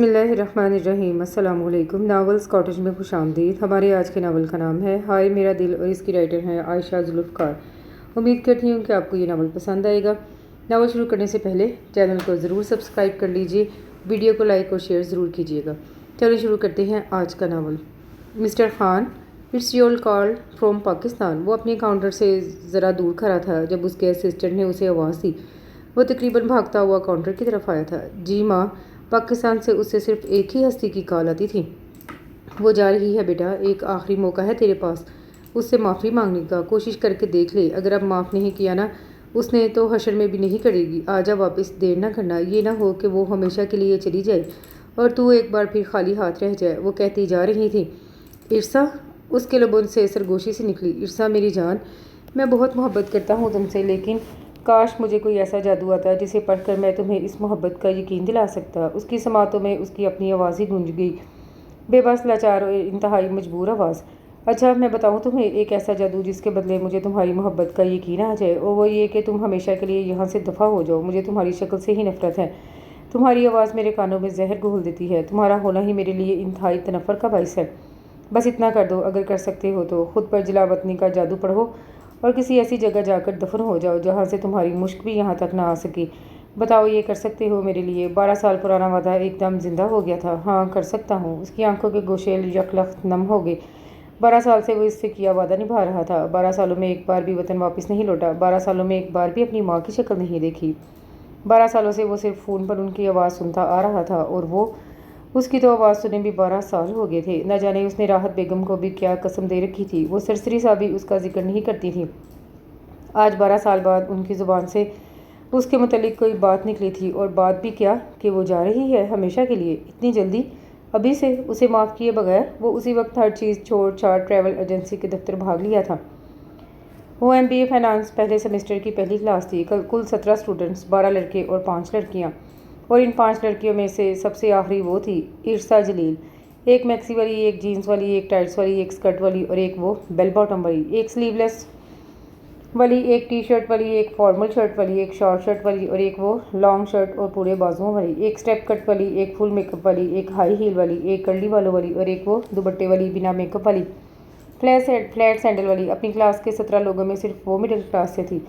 बिस्मिल्लाहिर्रहमानिर्रहीम। अस्सलाम वालेकुम। नावल्स कॉटेज में खुश आमदीद। हमारे आज के नावल का नाम है हाय मेरा दिल और इसकी राइटर हैं आयशा जुल्फ़कार। उम्मीद करती हूँ कि आपको ये नावल पसंद आएगा। नावल शुरू करने से पहले चैनल को ज़रूर सब्सक्राइब कर लीजिए, वीडियो को लाइक और शेयर ज़रूर कीजिएगा। चलिए शुरू करते हैं आज का novel. Mister Khan, it's your call from Pakistan. वो अपने काउंटर से ज़रा दूर खड़ा था जब उसके असिस्टेंट ने उसे आवाज़ दी। वो तकरीबन भागता हुआ काउंटर की तरफ आया था। जी माँ, पाकिस्तान से उससे सिर्फ एक ही हस्ती की कॉल आती थी। वो जा रही है बेटा, एक आखिरी मौका है तेरे पास उससे माफ़ी मांगने का। कोशिश करके देख ले, अगर अब माफ़ नहीं किया ना उसने तो हशर में भी नहीं करेगी। आजा वापस, देर ना करना। ये ना हो कि वो हमेशा के लिए चली जाए और तू एक बार फिर खाली हाथ रह जाए। वो कहती जा रही थी। इरसा, उसके लबों से सरगोशी से निकली। इरसा मेरी जान, मैं बहुत मोहब्बत करता हूँ तुमसे, लेकिन काश मुझे कोई ऐसा जादू आता जिसे पढ़कर मैं तुम्हें इस मोहब्बत का यकीन दिला सकता। उसकी समातों में उसकी अपनी आवाज़ ही गूंज गई, बेबस, लाचार और इंतहाई मजबूर आवाज़। अच्छा, मैं बताऊं तुम्हें एक ऐसा जादू जिसके बदले मुझे तुम्हारी मोहब्बत का यकीन आ जाए, और वो ये कि तुम हमेशा के लिए यहाँ से दफ़ा हो जाओ। मुझे तुम्हारी शक्ल से ही नफरत है। तुम्हारी आवाज़ मेरे कानों में जहर घोल देती है। तुम्हारा होना ही मेरे लिए इंतहाई तनफ़र का बाइस है। बस इतना कर दो, अगर कर सकते हो तो खुद पर जलावतनी का जादू पढ़ो और किसी ऐसी जगह जाकर दफन हो जाओ जहाँ से तुम्हारी मुश्क भी यहाँ तक ना आ सके। बताओ, ये कर सकते हो मेरे लिए? 12 साल पुराना वादा एकदम जिंदा हो गया था। हाँ, कर सकता हूँ। उसकी आंखों के गोशे यकलख्त नम हो गए। 12 साल से वो इससे किया वादा निभा रहा था। 12 सालों में एक बार भी वतन वापस नहीं लौटा। 12 सालों में एक बार भी अपनी माँ की शक्ल नहीं देखी। 12 सालों से वो सिर्फ फ़ोन पर उनकी आवाज़ सुनता आ रहा था, और वो उसकी तो आवाज़ सुने भी 12 साल हो गए थे। न जाने उसने राहत बेगम को भी क्या कसम दे रखी थी। वो सरसरी सा भी उसका जिक्र नहीं करती थी। आज 12 साल बाद उनकी ज़ुबान से उसके मुतल्लिक कोई बात निकली थी, और बात भी क्या कि वो जा रही है हमेशा के लिए। इतनी जल्दी, अभी से? उसे माफ़ किए बगैर वो उसी वक्त हर चीज़ छोड़ छाड़ ट्रैवल एजेंसी के दफ्तर भाग लिया था। वो MBA फाइनेंस पहले सेमेस्टर की पहली क्लास थी। कुल 17 स्टूडेंट्स, 12 लड़के और 5 लड़कियाँ, और इन 5 लड़कियों में से सबसे आखिरी वो थी इरसा जलील। एक मैक्सी वाली, एक जीन्स वाली, एक टाइट्स वाली, एक स्कर्ट वाली, और एक वो बेल बॉटम वाली, एक स्लीवलेस वाली, एक टी शर्ट वाली, एक फॉर्मल शर्ट वाली, एक शॉर्ट शर्ट वाली, और एक वो लॉन्ग शर्ट और पूरे बाजुओं वाली, एक स्टेप कट वाली, एक फुल मेकअप वाली, एक हाई हील वाली, एक कर्ली बालों वाली, और एक वो दुपट्टे वाली बिना मेकअप वाली फ्लैट सैंडल वाली। अपनी क्लास के 17 लोगों में सिर्फ वो मिडिल क्लास से थी।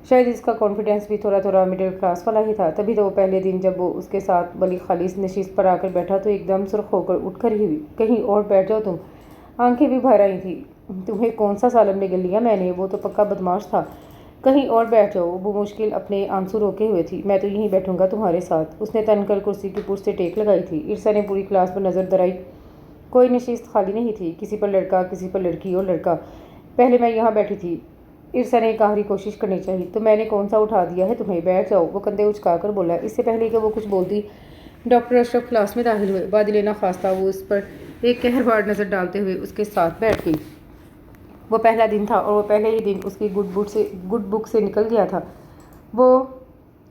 शायद इसका कॉन्फिडेंस भी थोड़ा थोड़ा मिडिल क्लास वाला ही था। तभी तो वो पहले दिन जब वो उसके साथ बड़ी खालिस नशिस्त पर आकर बैठा तो एकदम सुर्ख होकर उठकर ही हुई। कहीं और बैठ जाओ तुम। आंखें भी भर आई थी। तुम्हें कौन सा सालन निगल लिया मैंने? वो तो पक्का बदमाश था। कहीं और बैठ जाओ। वो मुश्किल अपने आंसू रोके हुए थी। मैं तो यहीं बैठूंगा तुम्हारे साथ। उसने तनकर कुर्सी की पुर्स से टेक लगाई थी। इरसा ने पूरी क्लास पर नज़र दराई। कोई नशिस्त खाली नहीं थी। किसी पर लड़का, किसी पर लड़की और लड़का। पहले मैं यहाँ बैठी थी। इरसा ने एक आखिरी कोशिश करनी चाहिए। तो मैंने कौन सा उठा दिया है तुम्हें? बैठ जाओ, वो कंधे उचकाकर बोला। इससे पहले कि वो कुछ बोलती, डॉक्टर अशरफ क्लास में दाखिल हुए। बादिलेना खास्ता वो उस पर एक कहरबार नज़र डालते हुए उसके साथ बैठ गई। वो पहला दिन था, और वो पहले ही दिन उसकी गुड बुक से निकल गया था। वो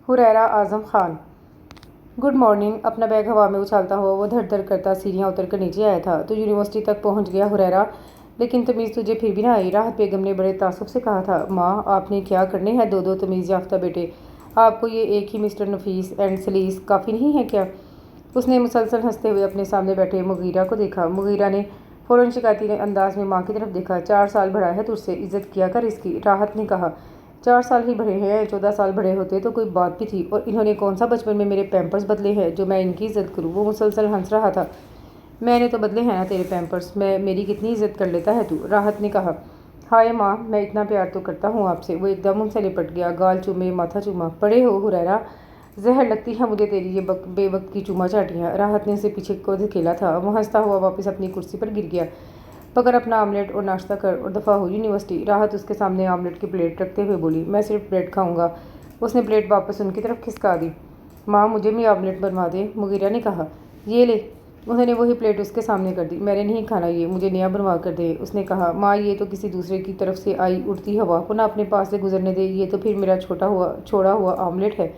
हुरैरा आज़म खान। Good morning. अपना बैग हवा में उछालता हुआ वो धड़ धड़ करता सीढ़ियाँ उतर कर नीचे आया था। तो यूनिवर्सिटी तक पहुँच गया हुरैरा, लेकिन तमीज़ तुझे फिर भी ना आई। राहत बेगम ने बड़े तासुब से कहा था। माँ, आपने क्या करने हैं दो तमीज़ याफ्ता बेटे? आपको ये एक ही मिस्टर नफीस एंड सलीस काफ़ी नहीं है क्या? उसने मुसलसल हंसते हुए अपने सामने बैठे मुगीरा को देखा। मुगीरा ने फ़ौरन शिकायती अंदाज में माँ की तरफ देखा। 4 साल बढ़ा है तुझसे, इज्जत किया कर इसकी। राहत ने कहा। 4 साल ही बढ़े हैं, 14 साल बढ़े होते तो कोई बात भी थी। और इन्होंने कौन सा बचपन में मेरे पैम्पर्स बदले हैं जो मैं इनकी इज्जत करूँ? वो मुसलसल हंस रहा था। मैंने तो बदले हैं ना तेरे पैम्पर्स। मेरी कितनी इज्जत कर लेता है तू? राहत ने कहा। हाय माँ, मैं इतना प्यार तो करता हूँ आपसे। वो एकदम उनसे लिपट गया। गाल चूमे, माथा चूमा। पड़े हो हुरैरा, जहर लगती है मुझे तेरी ये बेवक्त की चूमा चाटियाँ। राहत ने उसे पीछे को धकेला था। वो हंसता हुआ वापस अपनी कुर्सी पर गिर गया। पकड़ अपना आमलेट और नाश्ता कर और दफ़ा हो यूनिवर्सिटी। राहत उसके सामने आमलेट की प्लेट रखते हुए बोली। मैं सिर्फ ब्रेड खाऊंगा। उसने प्लेट वापस उनकी तरफ खिसका दी। माँ, मुझे भी आमलेट बनवा दे, मुगीरा ने कहा। ये ले। उन्होंने वही प्लेट उसके सामने कर दी। मैंने नहीं खाना ये, मुझे नया बनवा कर दे। उसने कहा। माँ, ये तो किसी दूसरे की तरफ से आई उड़ती हवा को ना अपने पास से गुजरने दे। ये तो फिर मेरा छोड़ा हुआ आमलेट है।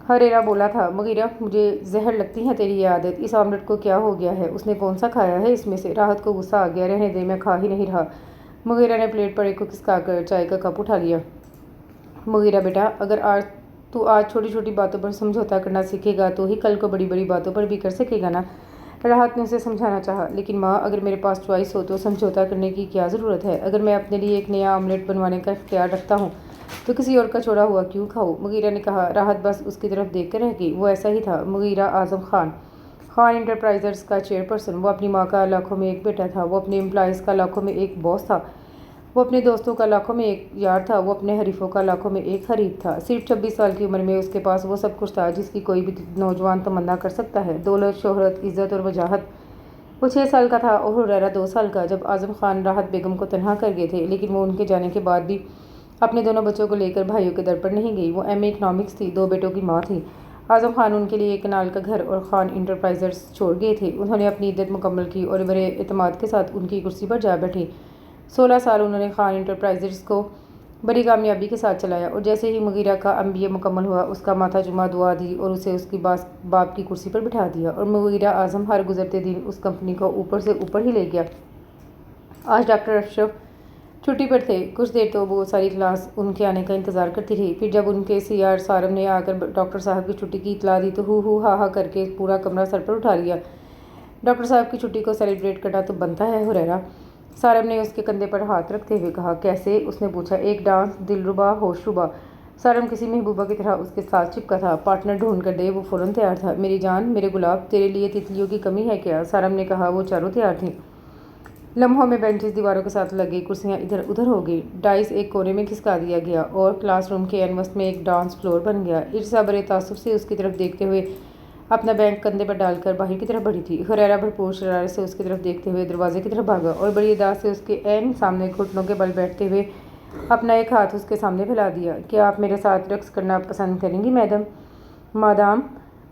हरेरा बोला था। मुगीरा, मुझे जहर लगती है तेरी ये आदत। इस आमलेट को क्या हो गया है? उसने कौन सा खाया है इसमें से? राहत को गुस्सा आ गया। रहने दे, मैं खा ही नहीं रहा। मुगीरा ने प्लेट पर एक को खिसका कर चाय का कप उठा लिया। मुगीरा बेटा, अगर आज तू आज छोटी छोटी बातों पर समझौता करना सीखेगा तो ही कल को बड़ी बड़ी बातों पर भी कर सकेगा ना। राहत ने उसे समझाना चाहा, लेकिन माँ, अगर मेरे पास चॉइस हो तो समझौता करने की क्या ज़रूरत है? अगर मैं अपने लिए एक नया ऑमलेट बनवाने का इख्तियार रखता हूँ तो किसी और का छोड़ा हुआ क्यों खाऊं? मुगीरा ने कहा। राहत बस उसकी तरफ देख कर रह गई। वो ऐसा ही था, मुगीरा आजम खान, खान इंटरप्राइजर्स का चेयरपर्सन। वो अपनी माँ का लाखों में एक बेटा था, वो अपने एम्प्लॉयज़ का लाखों में एक बॉस था, वो अपने दोस्तों का लाखों में एक यार था, वो अपने हरीफों का लाखों में एक हरीफ था। सिर्फ 26 साल की उम्र में उसके पास वो सब कुछ था जिसकी कोई भी नौजवान तमन्ना कर सकता है। दौलत, शोहरत, इज़्ज़त और वजाहत। वो 6 साल का था और हुरैरा 2 साल का जब आज़म खान राहत बेगम को तनहा कर गए थे, लेकिन वो उनके जाने के बाद भी अपने दोनों बच्चों को लेकर भाइयों के दर पर नहीं गई। वो एमए इकनॉमिक्स थी, 2 बेटों की माँ थी। आज़म खान उनके लिए एक कनाल का घर और खान इंटरप्राइजर्स छोड़ गए थे। उन्होंने अपनी इद्दत मुकम्मल की और बड़े एतमाद के साथ उनकी कुर्सी पर जा बैठी। 16 साल उन्होंने खान इंटरप्राइजर्स को बड़ी कामयाबी के साथ चलाया और जैसे ही मुगीरा का एमबीए मुकम्मल हुआ, उसका माथा जुमा दुआ दी और उसे उसकी बाप की कुर्सी पर बिठा दिया और मुगीरा आज़म हर गुजरते दिन उस कंपनी को ऊपर से ऊपर ही ले गया। आज डॉक्टर अशरफ छुट्टी पर थे। कुछ देर तो वो सारी क्लास उनके आने का इंतज़ार करती रही। फिर जब उनके सीआर सारम ने आकर डॉक्टर साहब की छुट्टी की इतला दी तो हु हा हा करके पूरा कमरा सर पर उठा लिया। डॉक्टर साहब की छुट्टी को सेलिब्रेट करना तो बनता है हुरैरा। सारम ने उसके कंधे पर हाथ रखते हुए कहा। कैसे? उसने पूछा। एक डांस, दिलरुबा, होशरुबा। सारम किसी महबूबा की तरह उसके साथ चिपका था। पार्टनर ढूंढ कर दे, वो फ़ौरन तैयार था। मेरी जान, मेरे गुलाब, तेरे लिए तितलियों की कमी है क्या? सारम ने कहा। वो चारों तैयार थीं। लम्हों में बेंचेस दीवारों के साथ लगी, कुर्सियां इधर उधर हो गई, डाइस एक कोने में खिसका दिया गया और क्लासरूम के एनवस में एक डांस फ्लोर बन गया। इर्सा बड़े तासुब से उसकी तरफ देखते हुए अपना बैग कंधे पर डालकर बाहर की तरफ बढ़ी थी। हुरैरा भरपूर शरारत से उसकी तरफ देखते हुए दरवाजे की तरफ भागा और बड़ी अदा से उसके ऐन सामने घुटनों के बल बैठते हुए अपना एक हाथ उसके सामने फैला दिया। क्या आप मेरे साथ रक्स करना पसंद करेंगी मैडम? मादाम।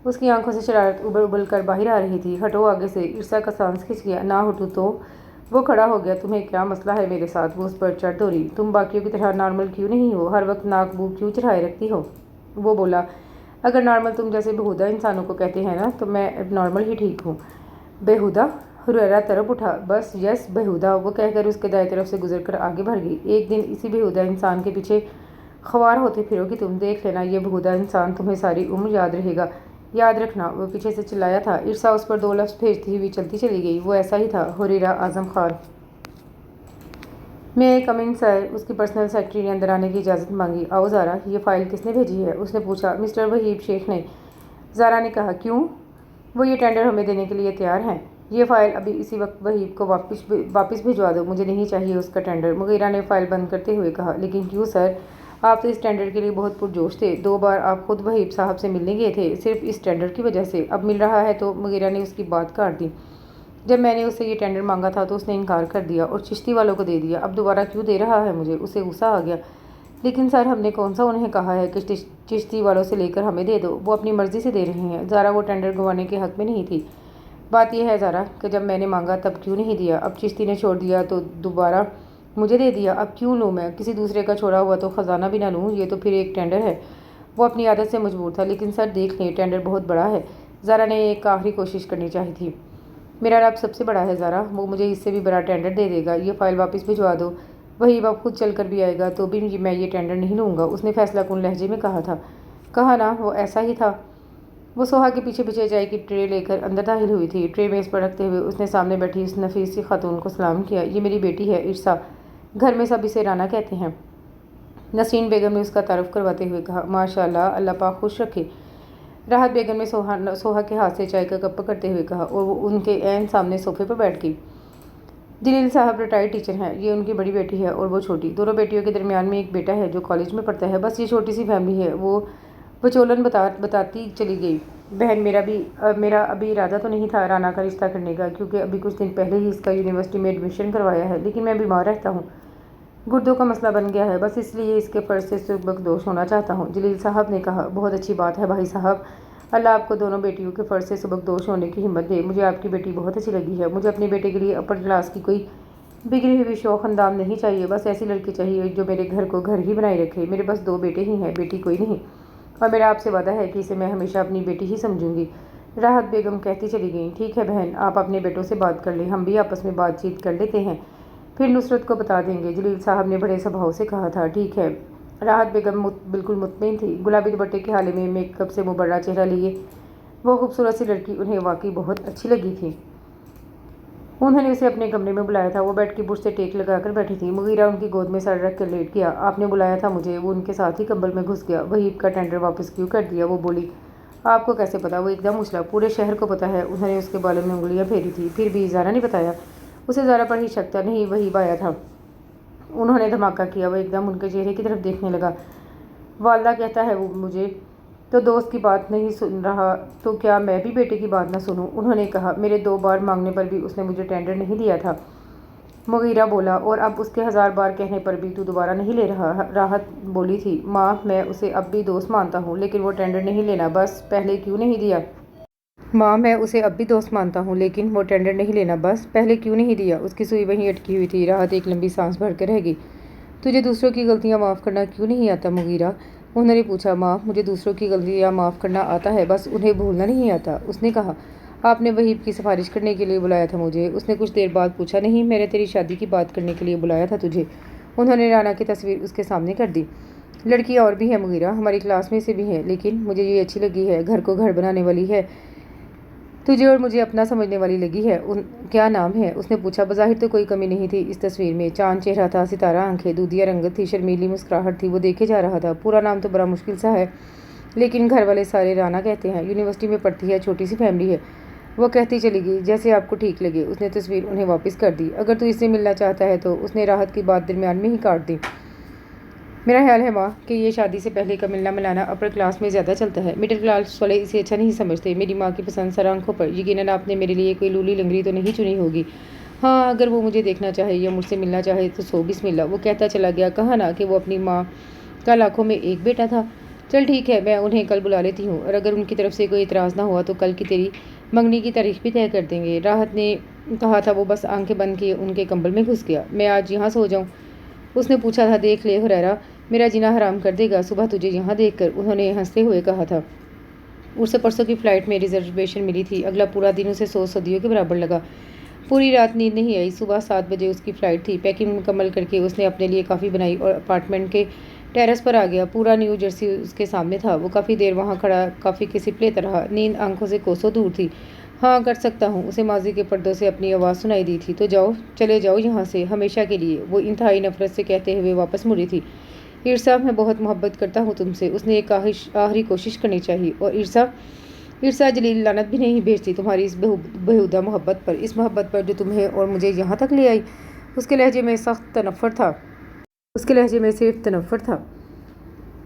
उसकी आंखों से शरारत उबल उबल कर बाहर आ रही थी। हटो आगे से। इर्सा का सांस खिंच गया। ना हटूँ तो? वो खड़ा हो गया। तुम्हें क्या मसला है मेरे साथ? वो उस पर चढ़ दौड़ी। तुम बाकियों की तरह नॉर्मल क्यों नहीं हो? हर वक्त नाक मुंह क्यों चढ़ाए रखती हो? वो बोला। अगर नॉर्मल तुम जैसे बेहुदा इंसानों को कहते हैं ना, तो मैं अब नॉर्मल ही ठीक हूँ। बेहुदा? हुरैरा तरफ उठा। बस यस, बेहुदा, वो कहकर उसके दाएं तरफ से गुजर कर आगे बढ़ गई। एक दिन इसी बेहुदा इंसान के पीछे ख्वार होते फिरोगी तुम। देख लेना, ये बेहुदा इंसान तुम्हें सारी उम्र याद रहेगा। याद रखना। वो पीछे से चिल्लाया था। इर्सा उस पर 2 लफ्ज़ भेजती हुई चलती चली गई। वो ऐसा ही था, हुरैरा आज़म खान। मैं कम इन सर। उसकी पर्सनल सेक्रेटरी ने अंदर आने की इजाज़त मांगी। आओ ज़ारा, ये फ़ाइल किसने भेजी है? उसने पूछा। मिस्टर वहीब शेख ने। ज़ारा ने कहा। क्यों? वो ये टेंडर हमें देने के लिए तैयार हैं। ये फ़ाइल अभी इसी वक्त वहीब को वापस भिजवा दो। मुझे नहीं चाहिए उसका टेंडर। मुगीरा ने फ़ाइल बंद करते हुए कहा। लेकिन क्यों सर? आप तो इस टेंडर के लिए बहुत पुरजोश थे। 2 बार आप खुद वहीब साहब से मिलने गए थे, सिर्फ इस टेंडर की वजह से। अब मिल रहा है तो? मुगीरा ने उसकी बात काट दी। जब मैंने उससे ये टेंडर मांगा था तो उसने इनकार कर दिया और चिश्ती वालों को दे दिया। अब दोबारा क्यों दे रहा है मुझे? उसे गुस्सा आ गया। लेकिन सर, हमने कौन सा उन्हें कहा है कि चिश्ती वालों से लेकर हमें दे दो? वो अपनी मर्ज़ी से दे रहे हैं। ज़ारा वो टेंडर गंवाने के हक़ में नहीं थी। बात यह है ज़ारा कि जब मैंने मांगा तब क्यों नहीं दिया? अब चिश्ती ने छोड़ दिया तो दोबारा मुझे दे दिया। अब क्यों लूँ मैं? किसी दूसरे का छोड़ा हुआ तो ख़जाना भी ना लूँ? ये तो फिर एक टेंडर है। वो अपनी आदत से मजबूर था। लेकिन सर देख लें, टेंडर बहुत बड़ा है। ज़ारा ने एक आखिरी कोशिश करनी चाहिए थी। मेरा रब सबसे बड़ा है ज़ारा, वो मुझे इससे भी बड़ा टेंडर दे देगा। ये फ़ाइल वापस भिजवा दो। वही अब खुद चल कर भी आएगा तो भी मैं ये टेंडर नहीं लूँगा। उसने फैसला कुन लहजे में कहा था। कहा ना, वो ऐसा ही था। वो सोहा के पीछे पीछे चाय की ट्रे लेकर अंदर दाखिल हुई थी। ट्रे मेज़ पर रखते हुए उसने सामने बैठी उस नफीस सी खातून को सलाम किया। ये मेरी बेटी है इर्सा, घर में सब इसे राना कहते हैं। नसरीन बेगम ने उसका तारुफ करवाते हुए कहा। माशाअल्लाह, अल्लाह पाक खुश रखे। राहत बेगम ने सोहा के हाथ से चाय का कप पकड़ते हुए कहा और वो उनके ऐन सामने सोफे पर बैठ गई। जलील साहब रिटायर्ड टीचर हैं। ये उनकी बड़ी बेटी है और वो छोटी। दोनों बेटियों के दरमियान में एक बेटा है जो कॉलेज में पढ़ता है। बस ये छोटी सी फैमिली है। वो वचोलन बताती चली गई। बहन, मेरा अभी इरादा तो नहीं था राना का रिश्ता करने का, क्योंकि अभी कुछ दिन पहले ही इसका यूनिवर्सिटी में एडमिशन करवाया है, लेकिन मैं बीमार रहता हूँ। गुर्दों का मसला बन गया है, बस इसलिए इसके फ़र्ज से सुबकदोश होना चाहता हूँ। जलील साहब ने कहा। बहुत अच्छी बात है भाई साहब, अल्लाह आपको दोनों बेटियों के फ़र्ज से सुबकदोश होने की हिम्मत दे। मुझे आपकी बेटी बहुत अच्छी लगी है। मुझे अपने बेटे के लिए अपर क्लास की कोई बिगड़ी हुई शौक अंदाम नहीं चाहिए। बस ऐसी लड़की चाहिए जो मेरे घर को घर ही बनाए रखे। मेरे बस 2 बेटे ही हैं, बेटी कोई नहीं, और मेरा आपसे वादा है कि इसे मैं हमेशा अपनी बेटी ही समझूंगी। राहत बेगम कहती चली गई। ठीक है बहन, आप अपने बेटों से बात कर लें, हम भी आपस में बातचीत कर लेते हैं, फिर नुसरत को बता देंगे। जलील साहब ने बड़े स्वभाव से कहा था। ठीक है, राहत बेगम बिल्कुल मुतमिन थी। गुलाबी दुपट्टे के हाले में मेकअप से मुबर्रा चेहरा लिए वो खूबसूरत सी लड़की उन्हें वाकई बहुत अच्छी लगी थी। उन्होंने उसे अपने कमरे में बुलाया था। वो बेड की बुर्श से टेक लगाकर बैठी थी। मुगीरा उनकी गोद में सर रख कर लेट गया। आपने बुलाया था मुझे। वो उनके साथ ही कंबल में घुस गया। वहीब का टेंडर वापस क्यों कर दिया? वो बोली। आपको कैसे पता? वो एकदम उछला। पूरे शहर को पता है। उन्होंने उसके बालों में उंगलियां फेरी थी। फिर भी ज़ारा ने बताया। उसे ज़ारा पर ही शक था। नहीं, वहीब आया था। उन्होंने धमाका किया। वह एकदम उनके चेहरे की तरफ देखने लगा। वालदा कहता है वो मुझे तो दोस्त की बात नहीं सुन रहा, तो क्या मैं भी बेटे की बात ना सुनूं? उन्होंने कहा। मेरे 2 बार मांगने पर भी उसने मुझे टेंडर नहीं दिया था। मुगीरा बोला। और अब उसके 1000 बार कहने पर भी तू दोबारा नहीं ले रहा? राहत बोली थी। माँ, मैं उसे अब भी दोस्त मानता हूँ, लेकिन वो टेंडर नहीं लेना। बस पहले क्यों नहीं दिया? माँ, मैं उसे अब भी दोस्त मानता हूँ, लेकिन वो टेंडर नहीं लेना। बस पहले क्यों नहीं दिया? उसकी सुई वहीं अटकी हुई थी। राहत एक लंबी सांस भर कर रह गई। तुझे दूसरों की गलतियाँ माफ़ करना क्यों नहीं आता मुगीरा? उन्होंने पूछा। माँ, मुझे दूसरों की गलतियाँ माफ़ करना आता है, बस उन्हें भूलना नहीं आता। उसने कहा। आपने वहीब की सिफारिश करने के लिए बुलाया था मुझे? उसने कुछ देर बाद पूछा। नहीं, मैंने तेरी शादी की बात करने के लिए बुलाया था तुझे। उन्होंने राना की तस्वीर उसके सामने कर दी। लड़की और भी है मुगीरा, हमारी क्लास में से भी है, लेकिन मुझे ये अच्छी लगी है। घर को घर बनाने वाली है, तुझे और मुझे अपना समझने वाली लगी है। क्या नाम है? उसने पूछा। बज़ाहिर तो कोई कमी नहीं थी इस तस्वीर में। चांद चेहरा था, सितारा आंखें, दूधिया रंगत थी, शर्मीली मुस्कुराहट थी। वो देखे जा रहा था। पूरा नाम तो बड़ा मुश्किल सा है, लेकिन घर वाले सारे राना कहते हैं। यूनिवर्सिटी में पढ़ती है, छोटी सी फैमिली है। वो कहती चली गई। जैसे आपको ठीक लगे। उसने तस्वीर उन्हें वापस कर दी। अगर तू इससे मिलना चाहता है तो? उसने राहत की बात दरमियान में ही काट दी। मेरा ख्याल है माँ कि ये शादी से पहले का मिलना मिलाना अपर क्लास में ज़्यादा चलता है। मिडिल क्लास वाले इसे अच्छा नहीं समझते। मेरी माँ की पसंद सर आंखों पर। यकीनन आपने मेरे लिए कोई लूली लंगड़ी तो नहीं चुनी होगी। हाँ, अगर वो मुझे देखना चाहे या मुझसे मिलना चाहे तो सो बिस्मिल्लाह। वो कहता चला गया। कहा ना कि वो अपनी माँ का लाखों में एक बेटा था। चल ठीक है, मैं उन्हें कल बुला लेती हूँ, और अगर उनकी तरफ से कोई इतराज़ ना हुआ तो कल की तेरी मंगनी की तारीख भी तय कर देंगे। राहत ने कहा था। वो बस आंखें बंद किए उनके कंबल में घुस गया। मैं आज यहाँ सो जाऊँ? उसने पूछा था। देख ले हुरैरा, मेरा जीना हराम कर देगा सुबह तुझे यहाँ देखकर। उन्होंने हंसते हुए कहा था। उसे परसों की फ़्लाइट में रिजर्वेशन मिली थी। अगला पूरा दिन उसे 100 सदियों के बराबर लगा। पूरी रात नींद नहीं आई। सुबह 7 बजे उसकी फ़्लाइट थी। पैकिंग मुकम्मल करके उसने अपने लिए कॉफ़ी बनाई और अपार्टमेंट के टेरेस पर आ गया। पूरा न्यू जर्सी उसके सामने था। वो काफ़ी देर वहाँ खड़ा कॉफ़ी की सिप लेता रहा। नींद आंखों से कोसों दूर थी। हाँ, कर सकता हूँ। उसे माजी के पर्दों से अपनी आवाज़ सुनाई दी थी। तो जाओ, चले जाओ यहाँ से हमेशा के लिए। वो इंतहाई नफरत से कहते हुए वापस मुड़ी थी। ईर्षा, मैं बहुत मोहब्बत करता हूँ तुमसे। उसने एक आखिरी कोशिश करनी चाहिए। और ईर्षा ईर्षा जलील लानत भी नहीं भेजती तुम्हारी इस बेहुदा मोहब्बत पर, इस मोहब्बत पर जो तुम्हें और मुझे यहाँ तक ले आई। उसके लहजे में सख्त तनफ़्फ़ुर था। उसके लहजे में सिर्फ तनफ़्फ़ुर था।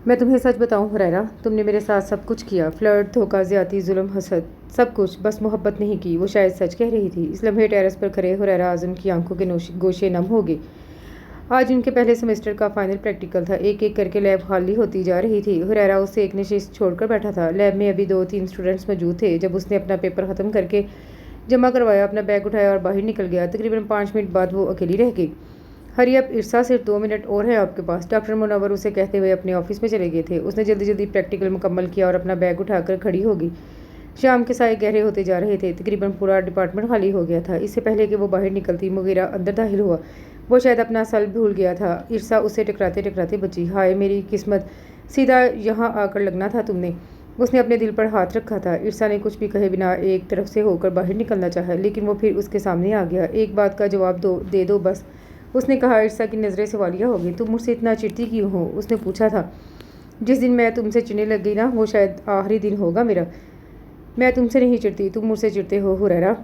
मैं तुम्हें सच बताऊं हुरैरा, तुमने मेरे साथ सब कुछ किया। फ्लर्ट, धोखा, ज़्यादती, जुल्म, हसद, सब कुछ। बस मोहब्बत नहीं की। वो शायद सच कह रही थी। इस लम्हे टेरेस पर खड़े हुरैरा आज़म की आंखों के गोशे नम हो गए। आज उनके पहले सेमेस्टर का फाइनल प्रैक्टिकल था। एक एक करके लैब खाली होती जा रही थी। हुरैरा उससे एक नशिस्त छोड़कर बैठा था। लैब में अभी 2-3 स्टूडेंट्स मौजूद थे। जब उसने अपना पेपर ख़त्म करके जमा करवाया, अपना बैग उठाया और बाहर निकल गया। तकरीबन 5 मिनट बाद वो अकेली रह गई। हरी अप ईर्षा, सिर्फ 2 मिनट और है आपके पास। डॉक्टर मुनव्वर उसे कहते हुए अपने ऑफिस में चले गए थे। उसने जल्दी जल्दी प्रैक्टिकल मुकम्मल किया और अपना बैग उठाकर खड़ी हो गई। शाम के साए गहरे होते जा रहे थे। तकरीबन पूरा डिपार्टमेंट खाली हो गया था। इससे पहले कि वो बाहर निकलती, मुगीरा अंदर दाखिल हुआ। वो शायद अपना असल भूल गया था। ईर्षा उससे टकराते टकराते बची। हाय मेरी किस्मत, सीधा यहाँ आकर लगना था तुमने। उसने अपने दिल पर हाथ रखा था। ईर्षा ने कुछ भी कहे बिना एक तरफ से होकर बाहर निकलना चाहा, लेकिन वो फिर उसके सामने आ गया। एक बात का जवाब दे दो बस, उसने कहा। ईर्षा की नज़रें सवालिया हो गई। तुम मुझसे इतना चिढ़ती क्यों हो? उसने पूछा था। जिस दिन मैं तुमसे चिढ़ने लग गई ना, वो शायद आखिरी दिन होगा मेरा। मैं तुमसे नहीं चिढ़ती, तुम मुझसे चिढ़ते हो हुरैरा।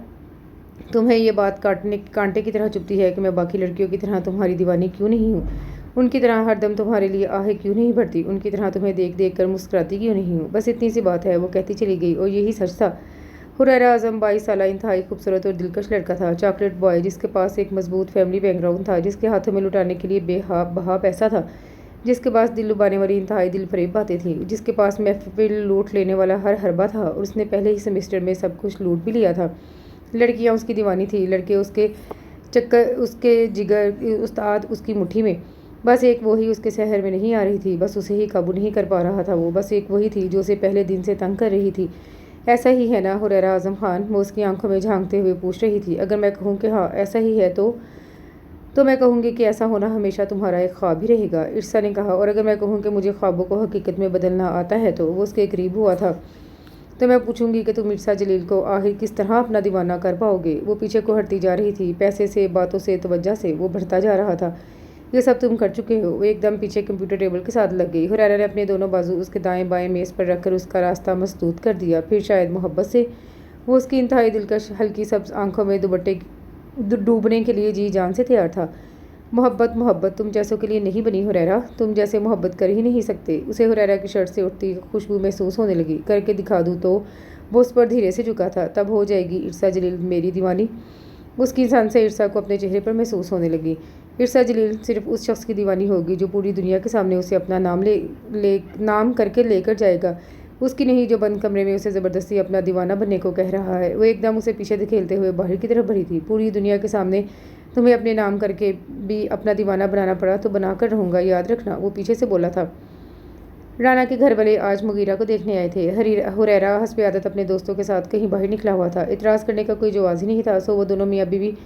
तुम्हें ये बात कांटे की तरह चुभती है कि मैं बाकी लड़कियों की तरह तुम्हारी दीवानी क्यों नहीं हूँ। उनकी तरह हरदम तुम्हारे लिए आहें क्यों नहीं भरती। उनकी तरह तुम्हें देख देख कर मुस्कुराती क्यों नहीं हूँ। बस इतनी सी बात है। वो कहती चली गई। और यही सच था। हुरैरा आज़म 22 साल इंतहाई खूबसूरत और दिलकश लड़का था। चॉकलेट बॉय, जिसके पास एक मजबूत फैमिली बैकग्राउंड था, जिसके हाथों में लुटाने के लिए बेबहा पैसा था, जिसके पास दिल लुभाने वाली इंतहाई दिल फरेब बातें थीं, जिसके पास महफिल लूट लेने वाला हर हरबा था। और उसने पहले ही सेमेस्टर में सब कुछ लूट भी लिया था। लड़कियाँ उसकी दीवानी थी, लड़के उसके चक्कर, उसके जिगर, उस्ताद उसकी मुट्ठी में। बस एक वही उसके शहर में नहीं आ रही थी। बस उसे ही काबू नहीं कर पा रहा था। वो बस एक वही थी जो उसे पहले दिन से तंग कर रही थी। ऐसा ही है ना हुरैरा आज़म खान? वो उसकी आंखों में झांकते हुए पूछ रही थी। अगर मैं कहूँ कि हाँ ऐसा ही है तो? तो मैं कहूँगी कि ऐसा होना हमेशा तुम्हारा एक ख्वाब ही रहेगा। इरसा ने कहा, और अगर मैं कहूँ कि मुझे ख्वाबों को हकीकत में बदलना आता है तो वो उसके करीब हुआ था, तो मैं पूछूंगी कि तुम मिर्ज़ा जलील को आखिर किस तरह अपना दीवाना कर पाओगे। वो पीछे को हटती जा रही थी, पैसे से, बातों से, तवज्जो से वो बढ़ता जा रहा था। ये सब तुम कर चुके हो। वो एकदम पीछे कंप्यूटर टेबल के साथ लग गई। हुरैरा ने अपने दोनों बाजू उसके दाएं बाएं मेज़ पर रखकर उसका रास्ता मसदूद कर दिया। फिर शायद मोहब्बत से वो उसकी इंतहाई दिलकश हल्की सब्ज आंखों में दुपट्टे डूबने के लिए जी जान से तैयार था। मोहब्बत मोहब्बत तुम जैसों के लिए नहीं बनी हुरैरा, तुम जैसे मोहब्बत कर ही नहीं सकते। उसे हुरैरा की शर्ट से उठती खुशबू महसूस होने लगी। करके दिखा दूँ तो वो उस पर धीरे से झुका था। तब हो जाएगी इरसा जलील मेरी दीवानी। उसकी सन से इरसा को अपने चेहरे पर महसूस होने लगी। इरसा जलील सिर्फ उस शख्स की दीवानी होगी जो पूरी दुनिया के सामने उसे अपना नाम करके लेकर जाएगा, उसकी नहीं जो बंद कमरे में उसे ज़बरदस्ती अपना दीवाना बनने को कह रहा है। वो एकदम उसे पीछे धकेलते हुए बाहर की तरफ बढ़ी थी। पूरी दुनिया के सामने तुम्हें अपने नाम करके भी अपना दीवाना बनाना पड़ा तो बना कर रहूँगा, याद रखना, वो पीछे से बोला था। राना के घर वाले आज मुगीरा को देखने आए थे। हुरैरा हस्ब आदत अपने दोस्तों के साथ कहीं बाहर निकला हुआ था। इतराज़ करने का कोई जवाब ही नहीं था। सो वो दोनों मियाँ बीवी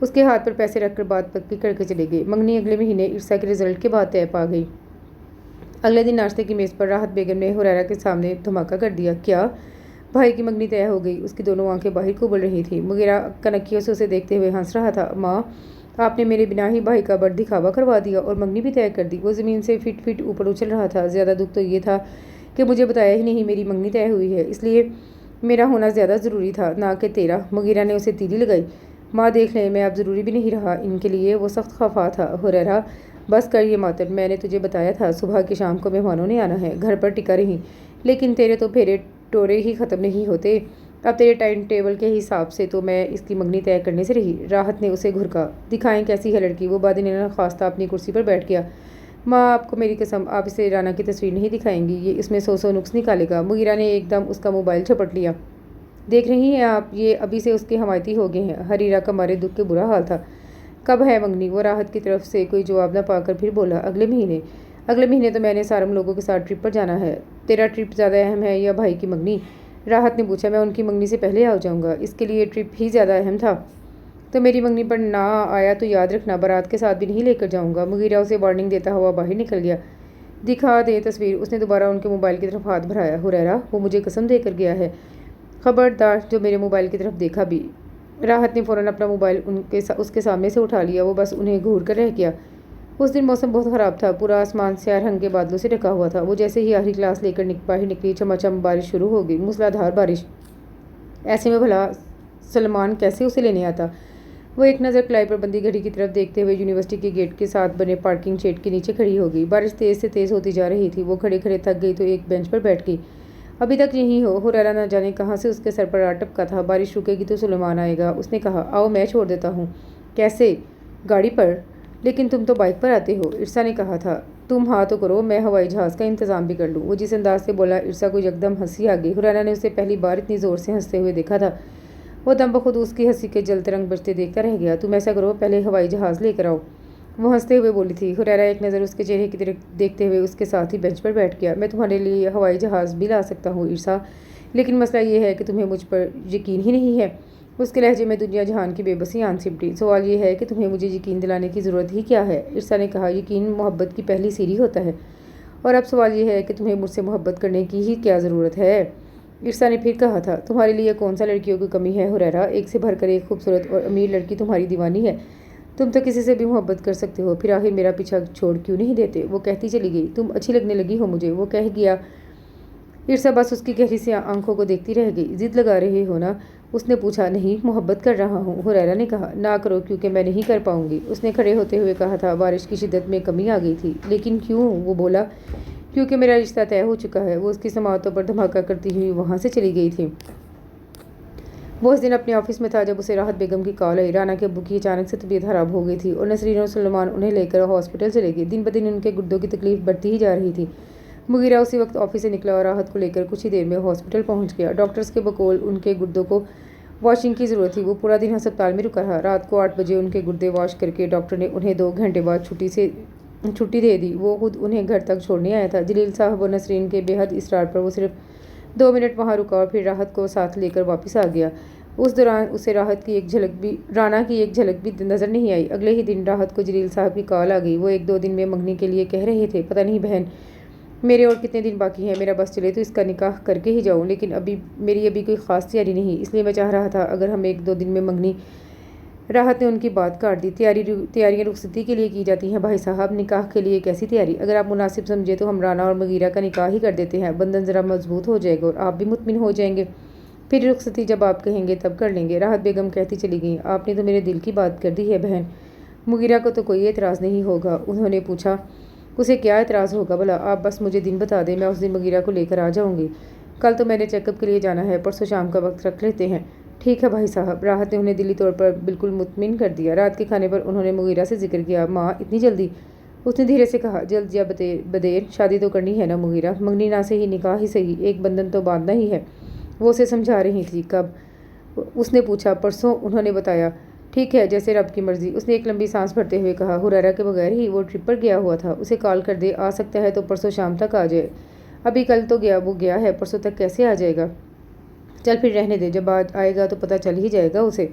उसके हाथ पर पैसे रखकर बात पक्की करके चले गए। मंगनी अगले महीने इरसा के रिजल्ट के बाद तय पा गई। अगले दिन नाश्ते की मेज़ पर राहत बेगम ने हुरैरा के सामने धमाका कर दिया। क्या? भाई की मंगनी तय हो गई। उसकी दोनों आंखें बाहर को उबल रही थी। मुगीरा कनकियों से उसे देखते हुए हंस रहा था। माँ, आपने मेरे बिना ही भाई का बड़ दिखावा करवा दिया और मंगनी भी तय कर दी। वो ज़मीन से फिट फिट ऊपर उछल रहा था। ज़्यादा दुख तो ये था कि मुझे बताया ही नहीं मेरी मंगनी तय हुई है, इसलिए मेरा होना ज़्यादा ज़रूरी था, ना कि तेरा। मुगीरा ने उसे तीली लगाई। माँ देख लें, मैं अब ज़रूरी भी नहीं रहा इनके लिए। वो सख्त खफा था। हुरैरा, बस कर ये मातम, मैंने तुझे बताया था सुबह की शाम को मेहमानों ने आना है। घर पर टिका रही, लेकिन तेरे तो फेरे टोरे ही ख़त्म नहीं होते। अब तेरे टाइम टेबल के हिसाब से तो मैं इसकी मंगनी तय करने से रही। राहत ने उसे घुरका। दिखाएं कैसी है लड़की। वो बादिन ख्वास्ता अपनी कुर्सी पर बैठ गया। माँ, आपको मेरी कसम, आप इसे राना की तस्वीर नहीं दिखाएंगी, ये इसमें 100 नुक्स निकालेगा। मुगीरा ने एकदम उसका मोबाइल झपट लिया। देख रही हैं आप, ये अभी से उसके हमायती हो गए हैं। हरीरा का मारे दुख के बुरा हाल था। कब है मंगनी? वो राहत की तरफ से कोई जवाब न पाकर फिर बोला, अगले महीने। अगले महीने तो मैंने सारम लोगों के साथ ट्रिप पर जाना है। तेरा ट्रिप ज़्यादा अहम है या भाई की मंगनी? राहत ने पूछा। मैं उनकी मंगनी से पहले आ जाऊँगा, इसके लिए ट्रिप ही ज़्यादा अहम था। तो मेरी मंगनी पर ना आया तो याद रखना, बारात के साथ भी नहीं लेकर जाऊँगा। मुगीरा उसे वार्निंग देता हुआ बाहर निकल गया। दिखा दे तस्वीर। उसने दोबारा उनके मोबाइल की तरफ हाथ बढ़ाया। हुरैरा, वो मुझे कसम देकर गया है, खबरदार जो मेरे मोबाइल की तरफ देखा भी। राहत ने फ़ौरन अपना मोबाइल उसके सामने से उठा लिया। वो बस उन्हें घूर कर रह गया। उस दिन मौसम बहुत ख़राब था। पूरा आसमान स्याह रंग के बादलों से ढका हुआ था। वो जैसे ही आखिरी क्लास लेकर बाहर निकली, चमाचम बारिश शुरू हो गई, मूसलाधार बारिश। ऐसे में भला सलमान कैसे उसे लेने आता? वो एक नज़र क्लाई पर बंदी घड़ी की तरफ देखते हुए यूनिवर्सिटी के गेट के साथ बने पार्किंग शेड के नीचे खड़ी हो गई। बारिश तेज़ से तेज़ होती जा रही थी। वो खड़े खड़े थक गई तो एक बेंच पर बैठ गई। अभी तक यहीं हो? हुरैरा न जाने कहाँ से उसके सर पर आ टपका था। बारिश रुकेगी तो सुलेमान आएगा। उसने कहा, आओ मैं छोड़ देता हूँ। कैसे? गाड़ी पर? लेकिन तुम तो बाइक पर आते हो। इरसा ने कहा था। तुम हाँ तो करो, मैं हवाई जहाज़ का इंतज़ाम भी कर लूँ। वो जिस अंदाज से बोला, इरसा को यकदम हंसी आ गई। हुरैरा ने उसे पहली बार इतनी ज़ोर से हंसते हुए देखा था। वो दम बखुद उसकी हंसी के जलते रंग बचते देखता रह गया। तुम ऐसा करो, पहले हवाई जहाज़ लेकर आओ, वो हंसते हुए बोली थी। हुरैरा एक नज़र उसके चेहरे की तरफ देखते हुए उसके साथ ही बेंच पर बैठ गया। मैं तुम्हारे लिए हवाई जहाज़ भी ला सकता हूँ इरसा, लेकिन मसला ये है कि तुम्हें मुझ पर यकीन ही नहीं है। उसके लहजे में दुनिया जहान की बेबसी आन सिमटी। सवाल ये है कि तुम्हें मुझे यकीन दिलाने की ज़रूरत ही क्या है? इरसा ने कहा, यकीन मोहब्बत की पहली सीढ़ी होता है, और अब सवाल ये है कि तुम्हें मुझसे मोहब्बत करने की ही क्या ज़रूरत है? इरसा ने फिर कहा था। तुम्हारे लिए कौन सा लड़कियों की कमी है हुरैरा? एक से भरकर एक खूबसूरत और अमीर लड़की तुम्हारी दीवानी है। तुम तो किसी से भी मोहब्बत कर सकते हो, फिर आखिर मेरा पीछा छोड़ क्यों नहीं देते? वो कहती चली गई। तुम अच्छी लगने लगी हो मुझे, वो कह गया। इरसा बस उसकी गहरी सी आंखों को देखती रह गई। जिद लगा रहे हो ना? उसने पूछा। नहीं, मोहब्बत कर रहा हूँ। हुरैरा ने कहा। ना करो, क्योंकि मैं नहीं कर पाऊंगी। उसने खड़े होते हुए कहा था। बारिश की शिद्दत में कमी आ गई थी। लेकिन क्यों? वो बोला। क्योंकि मेरा रिश्ता तय हो चुका है। वो उसकी समातों पर धमाका करती हुई वहाँ से चली गई थी। वो उस दिन अपने ऑफिस में था जब उसे राहत बेगम की कॉल आई। राना के अब्बू की अचानक से तबीयत खराब हो गई थी और नसरीन और सुलेमान उन्हें लेकर हॉस्पिटल चले गए। दिन ब दिन उनके गुर्दों की तकलीफ बढ़ती ही जा रही थी। मुगीरा उसी वक्त ऑफिस से निकला और राहत को लेकर कुछ ही देर में हॉस्पिटल पहुंच गया। डॉक्टर्स के बकौल उनके गुर्दों को वॉशिंग की ज़रूरत थी। वो पूरा दिन अस्पताल में रुका रहा। रात को 8 बजे उनके गुर्दे वॉश करके डॉक्टर ने उन्हें 2 घंटे बाद छुट्टी दे दी। वो खुद उन्हें घर तक छोड़ने आया था। जलील साहब और नसरीन के बेहद इसरार पर वो सिर्फ 2 मिनट वहाँ रुका और फिर राहत को साथ लेकर वापस आ गया। उस दौरान उसे राना की एक झलक भी नज़र नहीं आई। अगले ही दिन राहत को जलील साहब की कॉल आ गई। वो 1-2 दिन में मंगनी के लिए कह रहे थे। पता नहीं बहन मेरे और कितने दिन बाकी हैं। मेरा बस चले तो इसका निकाह करके ही जाऊँ, लेकिन मेरी अभी कोई ख़ास तैयारी नहीं, इसलिए मैं चाह रहा था अगर हम 1-2 दिन में मंगनी। राहत ने उनकी बात काट दी। तैयारियाँ रुखसती के लिए की जाती हैं भाई साहब, निकाह के लिए कैसी तैयारी? अगर आप मुनासिब समझे तो हम राना और मगीरा का निकाह ही कर देते हैं। बंधन ज़रा मजबूत हो जाएगा और आप भी मुतमिन हो जाएंगे। फिर रुखसती जब आप कहेंगे तब कर लेंगे। राहत बेगम कहती चली गई। आपने तो मेरे दिल की बात कर दी है बहन। मुगीरा को तो कोई एतराज़ नहीं होगा। उन्होंने पूछा, उसे क्या एतराज़ होगा भला? आप बस मुझे दिन बता दें, मैं उस दिन मुगीरा को लेकर आ जाऊँगी। कल तो मैंने चेकअप के लिए जाना है, परसों शाम का वक्त रख लेते हैं। ठीक है भाई साहब। राहत ने उन्हें दिली तौर पर बिल्कुल मुतमिन कर दिया। रात के खाने पर उन्होंने मुगीरा से जिक्र किया। माँ इतनी जल्दी? उसने धीरे से कहा, जल्द या बदेर शादी तो करनी है ना मुगीरा, मंगनी ना से ही निकाह ही सही, एक बंधन तो बांधना ही है। वो उसे समझा रही थी। कब? उसने पूछा। परसों, उन्होंने बताया। ठीक है, जैसे रब की मर्ज़ी। उसने एक लंबी सांस भरते हुए कहा। हुरैरा के बगैर ही वो ट्रिप पर गया हुआ था, उसे कॉल कर दे, आ सकता है तो परसों शाम तक आ जाए। अभी कल तो वो गया है, परसों तक कैसे आ जाएगा? चल फिर रहने दे, जब आज आएगा तो पता चल ही जाएगा उसे।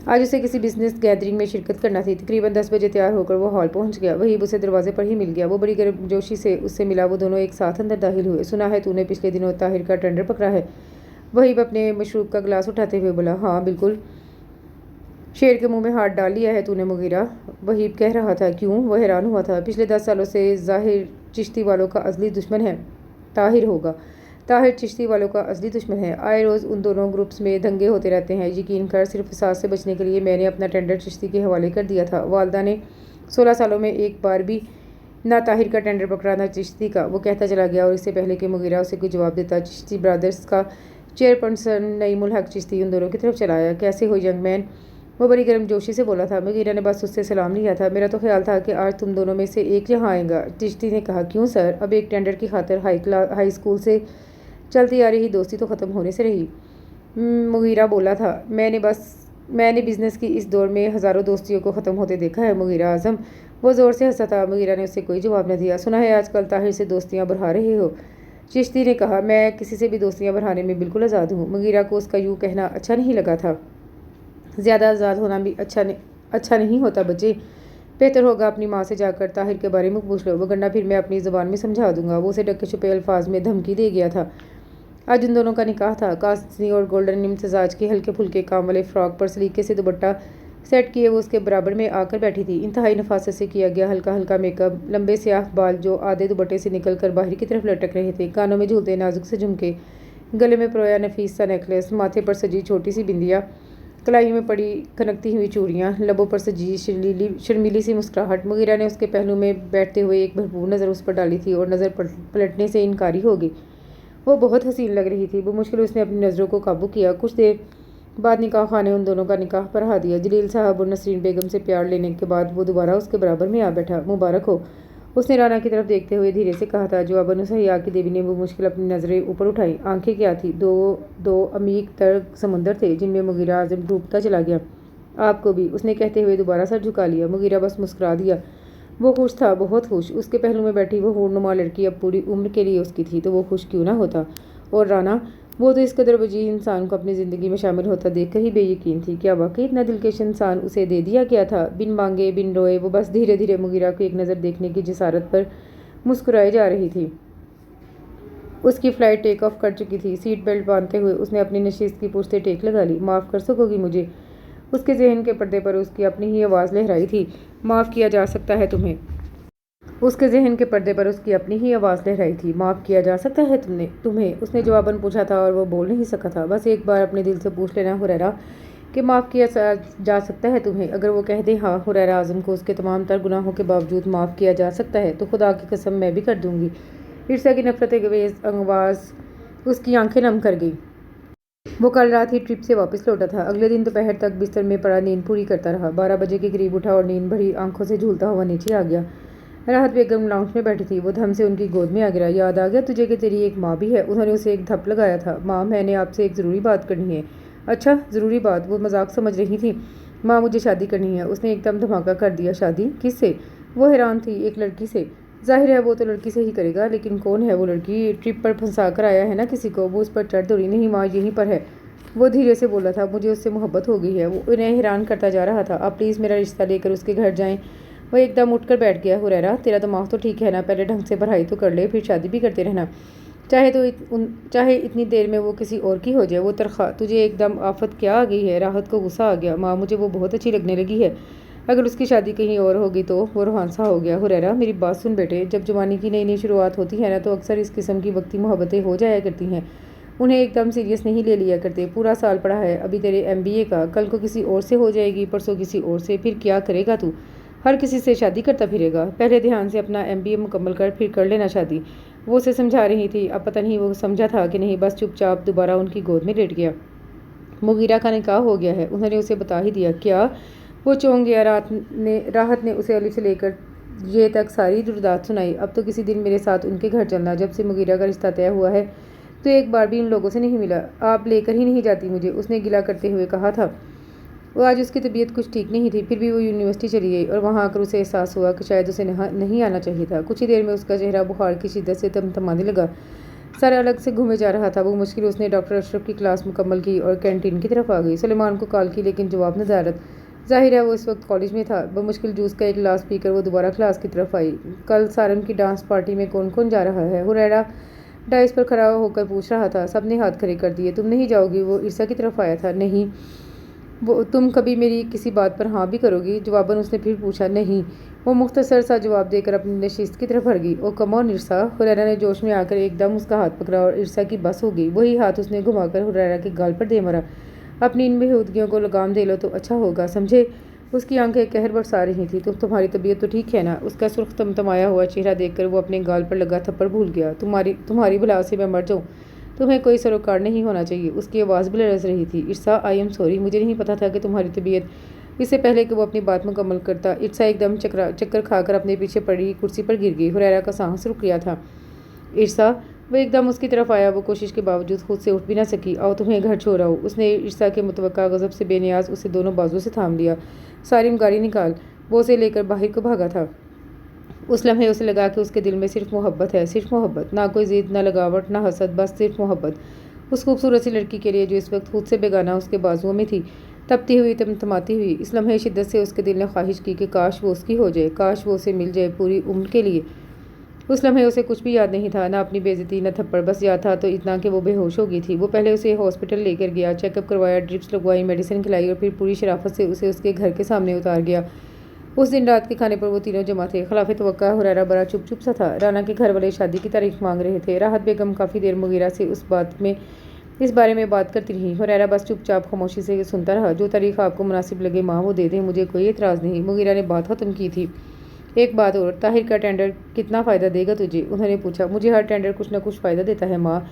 आज उसे किसी बिजनेस गैदरिंग में शिरकत करना थी। तकरीबन 10 बजे तैयार होकर वो हॉल पहुंच गया। वही उसे दरवाजे पर ही मिल गया। वो बड़ी गर्मजोशी से उससे मिला। वो दोनों एक साथ अंदर दाखिल हुए। सुना है तूने पिछले दिनों ताहिर का टेंडर पकड़ा है? वहीब अपने मशरूब का गिलास उठाते हुए बोला। हाँ बिल्कुल, शेर के मुंह में हाथ डाल लिया है तूने मुगीरा, वहीब कह रहा था। क्यों? वो हैरान हुआ था। पिछले 10 सालों से ज़ाहिर चिश्ती वालों का असली दुश्मन है। ताहिर होगा। ताहिर चिश्ती वालों का असली दुश्मन है। आए रोज़ उन दोनों ग्रुप्स में दंगे होते रहते हैं। यकीन कर, सिर्फ फसाद से बचने के लिए मैंने अपना टेंडर चिश्ती के हवाले कर दिया था। वालदा ने 16 सालों में एक बार भी ना ताहिर का टेंडर पकड़ा ना चिश्ती का। वो कहता चला गया और इससे पहले कि मुगीरा उसे कोई जवाब देता, चिश्ती ब्रदर्स का चेयरपर्सन नईमुल हक चिश्ती उन दोनों की तरफ चला आया। कैसे हो यंग मैन? वो बड़ी गर्मजोशी से बोला था। मुगीरा ने बस उससे सलाम लिया था। मेरा तो ख्याल था कि आज तुम दोनों में से एक यहाँ आएगा। चिश्ती ने कहा। क्यों सर? अब एक टेंडर की खातिर हाई स्कूल से चलती आ रही दोस्ती तो ख़त्म होने से रही। मुगीरा बोला था। मैंने बिज़नेस की इस दौर में हज़ारों दोस्तियों को ख़त्म होते देखा है मुगीरा आज़म। वो ज़ोर से हंसा था। मुगीरा ने उससे कोई जवाब न दिया। सुना है आजकल ताहिर से दोस्तियाँ बढ़ा रहे हो? चिश्ती ने कहा। मैं किसी से भी दोस्तियाँ बढ़ाने में बिल्कुल आज़ाद हूँ। मुगीरा को उसका यूँ कहना अच्छा नहीं लगा था। ज़्यादा आज़ाद होना भी अच्छा नहीं होता बच्चे। बेहतर होगा अपनी माँ से जाकर ताहिर के बारे में पूछ लो, वरना फिर मैं अपनी ज़ुबान में समझा दूंगा। वो उसे ढके छुपे अल्फाज में धमकी दे गया था। आज उन दोनों का निकाह था। कास्नी और गोल्डन इम्तिजाज के हल्के फुल्के काम वाले फ्रॉक पर सलीके से दुपट्टा सेट किए वो उसके बराबर में आकर बैठी थी। इंतहाई नफासत से किया गया हल्का हल्का मेकअप, लंबे स्याह बाल जो आधे दुपट्टे से निकल कर बाहर की तरफ लटक रहे थे, कानों में झूलते नाजुक से झुमके, गले में परोया नफीस सा नेकलेस, माथे पर सजी छोटी सी बिंदिया, कलाई में पड़ी खनकती हुई चूड़ियाँ, लबों पर सजी शर्मीली सी मुस्कुराहट। मुगीरा ने उसके पहलू में बैठते हुए एक भरपूर नज़र उस पर डाली थी और नज़र पलटने से इनकारी हो गई। वो बहुत हसीन लग रही थी। मुश्किल उसने अपनी नज़रों को काबू किया। कुछ देर बाद निकाह खाने उन दोनों का निकाह पढ़ा दिया। जलील साहब और नसरीन बेगम से प्यार लेने के बाद वो दोबारा उसके बराबर में आ बैठा। मुबारक हो, उसने राना की तरफ देखते हुए धीरे से कहा था। जवाबन सहिया की देवी ने वो मुश्किल अपनी नज़रें ऊपर उठाई। आंखें क्या थी? दो अमीक तर समुंदर थे जिनमें मुगीरा आज़म डूबता चला गया। आपको भी, उसने कहते हुए दोबारा सर झुका लिया। मुगीरा बस मुस्कुरा दिया। वो खुश था, बहुत खुश। उसके पहलू में बैठी वो हूरनुमा लड़की अब पूरी उम्र के लिए उसकी थी, तो वो खुश क्यों ना होता। और राना, वो तो इस कदर वजीह इंसान को अपनी ज़िंदगी में शामिल होता देखकर ही बेयकीन थी। क्या वाकई इतना दिलकश इंसान उसे दे दिया गया था? बिन मांगे बिन रोए वो बस धीरे धीरे मुगीरा को एक नज़र देखने की जिसारत पर मुस्कुराई जा रही थी। उसकी फ़्लाइट टेक ऑफ कर चुकी थी। सीट बेल्ट बांधते हुए उसने अपनी नशीस की पुश्ते टेक लगा ली। माफ़ कर सकोगी मुझे? उसके जहन के पर्दे पर उसकी अपनी ही आवाज़ लहराई थी। माफ़ किया जा सकता है तुम्हें? उसके जहन के पर्दे पर उसकी अपनी ही आवाज़ लहराई थी। माफ़ किया जा सकता है तुम्हें? उसने जवाबन पूछा था और वो बोल नहीं सका था। बस एक बार अपने दिल से पूछ लेना हुरैरा कि माफ़ किया जा सकता है तुम्हें। अगर वो कह दे हाँ, हुरैरा आज़म को उसके तमाम तर गुनाहों के बावजूद माफ़ किया जा सकता है, तो खुदा की कसम मैं भी कर दूँगी। ईर्ष्या की नफरत अंगेज़ आवाज़ उसकी आंखें नम कर गई। वो कल रात ही ट्रिप से वापस लौटा था। अगले दिन दोपहर तक बिस्तर में पड़ा नींद पूरी करता रहा। 12 बजे के करीब उठा और नींद भरी आंखों से झूलता हुआ नीचे आ गया। राहत बेगम लाउंज में बैठी थी। वो धम से उनकी गोद में आ गिरा। याद आ गया तुझे कि तेरी एक माँ भी है? उन्होंने उसे एक धप लगाया था। माँ, मैंने आपसे एक ज़रूरी बात करनी है। अच्छा, ज़रूरी बात? वो मजाक समझ रही थी। माँ, मुझे शादी करनी है। उसने एकदम धमाका कर दिया। शादी? किससे? वो हैरान थी। एक लड़की से। जाहिर है वो तो लड़की से ही करेगा, लेकिन कौन है वो लड़की? ट्रिप पर फंसा कर आया है ना किसी को। वो उस पर चढ़ दौड़ी। नहीं माँ, यहीं पर है। वो धीरे से बोला था, मुझे उससे मोहब्बत हो गई है। वो उन्हें हैरान करता जा रहा था। आप प्लीज़ मेरा रिश्ता लेकर उसके घर जाएं। वो एकदम उठकर बैठ गया। हुरैरा, तेरा दिमाग तो ठीक है ना? पहले ढंग से पढ़ाई तो कर ले, फिर शादी भी करते रहना। चाहे इतनी देर में वो किसी और की हो जाए। वो तरखा, तुझे एकदम आफत क्या आ गई है? राहत को गुस्सा आ गया। माँ, मुझे वो बहुत अच्छी लगने लगी है। अगर उसकी शादी कहीं और होगी तो? वो रोहानसा हो गया। हुरैरा, मेरी बात सुन बेटे, जब जवानी की नई नई शुरुआत होती है ना, तो अक्सर इस किस्म की वक्ती मोहब्बतें हो जाया करती हैं। उन्हें एकदम सीरियस नहीं ले लिया करते। पूरा साल पढ़ा है अभी तेरे MBA का, कल को किसी और से हो जाएगी, परसों किसी और से, फिर क्या करेगा तू? हर किसी से शादी करता फिरेगा? पहले ध्यान से अपना MBA मुकम्मल कर, फिर कर लेना शादी। वो उसे समझा रही थी। अब पता नहीं वो समझा था कि नहीं, बस चुपचाप दोबारा उनकी गोद में लेट गया। मुगीरा का निकाह हो गया है, उन्होंने उसे बता ही दिया। क्या? वो चौंक गया। राहत ने उसे अलिफ से लेकर ये तक सारी रुदात सुनाई। अब तो किसी दिन मेरे साथ उनके घर चलना। जब से मुगीरा का रिश्ता तय हुआ है तो एक बार भी उन लोगों से नहीं मिला। आप लेकर ही नहीं जाती मुझे, उसने गिला करते हुए कहा था। वो आज उसकी तबीयत कुछ ठीक नहीं थी, फिर भी वो यूनिवर्सिटी चली गई और वहाँ आकर उसे एहसास हुआ कि शायद उसे नहीं आना चाहिए था। कुछ ही देर में उसका चेहरा बुखार की शिद्दत से तमतमाने लगा। सर अलग से घूमे जा रहा था। वो मुश्किल उसने डॉक्टर अशरफ की क्लास मुकम्मल की और कैंटीन की तरफ आ गई। सुलेमान को कॉल की, लेकिन जवाब नदारत। जाहिर है वो इस वक्त कॉलेज में था। बमुश्किल जूस का एक गिलास पीकर वो दोबारा क्लास की तरफ आई। कल सारन की डांस पार्टी में कौन कौन जा रहा है? हुरैरा डाइस पर खड़ा होकर पूछ रहा था। सबने हाथ खड़े कर दिए। तुम नहीं जाओगी? वो ईर्षा की तरफ आया था। नहीं। वो तुम कभी मेरी किसी बात पर हाँ भी करोगी? जवाबन उसने फिर पूछा। नहीं। वो मुख्तसर सा जवाब देकर अपनी नशिस्त की तरफ हट गई। ओ कम ऑन ईर्षा। हुरैरा ने जोश में आकर एकदम उसका हाथ पकड़ा और ईर्षा की बस हो गई। वही हाथ उसने घुमाकर हुरैरा के गाल पर दे मारा। अपनी इन बेहूदगियों को लगाम दे लो तो अच्छा होगा, समझे? उसकी आंखें कहर बरसा रही थी। तुम्हारी तबीयत तो ठीक है ना? उसका सुर्ख तमतमाया हुआ चेहरा देखकर वो अपने गाल पर लगा थप्पड़ भूल गया। तुम्हारी भला से मैं मर जाऊँ? तुम्हें कोई सरोकार नहीं होना चाहिए। उसकी आवाज़ भी लरज़ रही थी। ईर्षा, आई एम सॉरी, मुझे नहीं पता था कि तुम्हारी तबीयत। इससे पहले कि वो अपनी बात मुकम्मल करता, ईर्षा एकदम चक्कर खाकर अपने पीछे पड़ी कुर्सी पर गिर गई। हुरैरा का सांस रुक गया था। ईर्षा, वो एकदम उसकी तरफ आया। वो कोशिश के बावजूद खुद से उठ भी ना सकी। आओ तुम्हें घर छोड़ आओ। उसने ईर्षा के मुतवक्का गज़ब से बेनियाज उसे दोनों बाजू से थाम लिया। सारिम गाड़ी निकाल। वो उसे लेकर बाहर को भागा था। उस लम्हे उसे लगा कि उसके दिल में सिर्फ मोहब्बत है, सिर्फ मोहब्बत। ना कोई ज़िद, ना लगावट, ना हसद, बस सिर्फ मोहब्बत। उस खूबसूरत सी लड़की के लिए जो इस वक्त खुद से बेगाना उसके बाजुओं में थी, तपती हुई तमतमाती हुई। इस लम्हे शिद्दत से उसके दिल ने ख्वाहिश की कि काश वो उसकी हो जाए, काश वो उसे मिल जाए पूरी उम्र के लिए। उस लम्हे उसे कुछ भी याद नहीं था, ना अपनी बेइज्जती, ना थप्पड़। बस याद था तो इतना कि वो बेहोश हो गई थी। वो पहले उसे हॉस्पिटल लेकर गया, चेकअप करवाया, ड्रिप्स लगवाई, मेडिसिन खिलाई और फिर पूरी शराफत से उसे उसके घर के सामने उतार गया। उस दिन रात के खाने पर वो तीनों जमा थे। खिलाफ तवक्का हुरैरा बड़ा चुप सा था। राना के घर वाले शादी की तारीख मांग रहे थे। राहत बेगम काफ़ी देर मुगीरा से इस बारे में बात करती रही। हुरैरा बस चुपचाप खामोशी से सुनता रहा। जो तारीख आपको मुनासिब लगे माँ, वो दे दें, मुझे कोई एतराज़ नहीं। मुगीरा ने बात ख़त्म की थी। एक बात और, ताहिर का टेंडर कितना फ़ायदा देगा तुझे? उन्होंने पूछा। मुझे हर टेंडर कुछ न कुछ फ़ायदा देता है माँ।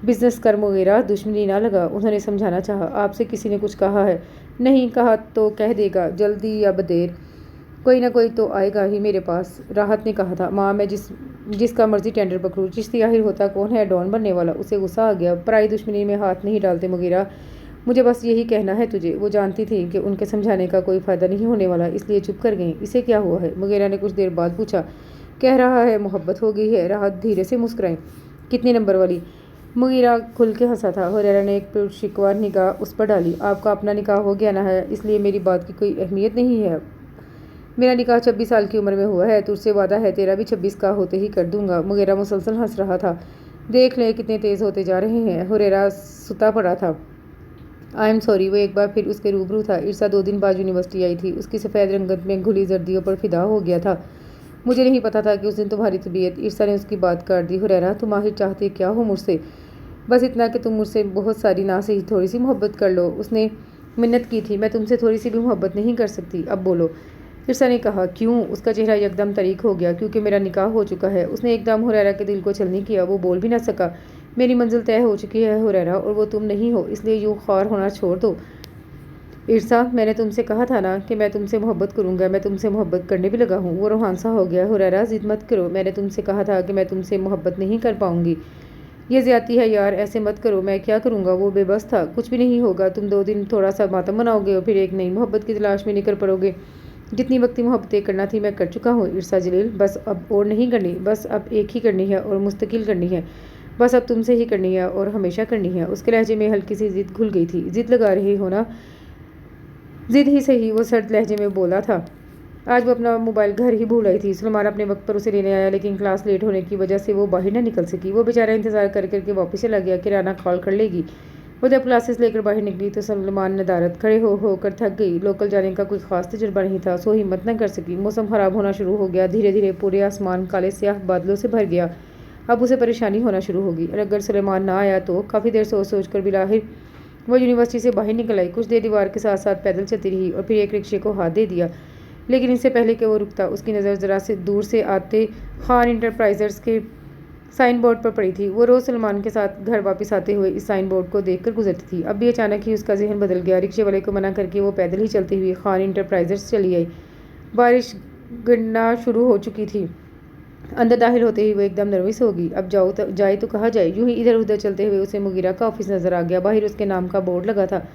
बिजनेस कर मुगीरा, दुश्मनी ना लगा। उन्होंने समझाना चाहा। आपसे किसी ने कुछ कहा है? नहीं कहा तो कह देगा, जल्दी या बदेर कोई ना कोई तो आएगा ही मेरे पास। राहत ने कहा था। माँ, मैं जिसका मर्जी टेंडर पकड़ूँ, चिश्ती आहिर होता कौन है डॉन बनने वाला? उसे गुस्सा आ गया। पराई दुश्मनी में हाथ नहीं डालते मुगीरा, मुझे बस यही कहना है तुझे। वो जानती थी कि उनके समझाने का कोई फ़ायदा नहीं होने वाला, इसलिए चुप कर गई। इसे क्या हुआ है? मुगीरा ने कुछ देर बाद पूछा। कह रहा है मोहब्बत हो गई है। राहत धीरे से मुस्कुराई। कितने नंबर वाली? मुगीरा खुल के हंसा था। हुरैरा ने एक शिकवा निगाह उस पर डाली। आपका अपना निकाह हो गया ना है, इसलिए मेरी बात की कोई अहमियत नहीं है। मेरा निकाह 26 साल की उम्र में हुआ है। तुझसे वादा है तेरा भी 26 का होते ही कर दूंगा। मुगीरा मुसलसल हंस रहा था। देख ले कितने तेज़ होते जा रहे हैं। हुरैरा सुता पड़ा था। I am sorry. वो एक बार फिर उसके रूबरू था। ईर्षा 2 दिन बाद यूनिवर्सिटी आई थी। उसकी सफ़ेद रंगत में घुली जर्दियों पर फिदा हो गया था। मुझे नहीं पता था कि उस दिन तुम्हारी तबीयत। ईर्षा ने उसकी बात काट दी। हुरैरा, तुम आखिर चाहते क्या हो मुझसे? बस इतना कि तुम मुझसे बहुत सारी ना सही थोड़ी सी मोहब्बत कर लो। उसने मिन्नत की थी। मैं तुमसे थोड़ी सी भी मोहब्बत नहीं कर सकती। अब बोलो। ईर्षा ने कहा। क्यों? उसका चेहरा एकदम तरीक हो गया। क्योंकि मेरा निकाह हो चुका है। उसने एकदम हुरैरा के दिल को छलनी किया। वो बोल भी ना सका। मेरी मंजिल तय हो चुकी है हुरैरा, और वो तुम नहीं हो, इसलिए यूँ ख्वार होना छोड़ दो। ईर्षा, मैंने तुमसे कहा था ना कि मैं तुमसे मोहब्बत करूंगा। मैं तुमसे मोहब्बत करने भी लगा हूँ। वो रोहानसा हो गया। हुरैरा, जिद मत करो। मैंने तुमसे कहा था कि मैं तुमसे मोहब्बत नहीं कर पाऊंगी। ये ज़्यादती है यार, ऐसे मत करो। मैं क्या करूँगा? वो बेबस था। कुछ भी नहीं होगा। तुम 2 दिन थोड़ा सा मातम मनाओगे और फिर एक नई मोहब्बत की तलाश में निकल पड़ोगे। जितनी वक्ती मोहब्बतें करना थी मैं कर चुका हूँ ईर्षा जलील। बस अब और नहीं करनी। बस अब एक ही करनी है और मुस्तकिल करनी है। बस अब तुमसे ही करनी है और हमेशा करनी है। उसके लहजे में हल्की सी जिद घुल गई थी। जिद लगा रही हो ना? जिद ही सही, वो सर्द लहजे में बोला था। आज वो अपना मोबाइल घर ही भूल आई थी। सुलेमान अपने वक्त पर उसे लेने आया, लेकिन क्लास लेट होने की वजह से वो बाहर न निकल सकी। वो बेचारा इंतजार कर करके वापस चला गया कि राना कॉल कर लेगी। वो जब क्लासेस लेकर बाहर निकली तो सुलेमान नदारत खड़े होकर थक गई। लोकल जाने का कोई खास तजुर्बा नहीं था, सो हिम्मत न कर सकी। मौसम खराब होना शुरू हो गया। धीरे धीरे पूरे आसमान काले स्याह बादलों से भर गया। अब उसे परेशानी होना शुरू होगी। और अगर सुलेमान ना आया तो? काफ़ी देर सोच सोच कर बिलाहिर वो यूनिवर्सिटी से बाहर निकल आई। कुछ देर दीवार के साथ साथ पैदल चलती रही और फिर एक रिक्शे को हाथ दे दिया। लेकिन इससे पहले कि वो रुकता, उसकी नज़र ज़रा से दूर से आते खान इंटरप्राइजर्स के साइन बोर्ड पर पड़ी थी। वो रोज़ सलमान के साथ घर वापस आते हुए इस साइन बोर्ड को देखकर गुजरती थी। अब भी अचानक ही उसका जहन बदल गया। रिक्शे वाले को मना करके वो पैदल ही चलती हुई खान इंटरप्राइजर्स चली आई। बारिश गिरना शुरू हो चुकी थी। अंदर दाखिल होते ही वो एकदम नर्वस हो गई। अब जाए तो कहाँ जाए? यूं ही इधर उधर चलते हुए उसे मुगीरा का ऑफिस नज़र आ गया। बाहर उसके नाम का बोर्ड लगा था।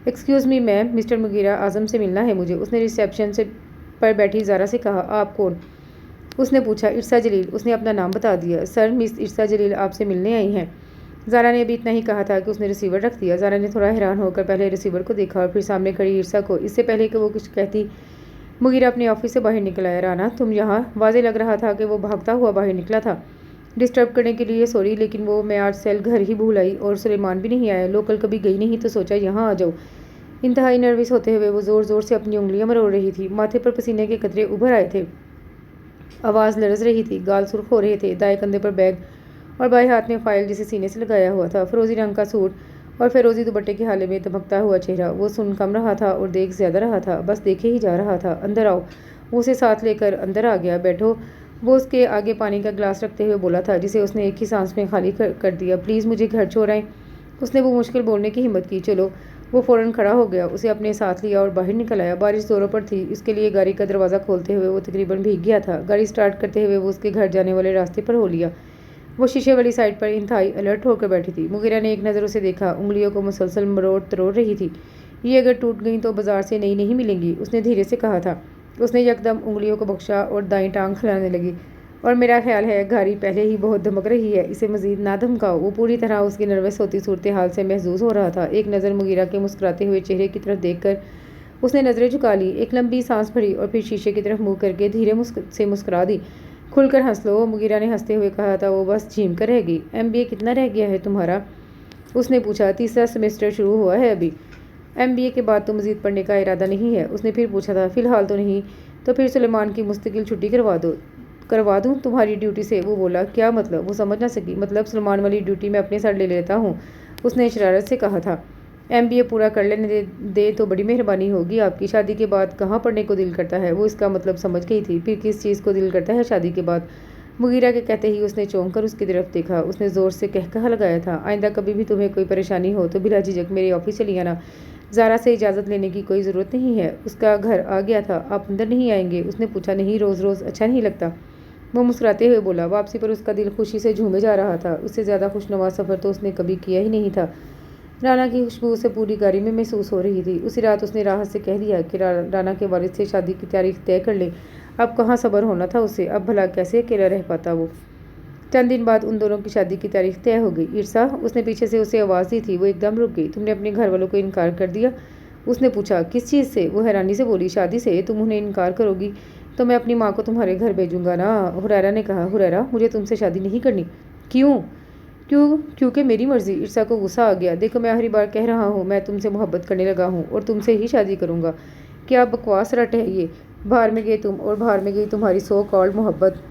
Excuse me ma'am, mister Mughira Azam से मिलना है मुझे। उसने रिसेप्शन से पर बैठी ज़ारा से कहा। आप कौन? उसने पूछा। इर्सा जलील। उसने अपना नाम बता दिया। सर, मिस इर्सा जलील आपसे मिलने आई हैं। ज़ारा ने अभी इतना ही कहा था कि उसने रिसीवर रख दिया। ज़ारा ने थोड़ा हैरान होकर पहले रिसीवर को देखा और फिर सामने खड़ी इर्सा को। इससे पहले कि वो कुछ कहती, मुगीरा अपने ऑफिस से बाहर निकल आया। राना, तुम यहाँ? वाज़ेह लग रहा था कि वो भागता हुआ बाहर निकला था। डिस्टर्ब करने के लिए सॉरी, लेकिन वो मैं आज सेल घर ही भूल आई और सुलेमान भी नहीं आया। लोकल कभी गई नहीं तो सोचा यहाँ आ जाओ। इंतहाई नर्वस होते हुए वो ज़ोर ज़ोर से अपनी उंगलियां मरोड़ रही थी। माथे पर पसीने के कतरे उभर आए थे। आवाज़ लरज़ रही थी। गाल सुर्ख हो रहे थे। दाएं कंधे पर बैग और बाएं हाथ में फाइल जिसे सीने से लगाया हुआ था। फिरोजी रंग का सूट और फिरोजी दुपट्टे के हाले में दमकता हुआ चेहरा। वो सुन कम रहा था और देख ज़्यादा रहा था। बस देखे ही जा रहा था। अंदर आओ। वो उसे साथ लेकर अंदर आ गया। बैठो। वो उसके आगे पानी का गिलास रखते हुए बोला था, जिसे उसने एक ही सांस में खाली कर दिया। प्लीज़ मुझे घर छोड़ आएं। उसने वो मुश्किल बोलने की हिम्मत की। चलो। वो फ़ौरन खड़ा हो गया, उसे अपने साथ लिया और बाहर निकल आया। बारिश ज़ोरों पर थी। इसके लिए गाड़ी का दरवाज़ा खोलते हुए वो तकरीबन भीग गया था। गाड़ी स्टार्ट करते हुए वो उसके घर जाने वाले रास्ते पर हो लिया। वो शीशे वाली साइड पर इंतहाई अलर्ट होकर बैठी थी। मुगीरा ने एक नज़र उसे देखा। उंगलियों को मुसलसल मरोड़ तरोड़ रही थी। ये अगर टूट गई तो बाजार से नई नहीं मिलेंगी, उसने धीरे से कहा था। उसने यकदम उंगलियों को बख्शा और दाईं टांग हिलाने लगी। और मेरा ख्याल है गाड़ी पहले ही बहुत धमक रही है, इसे मजीद ना धमकाओ। वो पूरी तरह उसकी नर्वस होती सूरत हाल से महसूस हो रहा था। एक नज़र मुगीरा के मुस्कुराते हुए चेहरे की तरफ देखकर उसने नज़रें झुका ली। एक लंबी सांस भरी और फिर शीशे की तरफ मुँह करके धीरे से मुस्कुरा दी। खुलकर हंस लो, मुगीरा ने हंसते हुए कहा था। वो बस झीम कर रह गई। MBA कितना रह गया है तुम्हारा? उसने पूछा। तीसरा सेमेस्टर शुरू हुआ है अभी। MBA के बाद तो मज़ीद पढ़ने का इरादा नहीं है? उसने फिर पूछा था। फ़िलहाल तो नहीं। तो फिर सुलेमान की मुस्तकिल छुट्टी करवा दूँ तुम्हारी ड्यूटी से? वो बोला। क्या मतलब? वो समझ ना सकी। मतलब सुलेमान वाली ड्यूटी मैं अपने साथ ले लेता हूँ, उसने शरारत से कहा था। MBA पूरा कर लेने दे तो बड़ी मेहरबानी होगी आपकी। शादी के बाद कहाँ पढ़ने को दिल करता है? वो इसका मतलब समझ गई थी। फिर किस चीज़ को दिल करता है शादी के बाद? मुगीरा के कहते ही उसने चौंक कर उसकी तरफ देखा। उसने ज़ोर से कहकहा लगाया था। आइंदा कभी भी तुम्हें कोई परेशानी हो तो बिला झिझक मेरे ऑफिस चली आना। ज़ारा से इजाज़त लेने की कोई ज़रूरत नहीं है। उसका घर आ गया था। आप अंदर नहीं आएंगे? उसने पूछा। नहीं, रोज़ रोज़ अच्छा नहीं लगता। वो मुस्कुराते हुए बोला। वापसी पर उसका दिल खुशी से झूमे जा रहा था। उससे ज़्यादा खुशनुमा सफ़र तो उसने कभी किया ही नहीं था। राना की खुशबू उसे पूरी गाड़ी में महसूस हो रही थी। उसी रात उसने राहत से कह दिया कि राना के वालिद से शादी की तारीख तय कर ले। अब कहाँ सब्र होना था उसे। अब भला कैसे अकेला रह पाता वो। चंद दिन बाद उन दोनों की शादी की तारीख तय हो गई। ईर्षा, उसने पीछे से उसे आवाज़ दी थी। वो एकदम रुक गई। तुमने अपने घर वालों को इनकार कर दिया? उसने पूछा। किस चीज़ से? वो हैरानी से बोली। शादी से। तुम उन्हें इनकार करोगी तो मैं अपनी माँ को तुम्हारे घर भेजूंगा ना। हुरैरा ने कहा। हुरैरा, मुझे तुमसे शादी नहीं करनी। क्यों? क्योंकि मेरी मर्जी। ईर्षा को गुस्सा आ गया। देखो, मैं आखिरी बार कह रहा हूँ, मैं तुमसे मोहब्बत करने लगा हूँ और तुमसे ही शादी करूँगा। क्या बकवास रट है ये? बाहर में गए तुम और बाहर में गई तुम्हारी सो कॉल्ड मोहब्बत।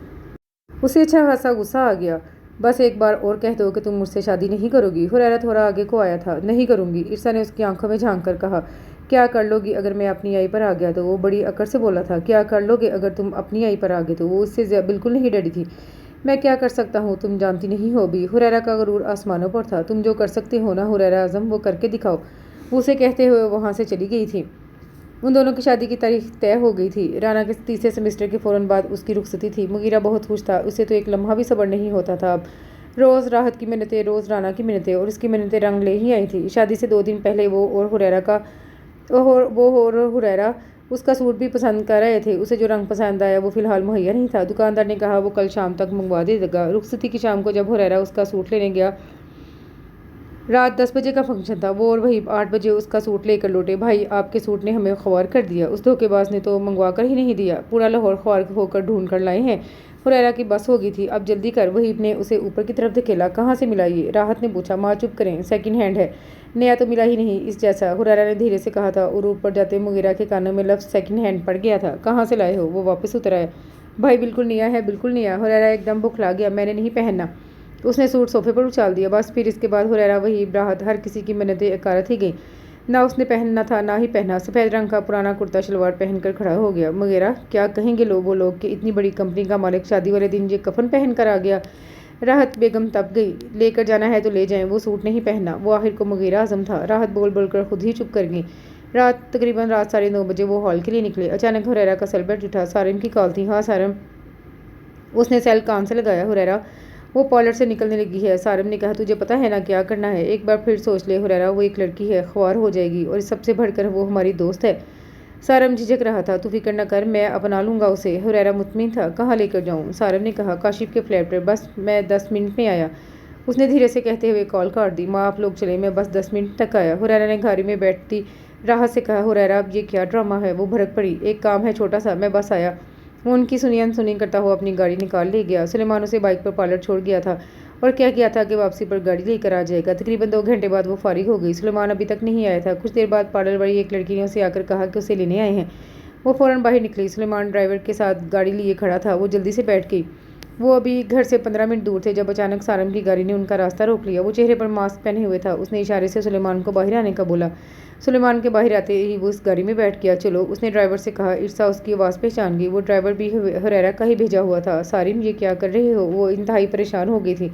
उसे अच्छा खासा गुस्सा आ गया। बस एक बार और कह दो कि तुम मुझसे शादी नहीं करोगी। हुरैरा थोड़ा आगे को आया था। नहीं करूँगी। ईर्षा ने उसकी आंखों में झांक कर कहा। क्या कर लोगी अगर मैं अपनी आई पर आ गया तो? वो बड़ी अकड़ से बोला था। क्या कर लोगे अगर तुम अपनी आई पर आ गए तो? वो उससे बिल्कुल नहीं डरी थी। मैं क्या कर सकता हूँ तुम जानती नहीं हो भी। हुरैरा का गरूर आसमानों पर था। तुम जो कर सकते हो ना हुरैरा आज़म, वो करके दिखाओ। वो उसे कहते हुए वहाँ से चली गई थी। उन दोनों की शादी की तारीख तय हो गई थी। राना के तीसरे सेमेस्टर के फ़ौरन बाद उसकी रुखसती थी। मुगीरा बहुत खुश था। उसे तो एक लम्हा भी सब्र नहीं होता था। अब रोज़ राहत की मिन्नतें, रोज़ राना की मिन्नतें, और उसकी मिन्नतें रंग ले ही आई थी। शादी से 2 दिन पहले वो और हुरैरा اس کا سوٹ بھی پسند کر رہے تھے، اسے جو رنگ پسند آیا وہ فی الحال مہیا نہیں تھا۔ دکاندار نے کہا وہ کل شام تک منگوا دے گا۔ رخصتی کی شام کو جب ہریرا اس کا سوٹ لینے گیا، رات 10 بجے کا فنکشن تھا، وہ اور وحید 8 بجے اس کا سوٹ لے کر لوٹے۔ بھائی آپ کے سوٹ نے ہمیں خوار کر دیا، اس دھوکے باز نے تو منگوا کر ہی نہیں دیا، پورا لاہور خوار ہو کر ڈھونڈ کر لائے ہیں۔ ہریرا کی بس ہو گئی تھی، اب جلدی کر۔ وحید نے اسے اوپر کی طرف دھکیلا۔ کہاں سے ملا یہ؟ راحت نے پوچھا۔ ماں چپ کریں، سیکنڈ ہینڈ ہے، نیا تو ملا ہی نہیں اس جیسا، ہریرا نے دھیرے سے کہا تھا اور اوپر جاتے مغیرہ کے کانوں میں لفظ سیکنڈ ہینڈ پڑ گیا تھا۔ کہاں سے لائے ہو؟ وہ واپس اتر آیا۔ بھائی بالکل نیا ہے، بالکل نیا۔ ہریرا ایک دم بکھلا گیا۔ میں نے نہیں پہننا۔ اس نے سوٹ صوفے پر اچھال دیا۔ بس پھر اس کے بعد ہریرا، وحید، راحت، ہر کسی کی منتیں اکارت ہی گئیں۔ نہ اس نے پہننا تھا نہ ہی پہنا۔ سفید رنگ کا پرانا کرتا شلوار پہن کر کھڑا ہو گیا۔ مغیرہ کیا کہیں گے وہ لوگ کہ اتنی بڑی کمپنی کا مالک شادی والے دن یہ کفن پہن کر آ گیا؟ راحت بیگم تپ گئی۔ لے کر جانا ہے تو لے جائیں، وہ سوٹ نہیں پہننا، وہ آخر کو مغیرہ اعظم تھا۔ راحت بول بول کر خود ہی چپ کر گئی۔ تقریباً رات 9:30 بجے وہ ہال کے لیے نکلے۔ اچانک ہریرا کا سیل بیٹ اٹھا۔ سارم کی کال تھی۔ ہاں سارم۔ اس نے سیل کان سے لگایا۔ ہریرا وہ پارلر سے نکلنے لگی ہے، سارم نے کہا۔ تجھے پتا ہے نا کیا کرنا ہے؟ ایک بار پھر سوچ لے ہریرا، وہ ایک لڑکی ہے، خوار ہو جائے گی، اور سب سے بڑھ کر وہ ہماری دوست ہے۔ سارم جھجک رہا تھا۔ تو فکر نہ کر، میں اپنا لوں گا اسے۔ ہریرا مطمئن تھا۔ کہاں لے کر جاؤں؟ سارم نے کہا۔ کاشف کے فلیٹ پر، بس میں 10 منٹ میں آیا، اس نے دھیرے سے کہتے ہوئے کال کاٹ دی۔ ماں آپ لوگ چلیں، میں بس 10 منٹ تک آیا، ہریرا نے گھاری میں بیٹھتی راحت سے کہا۔ ہریرا اب یہ کیا ڈرامہ ہے؟ وہ بھڑک پڑی۔ ایک کام ہے چھوٹا سا، میں بس آیا۔ وہ ان کی سنی انسنی کرتا ہوا اپنی گاڑی نکال لے گیا۔ سلیمان اسے بائک پر پارلر چھوڑ گیا تھا اور کیا کیا تھا کہ واپسی پر گاڑی لے کر آ جائے گا۔ تقریباً 2 گھنٹے بعد وہ فارغ ہو گئی۔ سلیمان ابھی تک نہیں آیا تھا۔ کچھ دیر بعد پارلر والی ایک لڑکی نے اسے آ کر کہا کہ اسے لینے آئے ہیں۔ وہ فوراً باہر نکلی۔ سلیمان ڈرائیور کے ساتھ گاڑی لیے کھڑا تھا، وہ جلدی سے بیٹھ گئی۔ وہ ابھی گھر سے 15 منٹ دور تھے جب اچانک سارم کی گاڑی نے ان کا راستہ روک لیا۔ وہ چہرے پر ماسک پہنے ہوئے تھا۔ اس نے اشارے سے سلیمان کو باہر آنے کا بولا۔ سلیمان کے باہر آتے ہی وہ اس گاڑی میں بیٹھ گیا۔ چلو، اس نے ڈرائیور سے کہا۔ ارسا اس کی آواز پہچان گئی۔ وہ ڈرائیور بھی ہریرا کا ہی بھیجا ہوا تھا۔ سارم یہ کیا کر رہے ہو؟ وہ انتہائی پریشان ہو گئی تھی۔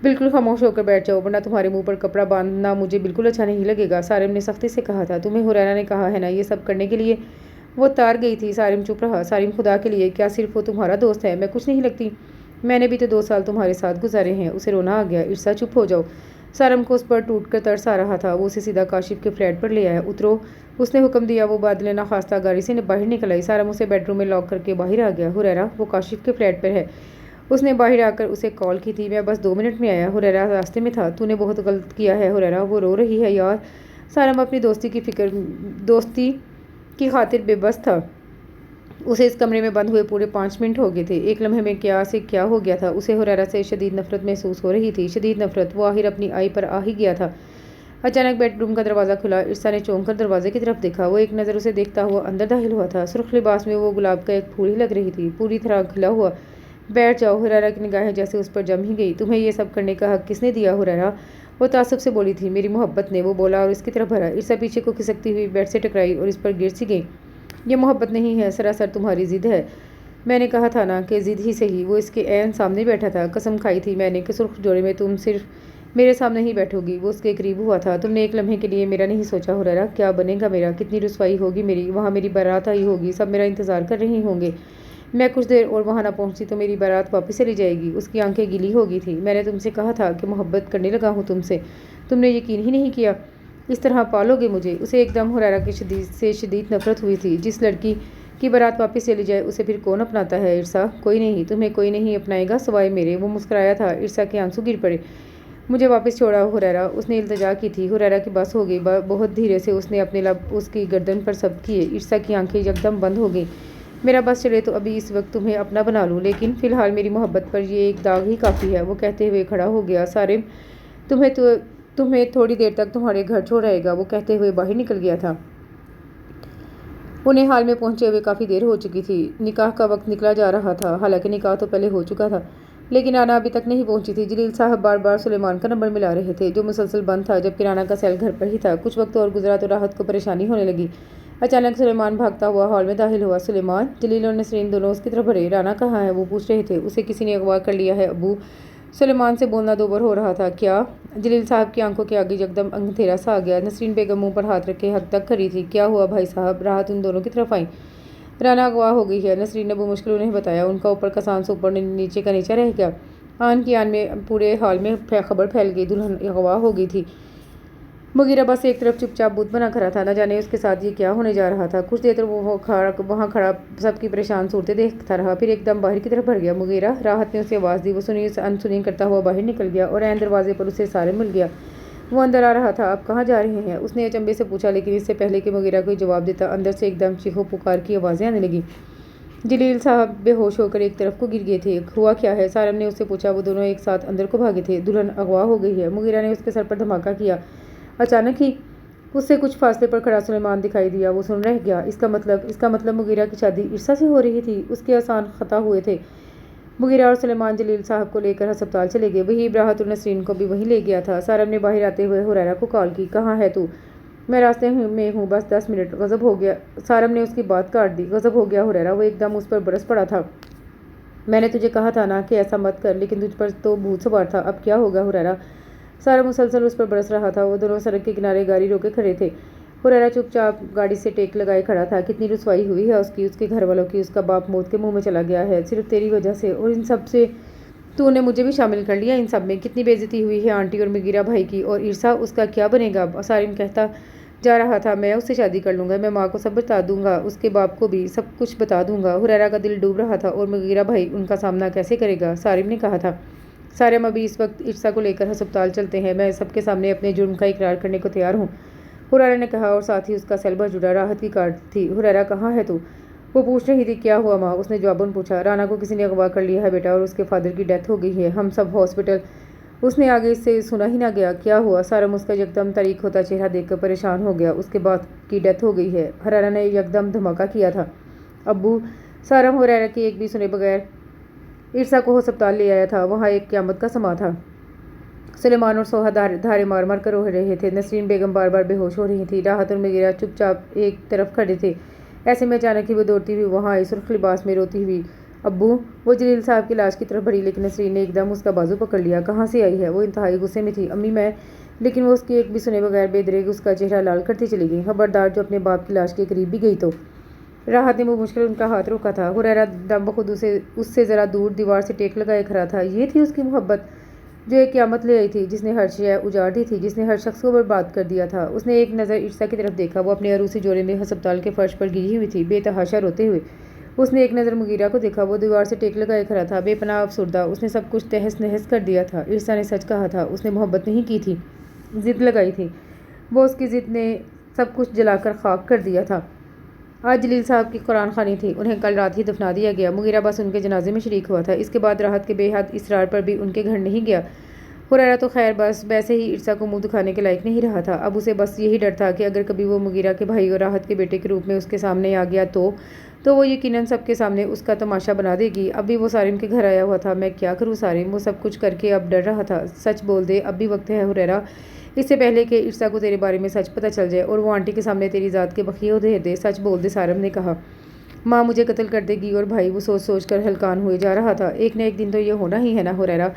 بالکل خاموش ہو کر بیٹھ جاؤ ورنہ تمہارے منہ پر کپڑا باندھنا مجھے بالکل اچھا نہیں لگے گا، سارم نے سختی سے کہا تھا۔ تمہیں ہریرا نے کہا ہے نا یہ سب کرنے کے لیے؟ وہ تار گئی تھی۔ سارم چپ رہا۔ سارم خدا کے لیے، کیا صرف وہ تمہارا دوست ہے؟ میں کچھ نہیں لگتی؟ میں نے بھی تو 2 سال تمہارے ساتھ گزارے ہیں۔ اسے رونا آ گیا۔ ارسا چپ ہو جاؤ۔ سارم کو اس پر ٹوٹ کر ترس آ رہا تھا۔ وہ اسے سیدھا کاشف کے فلیٹ پر لے آیا۔ اترو، اس نے حکم دیا۔ وہ بادل ناخواستہ گاڑی سے باہر نکل آئی۔ سارم اسے بیڈ روم میں لاک کر کے باہر آ گیا۔ ہریرا، وہ کاشف کے فلیٹ پر ہے، اس نے باہر آ کر اسے کال کی تھی۔ میں بس 2 منٹ میں آیا۔ ہریرا راستے میں تھا۔ تو نے بہت غلط کیا ہے ہریرا، وہ رو رہی ہے یار۔ سارم اپنی دوستی کی خاطر بے بس تھا۔ اسے اس کمرے میں بند ہوئے پورے 5 منٹ ہو گئے تھے۔ ایک لمحے میں کیا سے کیا ہو گیا تھا۔ اسے ہریرا سے شدید نفرت محسوس ہو رہی تھی، شدید نفرت۔ وہ آخر اپنی آئی پر آ ہی گیا تھا۔ اچانک بیڈ روم کا دروازہ کھلا۔ ارسا نے چونک کر دروازے کی طرف دیکھا۔ وہ ایک نظر اسے دیکھتا ہوا اندر داخل ہوا تھا۔ سرخ لباس میں وہ گلاب کا ایک پھول ہی لگ رہی تھی، پوری طرح کھلا ہوا۔ بیٹھ جاؤ۔ ہریرا کی نگاہیں جیسے اس پر جم ہی گئی۔ تمہیں یہ سب کرنے کا حق کس نے دیا ہریرا؟ وہ تعصب سے بولی تھی۔ میری محبت نے، وہ بولا اور اس کی طرف بھرا۔ ارسا پیچھے کو کھسکتی ہوئی بیڈ سے ٹکرائی اور اس پر گر سی گئی۔ یہ محبت نہیں ہے، سراسر تمہاری ضد ہے۔ میں نے کہا تھا نا کہ ضد ہی سہی۔ وہ اس کے عین سامنے بیٹھا تھا۔ قسم کھائی تھی میں نے کہ سرخ جوڑے میں تم صرف میرے سامنے ہی بیٹھو گی۔ وہ اس کے قریب ہوا تھا۔ تم نے ایک لمحے کے لیے میرا نہیں سوچا ہریرا؟ کیا بنے گا میرا؟ کتنی رسوائی ہوگی میری؟ وہاں میری بارات آئی ہوگی، سب میرا انتظار کر رہے ہوں گے۔ میں کچھ دیر اور وہاں نہ پہنچتی تو میری بارات واپس چلی جائے گی۔ اس کی آنکھیں گیلی ہو گئی تھی۔ میں نے تم سے کہا تھا کہ محبت کرنے لگا ہوں تم سے، تم نے یقین ہی نہیں کیا۔ اس طرح پالو گے مجھے؟ اسے ایک دم ہریرا کی شدید نفرت ہوئی تھی۔ جس لڑکی کی بارات واپس چلی جائے اسے پھر کون اپناتا ہے ارسا؟ کوئی نہیں، تمہیں کوئی نہیں اپنائے گا سوائے میرے۔ وہ مسکرایا تھا۔ ارسا کے آنسو گر پڑے۔ مجھے واپس چھوڑا ہریرا، اس نے التجا کی تھی۔ ہریرا کی بس ہو گئی۔ بہت دھیرے سے اس نے اپنے لب اس کی گردن پر ثبت کیے۔ ارسا کی آنکھیں یکدم بند ہو گئیں۔ میرا بس چلے تو ابھی اس وقت تمہیں اپنا بنا لوں، لیکن فی الحال میری محبت پر یہ ایک داغ ہی کافی ہے۔ وہ کہتے ہوئے کھڑا ہو گیا۔ سارم تمہیں تھوڑی دیر تک تمہارے گھر چھوڑ آئے گا، وہ کہتے ہوئے باہر نکل گیا تھا۔ انہیں حال میں پہنچے ہوئے کافی دیر ہو چکی تھی۔ نکاح کا وقت نکلا جا رہا تھا، حالانکہ نکاح تو پہلے ہو چکا تھا، لیکن رانا ابھی تک نہیں پہنچی تھی۔ جلیل صاحب بار بار سلیمان کا نمبر ملا رہے تھے، جو مسلسل بند تھا، جبکہ رانا کا سیل گھر پر ہی تھا۔ کچھ وقت اور گزرا تو راحت کو پریشانی ہونے لگی۔ اچانک سلیمان بھاگتا ہوا ہال میں داخل ہوا۔ سلیمان! جلیل اور نسرین دونوں اس کی طرف بڑھے۔ رانا کہاں ہے؟ وہ پوچھ رہے تھے۔ اسے کسی نے اغوا کر لیا ہے ابو۔ سلیمان سے بولنا دوبر ہو رہا تھا۔ کیا؟ جلیل صاحب کی آنکھوں کے آگے یکدم اندھیرا سا آ گیا۔ نسرین بیگم منہ پر ہاتھ رکھے حق تک کھڑی تھی۔ کیا ہوا بھائی صاحب؟ راحت ان دونوں کی طرف آئی۔ رانا اغوا ہو گئی ہے، نسرین نے بمشکل انہیں بتایا۔ ان کا اوپر کا سانس اوپر نیچے کا نیچا رہ گیا۔ آن کی آن میں پورے حال میں خبر پھیل گئی، دلہن اغوا ہو گئی تھی۔ मुगीरा बस एक तरफ चुपचाप बूथ बना खड़ा था, न जाने उसके साथ ये क्या होने जा रहा था। कुछ देर तक वो वहाँ खड़ा सबकी परेशान सूरतें देखता रहा, फिर एकदम बाहर की तरफ भर गया। मुगीरा, राहत ने उसे आवाज़ दी। वो सुनी अनसुनी करता हुआ बाहर निकल गया और ऐन दरवाजे पर उसे सारे मिल गया। वो अंदर आ रहा था। आप कहाँ जा रहे हैं? उसने अचंभे से पूछा, लेकिन इससे पहले कि मुगीरा कोई जवाब देता, अंदर से एकदम चीखो पुकार की आवाज़ें आने लगी। जलील साहब बेहोश होकर एक तरफ को गिर गए थे। हुआ क्या है? सारम ने उससे पूछा। वो दोनों एक साथ अंदर को भागे थे। दुल्हन अगवा हो गई है। मुगीरा ने उसके सर पर धमाका किया। अचानक ही उससे कुछ फासले पर खड़ा सुलेमान दिखाई दिया। वो सुन रह गया। इसका मतलब मुगीरा की शादी इरसा से हो रही थी। उसके आसान खता हुए थे। मुगीरा और सुलेमान जलील साहब को लेकर अस्पताल चले गए। वही इब्राहत और नसरीन को भी वहीं ले गया था। सारम ने बाहर आते हुए हुरैरा को कॉल की। कहाँ है तू? मैं रास्ते में हूँ, बस 10 मिनट। गजब हो गया। सारम ने उसकी बात काट दी। गजब हो गया हुरैरा। वो एकदम उस पर बरस पड़ा था। मैंने तुझे कहा था ना कि ऐसा मत कर, लेकिन तुझ पर तो भूत सवार था। अब क्या होगा हुरैरा? सारा मुसलसल उस पर बरस रहा था। वो दोनों सड़क के किनारे गाड़ी रोके खड़े थे। हुरैरा चुपचाप गाड़ी से टेक लगाए खड़ा था। कितनी रुसवाई हुई है उसकी, उसके घर वालों की। उसका बाप मौत के मुंह में चला गया है सिर्फ तेरी वजह से, और इन सब से तूने मुझे भी शामिल कर लिया। इन सब में कितनी बेइज्जती हुई है आंटी और मुगीरा भाई की। और ईर्षा, उसका क्या बनेगा? सारिम कहता जा रहा था, मैं उससे शादी कर लूँगा, मैं माँ को सब बता दूंगा, उसके बाप को भी सब कुछ बता दूंगा। हुरैरा का दिल डूब रहा था। और मुगीरा भाई उनका सामना कैसे करेगा? सारिम ने कहा था। सारिम, अभी इस वक्त ईर्षा को लेकर अस्पताल चलते हैं। मैं सबके सामने अपने जुर्म का इकरार करने को तैयार हूँ, हुरैरा ने कहा। और साथ ही उसका सैलबा जुड़ा राहत की कार्ड थी। हुरैरा, कहाँ है तू? वो पूछ रही थी। क्या हुआ माँ? उसने जवाबन पूछा। राना को किसी ने अगवा कर लिया है बेटा, और उसके फादर की डेथ हो गई है। हम सब हॉस्पिटल। उसने आगे इससे सुना ही ना गया। क्या हुआ? सारम उसका यकदम तारीख होता चेहरा देखकर परेशान हो गया। उसके बाद की डेथ हो गई है। हुरैरा ने यकदम धमाका किया था। अब्बू? सारम हुरैरा की एक भी सुने बगैर ईर्षा को अस्पताल ले आया था। वहाँ एक क़यामत का समा था। सुलेमान और सोहा धारे मार मार कर रो रहे थे। नसरीन बेगम बार बार बेहोश हो रही थी। राहत और मुगीरा चुपचाप एक तरफ खड़े थे। ऐसे में अचानक ही वो दौड़ती हुई वहाँ आई, सुर्ख लिबास में, रोती हुई। अब्बू? वो जलील साहब की लाश की तरफ बढ़ी, लेकिन नसरीन ने एकदम उसका बाजू पकड़ लिया। कहाँ से आई है? वो इंतहाई गुस्से में थी। अम्मी, मैं। लेकिन वो उसकी एक भी सुने बगैर बेदरेग उसका चेहरा लाल करती चली गई। खबरदार, जो अपने बाप की लाश के करीब भी गई तो। राहत ने मुँह मुश्किल उनका हाथ रोका था। हुरैरा दम बखुद उससे ज़रा दूर दीवार से टेक लगाए खड़ा था। ये थी उसकी मोहब्बत, जो एक क़यामत ले आई थी, जिसने हर शय उजाड़ दी थी, जिसने हर शख्स को बर्बाद कर दिया था। उसने एक नज़र ईर्षा की तरफ देखा। वो अपने अरूसी जोड़े में अस्पताल के फर्श पर गिरी हुई थी, बेतहाशा रोते हुए। उसने एक नज़र मुगीरा को देखा। वो दीवार से टेक लगाए खड़ा था, बेपनाह अफसुर्दा। उसने सब कुछ तहस नहस कर दिया था। ईर्षा ने सच कहा था। उसने मोहब्बत नहीं की थी, ज़िद लगाई थी। वो उसकी ज़िद ने सब कुछ जलाकर खाक कर दिया था। आज जलील साहब की कुरान खानी थी। उन्हें कल रात ही दफना दिया गया। मुगीरा बस उनके जनाजे में शरीक हुआ था। इसके बाद राहत के बेहद इसरार पर भी उनके घर नहीं गया। हुरैरा तो खैर बस वैसे ही ईर्षा को मुंह दिखाने के लायक नहीं रहा था। अब उसे बस यही डर था कि अगर कभी वो मुगीरा के भाई और राहत के बेटे के रूप में उसके सामने आ गया तो वो यकीनन सबके सामने उसका तमाशा बना देगी। अब भी वो सारिम के घर आया हुआ था। मैं क्या करूँ सारिम? वो सब कुछ करके अब डर रहा था। सच बोल दे, अब भी वक्त है हुरैरा, इससे पहले कि ईर्षा को तेरे बारे में सच पता चल जाए और वो आंटी के सामने तेरी ज़ात के बखिए उधेर दे। सच बोल दे, सारम ने कहा। माँ मुझे कत्ल कर देगी। और भाई? वो सोच सोच कर हलकान हुए जा रहा था। एक न एक दिन तो ये होना ही है ना हुरैरा?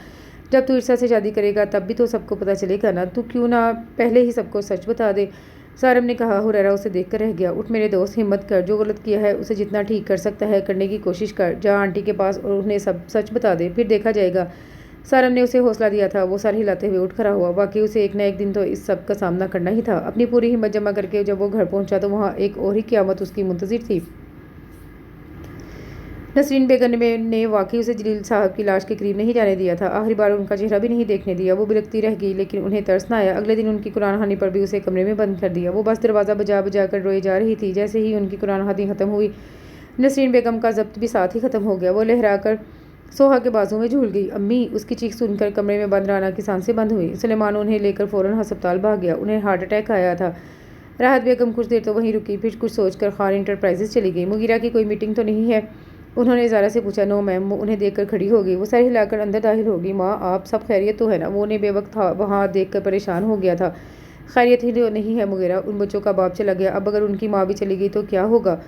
जब तू ईर्षा से शादी करेगा तब भी तो सबको पता चलेगा ना। तू क्यों ना पहले ही सबको सच बता दे? सारम ने कहा। हुरैरा उसे देख कर रह गया। उठ मेरे दोस्त, हिम्मत कर। जो गलत किया है उसे जितना ठीक कर सकता है करने की कोशिश कर। जा आंटी के पास और उन्हें सब सच बता दे, फिर देखा जाएगा। सारम ने उसे हौसला दिया था। वो सर हिलाते हुए उठ खड़ा हुआ। वाकई उसे एक न एक दिन तो इस सब का सामना करना ही था। अपनी पूरी हिम्मत जमा करके जब वो घर पहुंचा तो वहाँ एक और ही क़यामत उसकी मुंतज़िर थी। नसरीन बेगम ने वाकई उसे जलील साहब की लाश के करीब नहीं जाने दिया था। आखिरी बार उनका चेहरा भी नहीं देखने दिया। वो बिलखती रह गई, लेकिन उन्हें तरस न आया। अगले दिन उनकी कुरान खानी पर भी उसे कमरे में बंद कर दिया। वो बस दरवाज़ा बजा बजा कर रोए जा रही थी। जैसे ही उनकी कुरान खानी ख़त्म हुई, नसरीन बेगम का ज़ब्त भी साथ ही ख़त्म हो गया। वो लहरा कर सोहा के बाजू में झूल गई। अम्मी! उसकी चीख सुनकर कमरे में बंद राना की सांसें बंद हुई। सुलेमान उन्हें लेकर फ़ौरन अस्पताल भाग गया। उन्हें हार्ट अटैक आया था। राहत बेगम कुछ देर तो वहीं रुकी, फिर कुछ सोचकर खान इंटरप्राइजेज चली गई। मुगीरा की कोई मीटिंग तो नहीं है? उन्होंने ज़ारा से पूछा। No ma'am. वो उन्हें देखकर खड़ी हो गई। वो सर हिलाकर अंदर दाखिल हो गई। माँ, आप सब खैरियत तो है ना? वो उन्हें बेवक्त वहाँ देखकर परेशान हो गया था। खैरियत ही नहीं है मुगीरा, उन बच्चों का बाप चला गया। अब अगर उनकी माँ भी चली गई तो क्या होगा?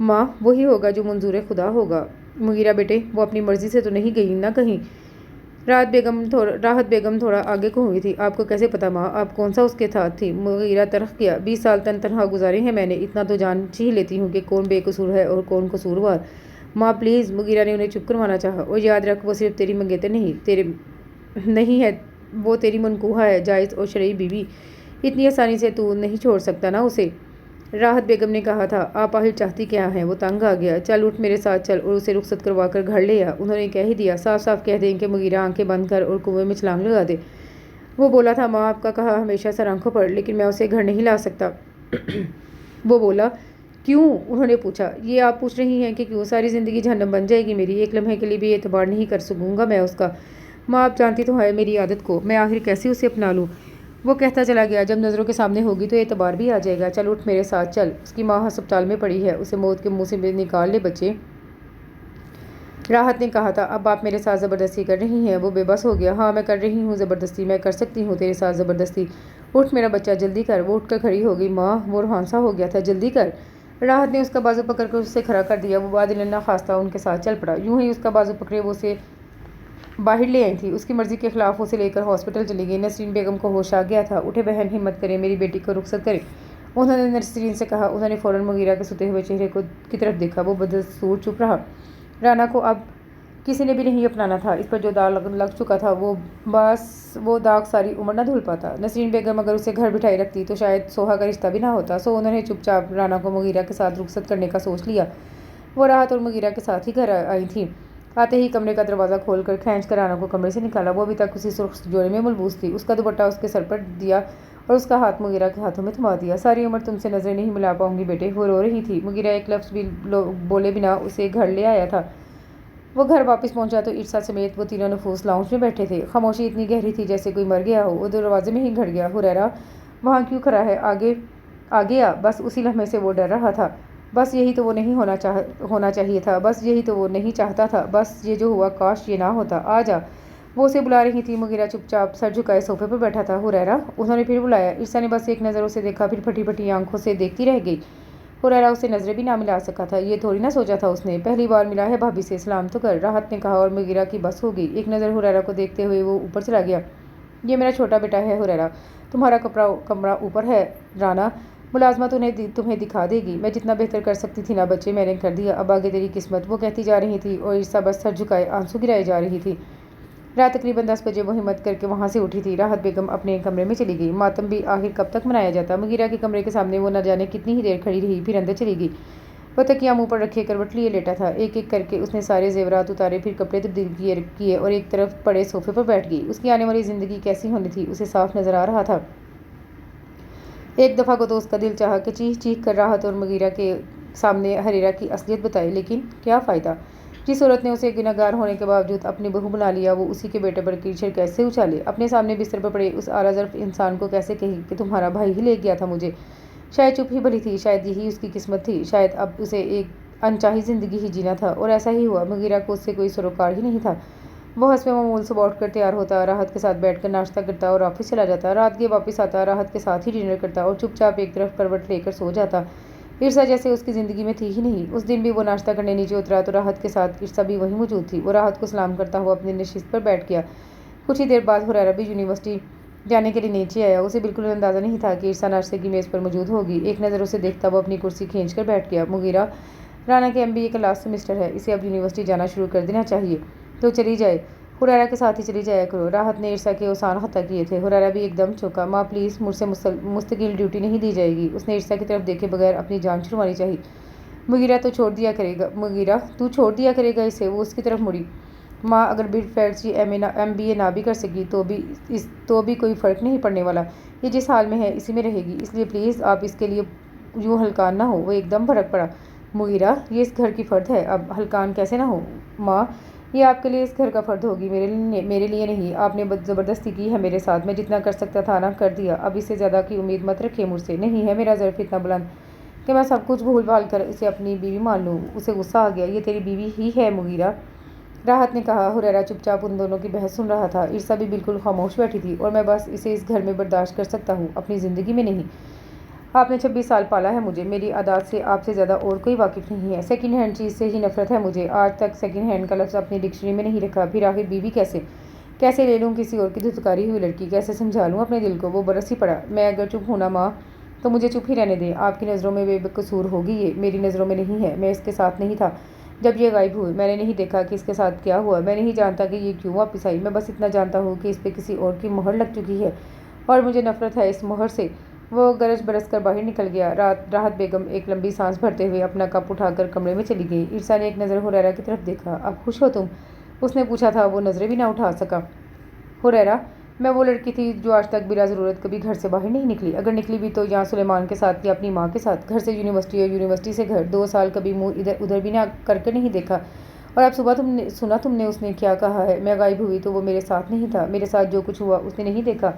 माँ, वही होगा जो मंजूर खुदा होगा। मुगीरा बेटे, वो अपनी मर्जी से तो नहीं गई ना कहीं? राहत बेगम थोड़ा आगे को हुई थी। आपको कैसे पता माँ? आप कौन सा उसके साथ थी? मुगीरा तरफ किया। 20 साल तनहा गुजारे हैं मैंने, इतना तो जान ही लेती हूँ कि कौन बेकसूर है और कौन कसूरवार। माँ प्लीज़। मुगीरा ने उन्हें चुप करवाना चाहा। और याद रख, वो सिर्फ तेरी मंगेतर नहीं है, वो तेरी मनकूहा है, जायज़ और शरई बीवी। اتنی آسانی سے تو نہیں چھوڑ سکتا نا اسے۔ راحت بیگم نے کہا تھا، آپ آخر چاہتی کیا ہیں؟ وہ تنگ آ گیا۔ چل اٹھ میرے ساتھ چل اور اسے رخصت کروا کر گھر لے آ۔ انہوں نے کہہ دیا، صاف صاف کہہ دیں کہ مغیرہ آنکھیں بند کر اور کنویں میں چھلانگ لگا دے۔ وہ بولا تھا، ماں آپ کا کہا ہمیشہ سر آنکھوں پر، لیکن میں اسے گھر نہیں لا سکتا۔ وہ بولا، کیوں؟ انہوں نے پوچھا۔ یہ آپ پوچھ رہی ہیں کہ کیوں؟ ساری زندگی جہنم بن جائے گی میری، ایک لمحے کے لیے بھی اعتبار نہیں کر سکوں گا میں اس کا۔ ماں آپ جانتی تو ہے میری عادت کو، میں آخر کیسے اسے اپنا لوں؟ وہ کہتا چلا گیا، جب نظروں کے سامنے ہوگی تو اعتبار بھی آ جائے گا۔ چل اٹھ میرے ساتھ چل، اس کی ماں ہسپتال میں پڑی ہے، اسے موت کے منہ سے نکال لے بچے۔ راحت نے کہا تھا، اب آپ میرے ساتھ زبردستی کر رہی ہیں۔ وہ بے بس ہو گیا۔ ہاں میں کر رہی ہوں زبردستی، میں کر سکتی ہوں تیرے ساتھ زبردستی۔ اٹھ میرا بچہ، جلدی کر۔ وہ اٹھ کر کھڑی ہو گئی۔ ماں، وہ روحانسا ہو گیا تھا، جلدی کر۔ راحت نے اس کا بازو پکڑ کر اسے کھڑا کر دیا۔ وہ بادل ناخواستہ ان کے ساتھ چل پڑا۔ یوں ہی اس کا بازو پکڑے وہ اسے باہر لے آئی تھی۔ اس کی مرضی کے خلاف اسے لے کر ہاسپٹل چلی گئی۔ نسرین بیگم کو ہوش آ گیا تھا۔ اٹھے بہن، ہمت کریں، میری بیٹی کو رخصت کریں، انہوں نے نسرین سے کہا۔ انہوں نے فوراً مغیرہ کے سوتے ہوئے چہرے کی طرف دیکھا۔ وہ بدستور چپ رہا۔ رانا کو اب کسی نے بھی نہیں اپنانا تھا۔ اس پر جو داغ لگ چکا تھا وہ داغ ساری عمر نہ دھل پاتا۔ نسرین بیگم اگر اسے گھر بٹھائے رکھتی تو شاید سوہا کا رشتہ بھی نہ ہوتا۔ سو انہوں نے چپ چاپ رانا کو مغیرہ کے ساتھ رخصت کرنے کا سوچ لیا۔ وہ راحت اور مغیرہ کے ساتھ ہی گھر آئی تھی۔ آتے ہی کمرے کا دروازہ کھول کر کھینچ کر رانا کو کمرے سے نکالا۔ وہ ابھی تک اسی سرخ جوڑے میں ملبوس تھی۔ اس کا دوپٹہ اس کے سر پر دیا اور اس کا ہاتھ مغیرہ کے ہاتھوں میں تھما دیا۔ ساری عمر تم سے نظریں نہیں ملا پاؤں گی بیٹے۔ وہ رو رہی تھی۔ مغیرہ ایک لفظ بھی بولے بنا اسے گھر لے آیا تھا۔ وہ گھر واپس پہنچا تو عرصہ سمیت وہ تینوں نفوس لاؤنج میں بیٹھے تھے۔ خاموشی اتنی گہری تھی جیسے کوئی مر گیا ہو۔ وہ دروازے میں ہی گھڑ گیا۔ حریرہ وہاں کیوں کھڑا ہے؟ آگے آ۔ بس اسی لمحے سے وہ ڈر رہا تھا۔ بس یہی تو وہ نہیں ہونا چاہیے تھا۔ بس یہی تو وہ نہیں چاہتا تھا۔ بس یہ جو ہوا کاش یہ نہ ہوتا۔ آ جا، وہ اسے بلا رہی تھی۔ مغیرہ چپ چاپ سر جھکائے صوفے پر بیٹھا تھا۔ حریرہ، انہوں نے پھر بلایا۔ عرصہ نے بس ایک نظر اسے دیکھا، پھر پھٹی پھٹی آنکھوں سے دیکھتی رہ گئی۔ حریرہ اسے نظریں بھی نہ ملا سکا تھا۔ یہ تھوڑی نہ سوچا تھا اس نے، پہلی بار ملا ہے بھابھی سے، سلام تو کر، راحت نے کہا اور مغیرہ کی بس ہو گئی۔ ایک نظر حریرہ کو دیکھتے ہوئے وہ اوپر چلا گیا۔ یہ میرا چھوٹا بیٹا ہے حریرہ، تمہارا کمرہ اوپر ہے۔ رانا، ملازمت تمہیں دکھا دے گی۔ میں جتنا بہتر کر سکتی تھی نا بچے، میں نے کر دیا، اب آگے تیری قسمت، وہ کہتی جا رہی تھی اور عرصہ بس سر جھکائے آنسو گرائے جا رہی تھی۔ رات تقریباً 10 بجے وہ ہمت کر کے وہاں سے اٹھی تھی۔ راحت بیگم اپنے کمرے میں چلی گئی۔ ماتم بھی آخر کب تک منایا جاتا؟ مغیرہ کے کمرے کے سامنے وہ نہ جانے کتنی ہی دیر کھڑی رہی، پھر اندر چلی گئی۔ وہ تکیہ منہ پر رکھے کروٹ لیے لیٹا تھا۔ ایک ایک کر کے اس نے سارے زیورات اتارے، پھر کپڑے تبدیل کیے اور ایک طرف پڑے صوفے پر بیٹھ گئی۔ اس کی آنے والی زندگی کیسی ہونی تھی اسے صاف نظر آ رہا تھا۔ ایک دفعہ کو تو اس کا دل چاہا کہ چیخ چیخ کر راحت اور مغیرہ کے سامنے حریرہ کی اصلیت بتائے، لیکن کیا فائدہ؟ جس عورت نے اسے گنہگار ہونے کے باوجود اپنی بہو بنا لیا، وہ اسی کے بیٹے پر کیچڑ کیسے اچھالے؟ اپنے سامنے بستر پر پڑے اس اعلیٰ ظرف انسان کو کیسے کہے کہ تمہارا بھائی ہی لے گیا تھا مجھے؟ شاید چپ ہی بھلی تھی، شاید یہی اس کی قسمت تھی، شاید اب اسے ایک انچاہی زندگی ہی جینا تھا، اور ایسا ہی ہوا۔ مغیرہ کو اس سے کوئی سروکار ہی نہیں تھا۔ وہ حسب معمول صبح اٹھ کر تیار ہوتا، راحت کے ساتھ بیٹھ کر ناشتہ کرتا اور آفس چلا جاتا، رات کے واپس آتا، راحت کے ساتھ ہی ڈنر کرتا اور چپ چاپ ایک طرف کروٹ لے کر سو جاتا۔ عرصہ جیسے اس کی زندگی میں تھی ہی نہیں۔ اس دن بھی وہ ناشتہ کرنے نیچے اترا تو راحت کے ساتھ عرصہ بھی وہیں موجود تھی۔ وہ راحت کو سلام کرتا ہوا اپنی نشست پر بیٹھ گیا۔ کچھ ہی دیر بعد حریرہ بھی یونیورسٹی جانے کے لیے نیچے آیا۔ اسے بالکل اندازہ نہیں تھا کہ عرصہ ناشتے کی میز پر موجود ہوگی۔ ایک نظر اسے دیکھتا وہ اپنی کرسی کھینچ کر بیٹھ گیا۔ مغیرہ، رانا کے MBA کا لاسٹ سیمسٹر ہے، اسے اب یونیورسٹی جانا شروع کر دینا چاہیے، تو چلی جائے، حریرہ کے ساتھ ہی چلی جایا کرو۔ راحت نے عرصہ کے اوسان خطا کیے تھے۔ حریرہ بھی ایک دم چونکا۔ ماں پلیز، مجھ سے مستقل ڈیوٹی نہیں دی جائے گی۔ اس نے عرصہ کی طرف دیکھے بغیر اپنی جان چھڑوانی چاہی۔ مغیرہ تو چھوڑ دیا کرے گا اسے، وہ اس کی طرف مڑی۔ ماں، اگر بڈ فیڈ MBA نہ بھی کر سکی تو بھی کوئی فرق نہیں پڑنے والا، یہ جس حال میں ہے اسی میں رہے گی، اس لیے پلیز آپ اس کے لیے یوں ہلکان نہ ہو۔ وہ ایک دم بھڑک پڑا۔ مغیرہ، یہ اس گھر کی فرد ہے، اب ہلکان کیسے نہ ہو؟ ماں، یہ آپ کے لیے اس گھر کا فرد ہوگی، میرے لیے نہیں۔ آپ نے زبردستی کی ہے میرے ساتھ، میں جتنا کر سکتا تھا نا کر دیا، اب اس سے زیادہ کی امید مت رکھیے مجھ سے۔ نہیں ہے میرا ظرف اتنا بلند کہ میں سب کچھ بھول بھال کر اسے اپنی بیوی مان لوں۔ اسے غصہ آ گیا۔ یہ تیری بیوی ہی ہے مغیرہ، راحت نے کہا۔ حریرہ چپ چاپ ان دونوں کی بحث سن رہا تھا۔ عرصہ بھی بالکل خاموش بیٹھی تھی۔ اور میں بس اسے اس گھر میں برداشت کر سکتا ہوں، اپنی زندگی میں نہیں۔ آپ نے 26 سال پالا ہے مجھے، میری عادات سے آپ سے زیادہ اور کوئی واقف نہیں ہے۔ سیکنڈ ہینڈ چیز سے ہی نفرت ہے مجھے، آج تک سیکنڈ ہینڈ کا لفظ اپنی ڈکشنری میں نہیں رکھا، پھر آخر بیوی کیسے لے لوں کسی اور کی دھتکاری ہوئی لڑکی؟ کیسے سمجھا لوں اپنے دل کو؟ وہ برس ہی پڑا۔ میں اگر چپ ہوں نا ماں، تو مجھے چپ ہی رہنے دیں۔ آپ کی نظروں میں بے قصور ہوگی یہ، میری نظروں میں نہیں ہے۔ میں اس کے ساتھ نہیں تھا جب یہ غائب ہوئی، میں نے نہیں دیکھا کہ اس کے ساتھ کیا ہوا، میں نہیں جانتا کہ یہ کیوں واپس آئی، میں بس اتنا جانتا ہوں کہ اس پہ کسی اور کی مہر لگ چکی ہے۔ اور مجھے نفرت ہے اس مہر سے۔ وہ گرج برس کر باہر نکل گیا۔ راحت بیگم ایک لمبی سانس بھرتے ہوئے اپنا کپ اٹھا کر کمرے میں چلی گئی۔ عرصا نے ایک نظر حریرہ کی طرف دیکھا۔ اب خوش ہو تم؟ اس نے پوچھا تھا۔ وہ نظریں بھی نہ اٹھا سکا۔ حریرہ، میں وہ لڑکی تھی جو آج تک بلا ضرورت کبھی گھر سے باہر نہیں نکلی۔ اگر نکلی بھی تو یہاں سلیمان کے ساتھ یا اپنی ماں کے ساتھ۔ گھر سے یونیورسٹی اور یونیورسٹی سے گھر، 2 سال کبھی منہ ادھر ادھر بھی نہ کر کے نہیں دیکھا۔ اور اب صبح تم نے اس نے کیا کہا ہے؟ میں غائب ہوئی تو وہ میرے ساتھ نہیں تھا۔ میرے ساتھ جو کچھ ہوا اس نے نہیں دیکھا۔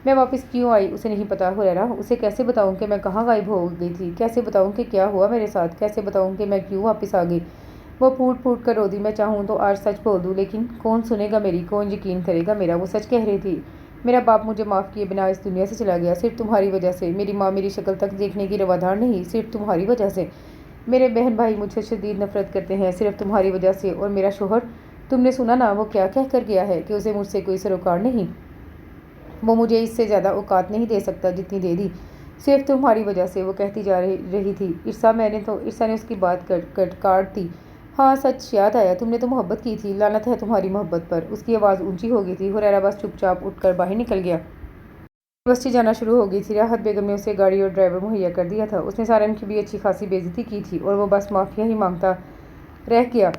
میں واپس کیوں آئی اسے نہیں پتا۔ حریرہ، اسے کیسے بتاؤں کہ میں کہاں غائب ہو گئی تھی؟ کیسے بتاؤں کہ کیا ہوا میرے ساتھ؟ کیسے بتاؤں کہ میں کیوں واپس آ گئی؟ وہ پھوٹ پھوٹ کر رو دی۔ میں چاہوں تو آج سچ بول دوں، لیکن کون سنے گا میری؟ کون یقین کرے گا میرا؟ وہ سچ کہہ رہی تھی۔ میرا باپ مجھے معاف کیے بنا اس دنیا سے چلا گیا، صرف تمہاری وجہ سے۔ میری ماں میری شکل تک دیکھنے کی روادار نہیں، صرف تمہاری وجہ سے۔ میرے بہن بھائی مجھ سے شدید نفرت کرتے ہیں، صرف تمہاری وجہ سے۔ اور میرا شوہر، تم نے سنا نا وہ کیا کہہ کر گیا ہے، کہ اسے مجھ سے کوئی سروکار نہیں، وہ مجھے اس سے زیادہ اوقات نہیں دے سکتا جتنی دے دی، صرف تمہاری وجہ سے۔ وہ کہتی جا رہی تھی۔ عرصا نے اس کی بات کاٹ دی۔ ہاں سچ یاد آیا، تم نے تو محبت کی تھی، لعنت ہے تمہاری محبت پر۔ اس کی آواز اونچی ہو گئی تھی۔ حریرہ بس چپ چاپ اٹھ کر باہر نکل گیا۔ یونیورسٹی جانا شروع ہو گئی تھی۔ راحت بیگم نے اسے گاڑی اور ڈرائیور مہیا کر دیا تھا۔ اس نے سارن کی بھی اچھی خاصی بے عزتی کی تھی اور وہ بس معافیا ہی مانگتا رہ گیا۔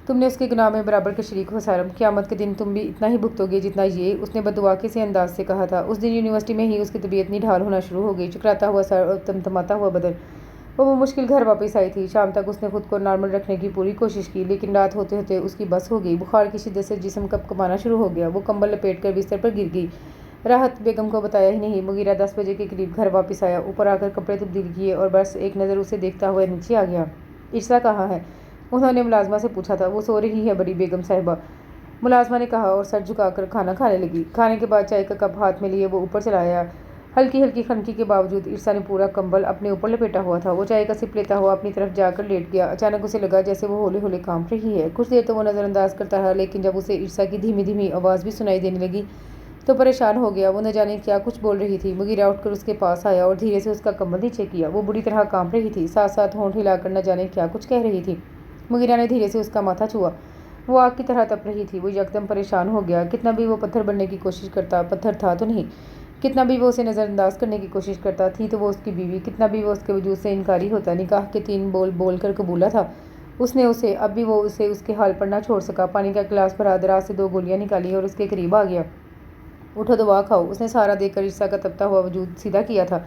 تم نے اس کے گناہ میں برابر کے شریک ہو سارم، قیامت کے دن تم بھی اتنا ہی بھگتو گے جتنا یہ۔ اس نے بددعا کے سے انداز سے کہا تھا۔ اس دن یونیورسٹی میں ہی اس کی طبیعت نڈھال ہونا شروع ہو گئی، چکراتا ہوا سر اور تمتماتا ہوا بدن۔ وہ مشکل گھر واپس آئی تھی۔ شام تک اس نے خود کو نارمل رکھنے کی پوری کوشش کی، لیکن رات ہوتے ہوتے اس کی بس ہو گئی۔ بخار کی شدت سے جسم کپکپانا شروع ہو گیا۔ وہ کمبل لپیٹ کر بستر پر گر گئی۔ راحت بیگم کو بتایا ہی نہیں۔ مغیرہ 10 بجے کے قریب گھر واپس آیا، اوپر آ کر کپڑے تبدیل کیے اور بس ایک نظر اسے دیکھتا ہوا نیچے آ گیا۔ عرصا کہاں ہے؟ انہوں نے ملازمہ سے پوچھا تھا۔ وہ سو رہی ہے بڑی بیگم صاحبہ، ملازمہ نے کہا اور سر جھکا کر کھانا کھانے لگی۔ کھانے کے بعد چائے کا کپ ہاتھ میں لیے وہ اوپر چلا آیا۔ ہلکی ہلکی خنکی کے باوجود عرصا نے پورا کمبل اپنے اوپر لپیٹا ہوا تھا۔ وہ چائے کا سپ لیتا ہوا اپنی طرف جا کر لیٹ گیا۔ اچانک اسے لگا جیسے وہ ہولے ہولے کانپ رہی ہے۔ کچھ دیر تو وہ نظر انداز کرتا رہا، لیکن جب اسے عرصا کی دھیمی دھیمی آواز بھی سنائی دینے لگی تو پریشان ہو گیا۔ وہ نہ جانے کیا کچھ بول رہی تھی۔ مغیرہ اٹھ کر اس کے پاس آیا اور دھیرے سے اس کا کمبل نیچے کیا۔ وہ بری طرح کانپ رہی تھی، ساتھ ساتھ ہونٹ ہلا کر نہ جانے کیا کچھ کہہ رہی تھی۔ مغیرہ نے دھیرے سے اس کا ماتھا چھوا۔ وہ آگ کی طرح تپ رہی تھی۔ وہ یکدم پریشان ہو گیا۔ کتنا بھی وہ پتھر بننے کی کوشش کرتا، پتھر تھا تو نہیں۔ کتنا بھی وہ اسے نظر انداز کرنے کی کوشش کرتا، تھی تو وہ اس کی بیوی۔ کتنا بھی وہ اس کے وجود سے انکاری ہوتا، نکاح کے 3 بول بول کر قبولا تھا اس نے اسے، اب بھی وہ اسے اس کے حال پر نہ چھوڑ سکا۔ پانی کا گلاس بھرا، دراز سے 2 گولیاں نکالی اور اس کے قریب آ گیا۔ اٹھو دوا کھاؤ، اس نے سہارا دے کر عرصا کا تپتا ہوا وجود سیدھا کیا تھا۔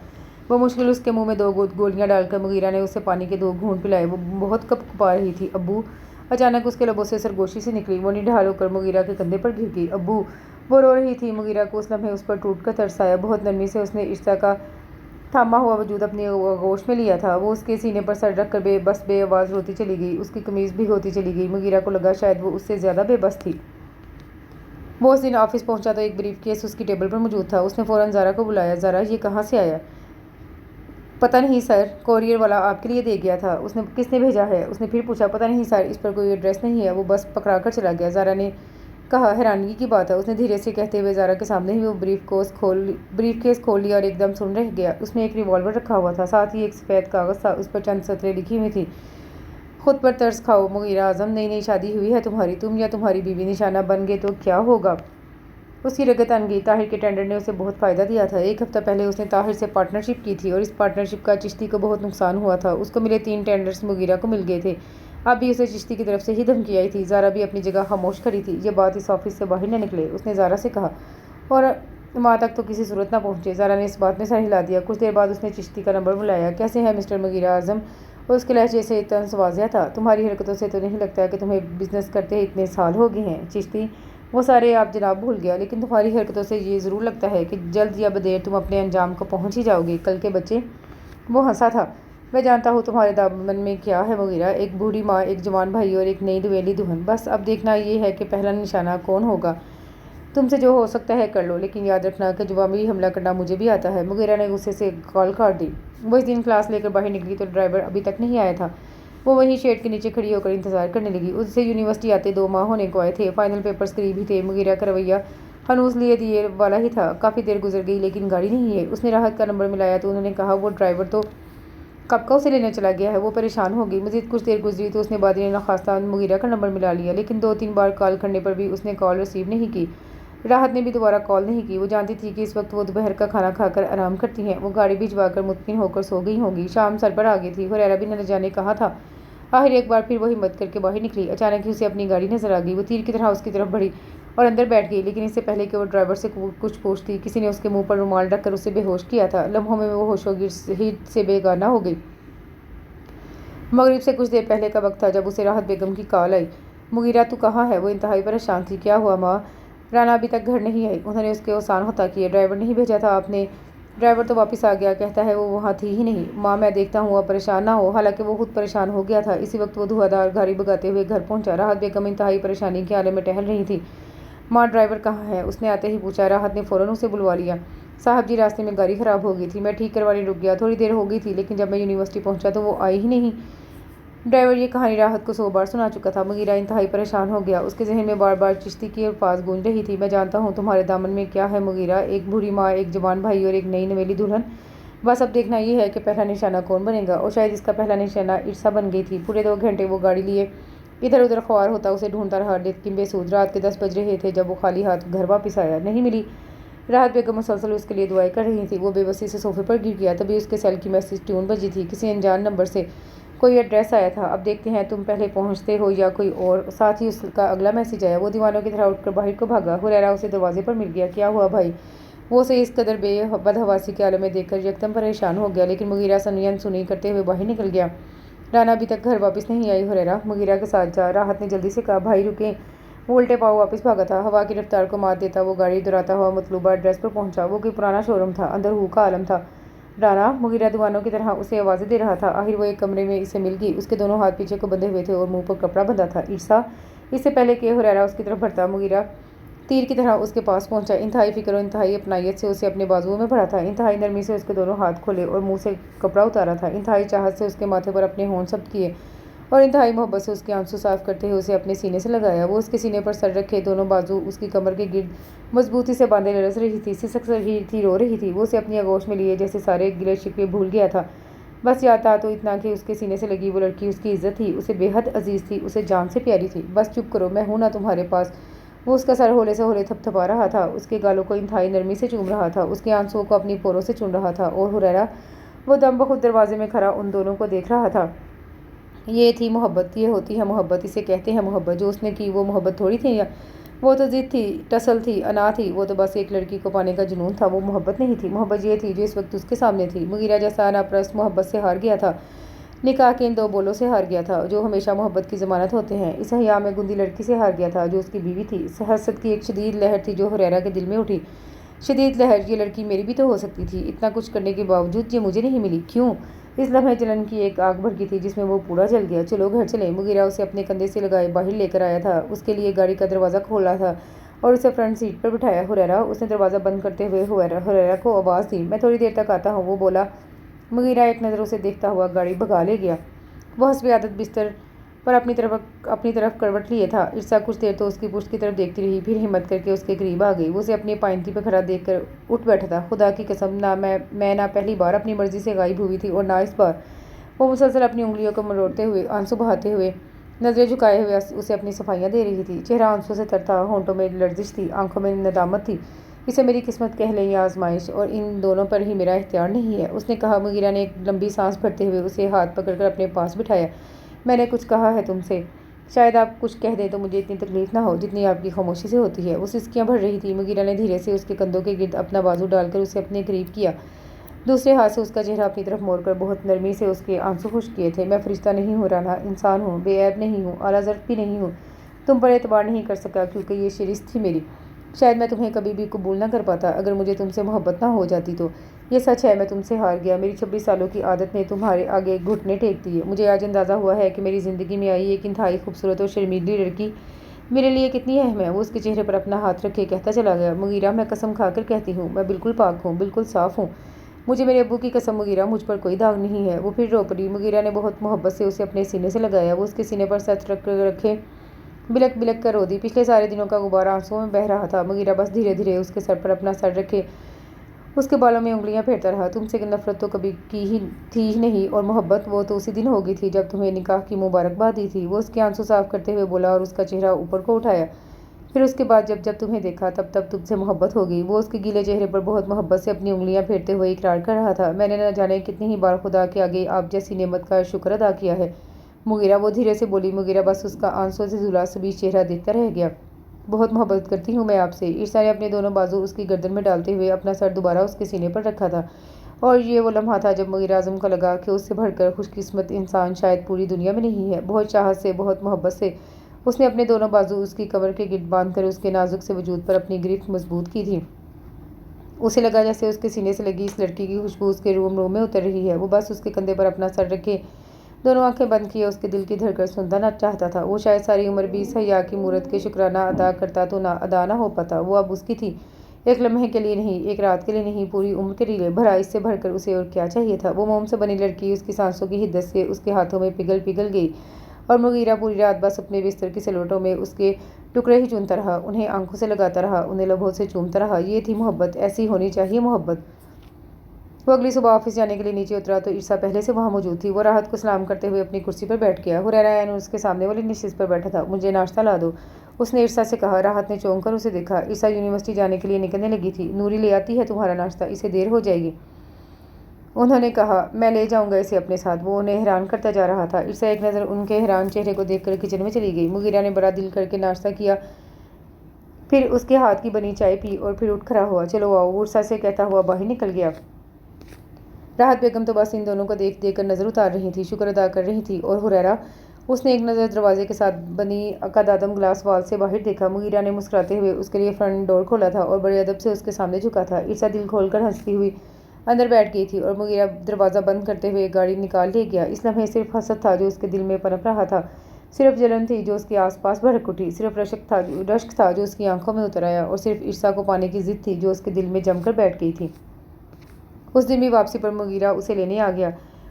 وہ مشکل اس کے منہ میں 2 گولیاں ڈال کر مغیرہ نے اسے پانی کے 2 گھونٹ پلائے۔ وہ بہت کپکپا رہی تھی۔ ابو! اچانک اس کے لبوں سے سرگوشی سی نکلی۔ وہ نڈھال ہو کر مغیرہ کے کندھے پر گر گئی۔ ابو! وہ رو رہی تھی۔ مغیرہ کو اس لمحے اس پر ٹوٹ کر ترس آیا۔ بہت نرمی سے اس نے عرصا کا تھاما ہوا وجود اپنی آغوش میں لیا تھا۔ وہ اس کے سینے پر سر رکھ کر بے آواز روتی چلی گئی۔ اس کی قمیض بھگوتی چلی گئی۔ مغیرہ کو لگا شاید وہ اس سے زیادہ بے بس تھی۔ وہ اس دن آفس پہنچا تو ایک بریف کیس اس کی ٹیبل پر موجود تھا۔ اس نے فوراً زارا کو بلایا۔ زارا، یہ کہاں سے آیا؟ پتہ نہیں سر، کوریئر والا آپ کے لیے دے گیا تھا۔ کس نے بھیجا ہے؟ اس نے پھر پوچھا۔ پتہ نہیں سر، اس پر کوئی ایڈریس نہیں ہے، وہ بس پکڑا کر چلا گیا۔ زارا نے کہا۔ حیرانگی کی بات ہے، اس نے دھیرے سے کہتے ہوئے زارا کے سامنے ہی وہ بریف کیس کھول لیا اور ایک دم سن رہ گیا۔ اس میں ایک ریوالور رکھا ہوا تھا، ساتھ ہی ایک سفید کاغذ تھا، اس پر چند سطریں لکھی ہوئی تھیں۔ خود پر ترس کھاؤ مغیرہ اعظم، نئی نئی شادی ہوئی ہے تمہاری، تم یا تمہاری بیوی نشانہ بن گئے تو کیا ہوگا؟ اس کی رگت ان گئی۔ طاہر کے ٹینڈر نے اسے بہت فائدہ دیا تھا۔ 1 ہفتہ پہلے اس نے طاہر سے پارٹنرشپ کی تھی اور اس پارٹنرشپ کا چشتی کو بہت نقصان ہوا تھا۔ اس کو ملے 3 ٹینڈرز مغیرہ کو مل گئے تھے۔ اب بھی اسے چشتی کی طرف سے ہی دھمکی آئی تھی۔ زارا بھی اپنی جگہ خاموش کھڑی تھی۔ یہ بات اس آفس سے باہر نہ نکلے، اس نے زارا سے کہا، اور ماں تک تو کسی صورت نہ پہنچے۔ زارا نے اس بات میں سر ہلا دیا۔ کچھ دیر بعد اس نے چشتی کا نمبر بلایا۔ کیسے ہیں مسٹر مغیرہ اعظم؟ اور اس کے لہجے سے طنز واضح تھا۔ تمہاری حرکتوں سے تو نہیں لگتا کہ تمہیں بزنس کرتے اتنے سال ہو گئے ہیں چشتی۔ وہ سارے آپ جناب بھول گیا، لیکن تمہاری حرکتوں سے یہ ضرور لگتا ہے کہ جلد یا بدیر تم اپنے انجام کو پہنچ ہی جاؤ گے۔ کل کے بچے! وہ ہنسا تھا۔ میں جانتا ہوں تمہارے دامن میں کیا ہے مغیرہ، ایک بوڑھی ماں، ایک جوان بھائی اور ایک نئی دویلی دلہن۔ بس اب دیکھنا یہ ہے کہ پہلا نشانہ کون ہوگا۔ تم سے جو ہو سکتا ہے کر لو، لیکن یاد رکھنا کہ جوابی حملہ کرنا مجھے بھی آتا ہے۔ مغیرہ نے غصے سے کال کاٹ دی۔ وہ اس دن کلاس لے کر باہر نکلی تو ڈرائیور ابھی تک نہیں آیا تھا۔ وہ وہیں شیڈ کے نیچے کھڑی ہو کر انتظار کرنے لگی۔ اسے یونیورسٹی آتے 2 ماہ ہونے کو آئے تھے۔ فائنل پیپرز قریب ہی تھے۔ مغیرہ کا رویہ ہنوز لیے دیے والا ہی تھا۔ کافی دیر گزر گئی لیکن گاڑی نہیں ہے۔ اس نے راحت کا نمبر ملایا تو انہوں نے کہا وہ ڈرائیور تو کب کا اسے لینے چلا گیا ہے۔ وہ پریشان ہو گئی۔ مزید کچھ دیر گزری تو اس نے بادل نخواستہ مغیرہ کا نمبر ملا لیا، لیکن 2-3 بار کال کرنے پر بھی اس نے کال ریسیو نہیں کی۔ راحت نے بھی دوبارہ کال نہیں کی۔ وہ جانتی تھی کہ اس وقت وہ دوپہر کا کھانا کھا کر آرام کرتی ہیں۔ وہ گاڑی بھجوا کر مطمئن ہو کر سو گئی ہوں گی۔ شام سر پر آ گئی تھی۔ حریرہ بھی نہ جانے کہاں تھا۔ آخر ایک بار پھر وہ ہمت کر کے باہر نکلی۔ اچانک ہی اسے اپنی گاڑی نظر آ گئی۔ وہ تیر کی طرح اس کی طرف بڑھی اور اندر بیٹھ گئی، لیکن اس سے پہلے کہ وہ ڈرائیور سے کچھ پوچھتی، کسی نے اس کے منہ پر رومال رکھ کر اسے بے ہوش کیا تھا۔ لمحوں میں وہ ہوش و گیر سے بے گانہ ہو گئی۔ مغرب سے کچھ دیر پہلے کا وقت تھا جب اسے راحت بیگم کی کال آئی۔ مغیرہ تو کہاں ہے؟ وہ انتہائی پریشان تھی۔ کیا ہوا ماں؟ رانا ابھی تک گھر نہیں آئی؟ انہوں نے اس کے اوسان ہوتا کیے۔ ڈرائیور نہیں بھیجا تھا آپ نے؟ ڈرائیور تو واپس آ گیا، کہتا ہے وہ وہاں تھی ہی نہیں۔ ماں میں دیکھتا ہوں، اب پریشان نہ ہو۔ حالانکہ وہ خود پریشان ہو گیا تھا۔ اسی وقت وہ دھواں گاڑی بھگاتے ہوئے گھر پہنچا۔ راحت بیگم انتہائی پریشانی کے عالم میں ٹہل رہی تھی۔ ماں ڈرائیور کہاں ہے؟ اس نے آتے ہی پوچھا۔ راحت نے فوراً اسے بلوا لیا۔ صاحب جی راستے میں گاڑی خراب ہو گئی تھی، میں ٹھیک کروانے رک گیا، تھوڑی دیر ہو گئی تھی، لیکن جب میں یونیورسٹی پہنچا تو وہ آئی ہی نہیں۔ ڈرائیور یہ کہانی راحت کو 100 بار سنا چکا تھا۔ مغیرہ انتہائی پریشان ہو گیا۔ اس کے ذہن میں بار بار چشتی کی الفاظ گونج رہی تھی۔ میں جانتا ہوں تمہارے دامن میں کیا ہے مغیرہ، ایک بری ماں، ایک جوان بھائی اور ایک نئی نویلی دلہن۔ بس اب دیکھنا یہ ہے کہ پہلا نشانہ کون بنے گا۔ اور شاید اس کا پہلا نشانہ عرصہ بن گئی تھی۔ پورے 2 گھنٹے وہ گاڑی لیے ادھر ادھر خوار ہوتا اسے ڈھونڈتا رہا، لیکن بے سود۔ رات کے 10 بج رہے تھے جب وہ خالی ہاتھ گھر واپس آیا۔ نہیں ملی۔ راحت بیگم مسلسل اس کے لیے دعائیں کر رہی تھی۔ وہ بے بسی سے صوفے پر گر گیا۔ تبھی اس کے سیل کی میسج ٹیون بجی تھی، کسی انجان نمبر سے کوئی ایڈریس آیا تھا۔ اب دیکھتے ہیں تم پہلے پہنچتے ہو یا کوئی اور۔ ساتھ ہی اس کا اگلا میسج آیا۔ وہ دیوانوں کی طرح اٹھ کر باہر کو بھاگا۔ حریرہ اسے دروازے پر مل گیا۔ کیا ہوا بھائی؟ وہ اسے اس قدر بدحواسی کے عالم میں دیکھ کر یکدم پریشان ہو گیا، لیکن مغیرہ سنی انسنی کرتے ہوئے باہر نکل گیا۔ رانا ابھی تک گھر واپس نہیں آئی حریرہ، مغیرہ کے ساتھ جا۔ راحت نے جلدی سے کہا۔ بھائی رکیں۔ وہ الٹے پاؤں واپس بھاگا تھا۔ ہوا کی رفتار کو مات دیتا وہ گاڑی دوڑاتا ہوا مطلوبہ ایڈریس پر پہنچا۔ وہ کوئی پرانا شو روم تھا، اندر ہو کا عالم تھا۔ رانا؟ مغیرہ دیوانوں کی طرح اسے آوازیں دے رہا تھا۔ آخر وہ ایک کمرے میں اسے مل گئی۔ اس کے دونوں ہاتھ پیچھے کو بندھے ہوئے تھے اور منہ پر کپڑا بندھا تھا۔ عرصہ؟ اس سے پہلے کہ حریرہ اس کی طرف بڑھتا، مغیرہ تیر کی طرح اس کے پاس پہنچا۔ انتہائی فکر اور انتہائی اپنائیت سے اسے اپنے بازوؤں میں بھرا تھا۔ انتہائی نرمی سے اس کے دونوں ہاتھ کھولے اور منہ سے کپڑا اتارا تھا۔ انتہائی چاہت سے اس کے ماتھے پر اپنے ہونٹ ثبت کیے اور انتہائی محبت سے اس کے آنسو صاف کرتے ہوئے اسے اپنے سینے سے لگایا۔ وہ اس کے سینے پر سر رکھے، دونوں بازو اس کی کمر کے گرد مضبوطی سے باندھے لرز رہی تھی، سسک رہی تھی، رو رہی تھی۔ وہ اسے اپنی آغوش میں لیے جیسے سارے گلے شکوے بھول گیا تھا۔ بس یاد تھا تو اتنا کہ اس کے سینے سے لگی وہ لڑکی اس کی عزت تھی، اسے بے حد عزیز تھی، اسے جان سے پیاری تھی۔ بس چپ کرو، میں ہوں نا تمہارے پاس۔ وہ اس کا سر ہولے سے ہولے تھپ تھپا رہا تھا، اس کے گالوں کو انتہائی نرمی سے چوم رہا تھا، اس کے آنسوؤں کو اپنی پوروں سے چن رہا تھا۔ اور حریرہ؟ وہ دم بخود دروازے میں کھڑا ان دونوں کو دیکھ رہا تھا۔ یہ تھی محبت، یہ ہوتی ہے محبت، اسے کہتے ہیں محبت۔ جو اس نے کی وہ محبت تھوڑی تھی، وہ تو ضد تھی، ٹسل تھی، انا تھی۔ وہ تو بس ایک لڑکی کو پانے کا جنون تھا، وہ محبت نہیں تھی۔ محبت یہ تھی جو اس وقت اس کے سامنے تھی۔ مغیرہ جیسا انا پرست محبت سے ہار گیا تھا، نکاح کے ان 2 بولوں سے ہار گیا تھا جو ہمیشہ محبت کی ضمانت ہوتے ہیں۔ اس حیا میں گندی لڑکی سے ہار گیا تھا جو اس کی بیوی تھی۔ حسد کی ایک شدید لہر تھی جو حریرہ کے دل میں اٹھی، شدید لہر۔ یہ لڑکی میری بھی تو ہو سکتی تھی، اتنا کچھ کرنے کے باوجود یہ مجھے نہیں ملی، کیوں؟ اس لمحے جلن کی ایک آگ بھڑکی تھی جس میں وہ پورا جل گیا۔ چلو گھر چلیں۔ مغیرہ اسے اپنے کندھے سے لگائے باہر لے کر آیا تھا، اس کے لیے گاڑی کا دروازہ کھولا تھا اور اسے فرنٹ سیٹ پر بٹھایا۔ حریرہ؟ اس نے دروازہ بند کرتے ہوئے حریرہ کو آواز دی۔ میں تھوڑی دیر تک آتا ہوں، وہ بولا۔ مغیرہ ایک نظر اسے دیکھتا ہوا گاڑی بھگا لے گیا۔ وہ حسب عادت بستر پر اپنی طرف کروٹ لیے تھا۔ عرصہ کچھ دیر تو اس کی پشت کی طرف دیکھتی رہی، پھر ہمت کر کے اس کے قریب آ گئی۔ وہ اسے اپنی پائنتی پہ کھڑا دیکھ کر اٹھ بیٹھا تھا۔ خدا کی قسم، میں نہ پہلی بار اپنی مرضی سے غائب ہوئی تھی اور نہ اس بار۔ وہ مسلسل اپنی انگلیوں کو مروڑتے ہوئے، آنسو بہاتے ہوئے، نظریں جھکائے ہوئے اسے اپنی صفائیاں دے رہی تھی۔ چہرہ آنسوں سے تر تھا، ہونٹوں میں لرزش تھی، آنکھوں میں ندامت تھی۔ اسے میری قسمت کہہ لیں یا آزمائش، اور ان دونوں پر ہی میرا اختیار نہیں ہے، اس نے کہا۔ مغیرہ نے ایک لمبی سانس بھرتے ہوئے اسے ہاتھ پکڑ کر اپنے پاس بٹھایا۔ میں نے کچھ کہا ہے تم سے؟ شاید آپ کچھ کہہ دیں تو مجھے اتنی تکلیف نہ ہو جتنی آپ کی خاموشی سے ہوتی ہے۔ وہ سسکیاں بھر رہی تھی۔ مغیرہ نے دھیرے سے اس کے کندھوں کے گرد اپنا بازو ڈال کر اسے اپنے قریب کیا، دوسرے ہاتھ سے اس کا چہرہ اپنی طرف موڑ کر بہت نرمی سے اس کے آنسو خشک کیے تھے۔ میں فرشتہ نہیں ہوں رانا، انسان ہوں، بے عیب نہیں ہوں، اعلیٰ ظرف بھی نہیں ہوں۔ تم پر اعتبار نہیں کر سکا کیونکہ یہ شرط تھی میری۔ شاید میں تمہیں کبھی بھی قبول نہ کر پاتا اگر مجھے تم سے محبت نہ ہو جاتی تو۔ یہ سچ ہے، میں تم سے ہار گیا۔ میری 26 سالوں کی عادت نے تمہارے آگے گھٹنے ٹیک دیے۔ مجھے آج اندازہ ہوا ہے کہ میری زندگی میں آئی ایک انتہائی خوبصورت اور شرمیلی لڑکی میرے لیے کتنی اہم ہے۔ وہ اس کے چہرے پر اپنا ہاتھ رکھے کہتا چلا گیا۔ مغیرہ، میں قسم کھا کر کہتی ہوں، میں بالکل پاک ہوں، بالکل صاف ہوں۔ مجھے میرے ابو کی قسم مغیرہ، مجھ پر کوئی داغ نہیں ہے۔ وہ پھر رو پڑی۔ مغیرہ نے بہت محبت سے اسے اپنے سینے سے لگایا۔ وہ اس کے سینے پر سر رکھے بلک بلک کر رو دی۔ پچھلے سارے دنوں کا غبار آنسوؤں میں بہہ رہا تھا۔ مغیرہ بس دھیرے دھیرے اس کے سر پر اپنا سر رکھے اس کے بالوں میں انگلیاں پھیرتا رہا۔ تم سے نفرت تو کبھی کی ہی تھی ہی نہیں، اور محبت وہ تو اسی دن ہو گئی تھی جب تمہیں نکاح کی مبارکباد دی تھی۔ وہ اس کے آنسو صاف کرتے ہوئے بولا اور اس کا چہرہ اوپر کو اٹھایا۔ پھر اس کے بعد جب جب تمہیں دیکھا تب تب تم سے محبت ہو گئی۔ وہ اس کے گیلے چہرے پر بہت محبت سے اپنی انگلیاں پھیرتے ہوئے اقرار کر رہا تھا۔ میں نے نہ جانے کتنی ہی بار خدا کے آگے آپ جیسی نعمت کا شکر ادا کیا ہے مغیرہ، وہ دھیرے سے بولی۔ مغیرہ بس اس کا آنسوں سے دھلا سبیز چہرہ دیکھتا رہ گیا۔ بہت محبت کرتی ہوں میں آپ سے۔ عرصا نے اپنے دونوں بازو اس کی گردن میں ڈالتے ہوئے اپنا سر دوبارہ اس کے سینے پر رکھا تھا، اور یہ وہ لمحہ تھا جب مغیرہ اعظم کو لگا کہ اس سے بڑھ کر خوش قسمت انسان شاید پوری دنیا میں نہیں ہے۔ بہت چاہت سے، بہت محبت سے اس نے اپنے دونوں بازو اس کی کمر کے گرد باندھ کر اس کے نازک سے وجود پر اپنی گرفت مضبوط کی تھی۔ اسے لگا جیسے اس کے سینے سے لگی اس لڑکی کی خوشبو اس کے روم روم میں اتر رہی ہے۔ وہ بس اس کے کندھے پر اپنا سر رکھے دونوں آنکھیں بند کیے اس کے دل کی دھڑکن سنتا نہ چاہتا تھا۔ وہ شاید ساری عمر بھی اس حیا کی مورت کے شکرانہ ادا کرتا تو ادا نہ ہو پاتا۔ وہ اب اس کی تھی، ایک لمحے کے لیے نہیں، ایک رات کے لیے نہیں، پوری عمر کے لیے۔ بھلا اس سے بڑھ کر اسے اور کیا چاہیے تھا؟ وہ موم سے بنی لڑکی اس کی سانسوں کی حدت سے اس کے ہاتھوں میں پگھل گئی، اور مغیرہ پوری رات بس اپنے بستر کی سلوٹوں میں اس کے ٹکڑے ہی چنتا رہا، انہیں آنکھوں سے لگاتا رہا، انہیں لبوں سے چومتا رہا۔ یہ تھی محبت، ایسی ہونی چاہیے محبت۔ وہ اگلی صبح آفس جانے کے لیے نیچے اترا تو عرصا پہلے سے وہاں موجود تھی۔ وہ راحت کو سلام کرتے ہوئے اپنی کرسی پر بیٹھ گیا۔ حریرہ عین اس کے سامنے والی نشست پر بیٹھا تھا۔ مجھے ناشتہ لا دو، اس نے عرصا سے کہا۔ راحت نے چونک کر اسے دیکھا۔ عرصا یونیورسٹی جانے کے لیے نکلنے لگی تھی۔ نوری لے آتی ہے تمہارا ناشتہ، اسے دیر ہو جائے گی، انہوں نے کہا۔ میں لے جاؤں گا اسے اپنے ساتھ۔ وہ انہیں حیران کرتا جا رہا تھا۔ عرصا ایک نظر ان کے حیران چہرے کو دیکھ کر کچن میں چلی گئی۔ مغیرہ نے بڑا دل کر کے ناشتہ کیا، پھر اس کے ہاتھ کی بنی چائے پی اور پھر اٹھ کھڑا ہوا۔ چلو آؤ، وہ عرصا سے کہتا ہوا باہر نکل گیا۔ راحت بیگم تو بس ان دونوں کو دیکھ دیکھ کر نظر اتار رہی تھی، شکر ادا کر رہی تھی۔ اور حریرہ، اس نے ایک نظر دروازے کے ساتھ بنی قدادم گلاس وال سے باہر دیکھا۔ مغیرہ نے مسکراتے ہوئے اس کے لیے فرنٹ ڈور کھولا تھا اور بڑے ادب سے اس کے سامنے جھکا تھا۔ عرصا دل کھول کر ہنستی ہوئی اندر بیٹھ گئی تھی، اور مغیرہ دروازہ بند کرتے ہوئے گاڑی نکال لے گیا۔ اس لمحے صرف حسد تھا جو اس کے دل میں پنپ رہا تھا، صرف جلن تھی جو اس کے آس پاس بھڑک اٹھی، صرف رشک تھا جو اس کی آنکھوں میں اتر آیا، اور صرف عرصا کو پانے کی ضد تھی جو اس کے دل میں جم کر بیٹھ گئی تھی۔ اس دن بھی واپسی پر مغیرہ اسے لینے آ گیا۔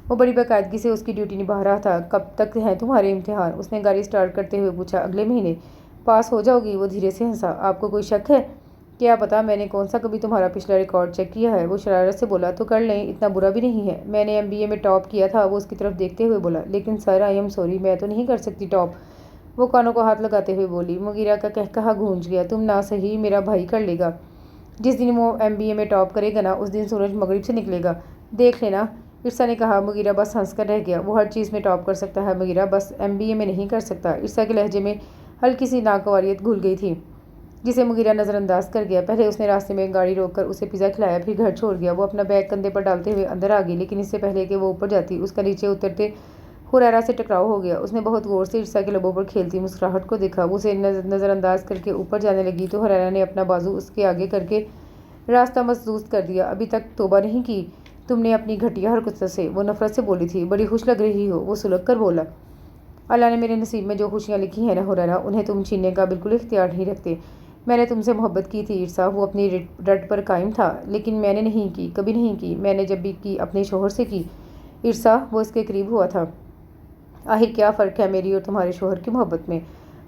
وہ بڑی باقاعدگی سے اس کی ڈیوٹی نبھا رہا تھا۔ کب تک ہیں تمہارے امتحان؟ اس نے گاڑی سٹارٹ کرتے ہوئے پوچھا۔ اگلے مہینے۔ پاس ہو جاؤ گی؟ وہ دھیرے سے ہنسا۔ آپ کو کوئی شک ہے؟ کیا پتا، میں نے کون سا کبھی تمہارا پچھلا ریکارڈ چیک کیا ہے؟ وہ شرارت سے بولا۔ تو کر لیں، اتنا برا بھی نہیں ہے۔ میں نے MBA میں ٹاپ کیا تھا، وہ اس کی طرف دیکھتے ہوئے بولا۔ لیکن سر، آئی ایم سوری، میں تو نہیں کر سکتی ٹاپ، وہ کانوں کو ہاتھ لگاتے ہوئے بولی۔ مغیرہ کا قہقہا گونج گیا۔ تم نہ سہی، میرا بھائی کر لے گا۔ جس دن وہ MBA میں ٹاپ کرے گا نا، اس دن سورج مغرب سے نکلے گا، دیکھ لینا، عرصا نے کہا۔ مغیرہ بس ہنس کر رہ گیا۔ وہ ہر چیز میں ٹاپ کر سکتا ہے مغیرہ، بس MBA میں نہیں کر سکتا۔ عرصا کے لہجے میں ہلکی سی ناگواریت گھل گئی تھی جسے مغیرہ نظر انداز کر گیا۔ پہلے اس نے راستے میں گاڑی روک کر اسے پیزا کھلایا، پھر گھر چھوڑ گیا۔ وہ اپنا بیگ کندھے پر ڈالتے ہوئے اندر آ گئی، لیکن اس سے پہلے کہ وہ اوپر جاتی، اس کا نیچے اترتے حریرہ سے ٹکراؤ ہو گیا۔ اس نے بہت غور سے عرصا کے لبوں پر کھیلتی مسکراہٹ کو دیکھا۔ وہ اسے نظر انداز کر کے اوپر جانے لگی تو حریرہ نے اپنا بازو اس کے آگے کر کے راستہ مسدود کر دیا۔ ابھی تک توبہ نہیں کی تم نے اپنی گھٹیا حرکتوں سے، وہ نفرت سے بولی تھی۔ بڑی خوش لگ رہی ہو، وہ سلگ کر بولا۔ اللہ نے میرے نصیب میں جو خوشیاں لکھی ہیں نا حریرہ، انہیں تم چھیننے کا بالکل اختیار نہیں رکھتے۔ میں نے تم سے محبت کی تھی عرصا، وہ اپنی رٹ پر قائم تھا، لیکن میں نے نہیں کی، کبھی نہیں کی۔ میں نے جب بھی کی اپنے شوہر سے کی عرصا، وہ اس کے قریب ہوا تھا۔ آخر کیا فرق ہے میری اور تمہارے شوہر کی محبت میں؟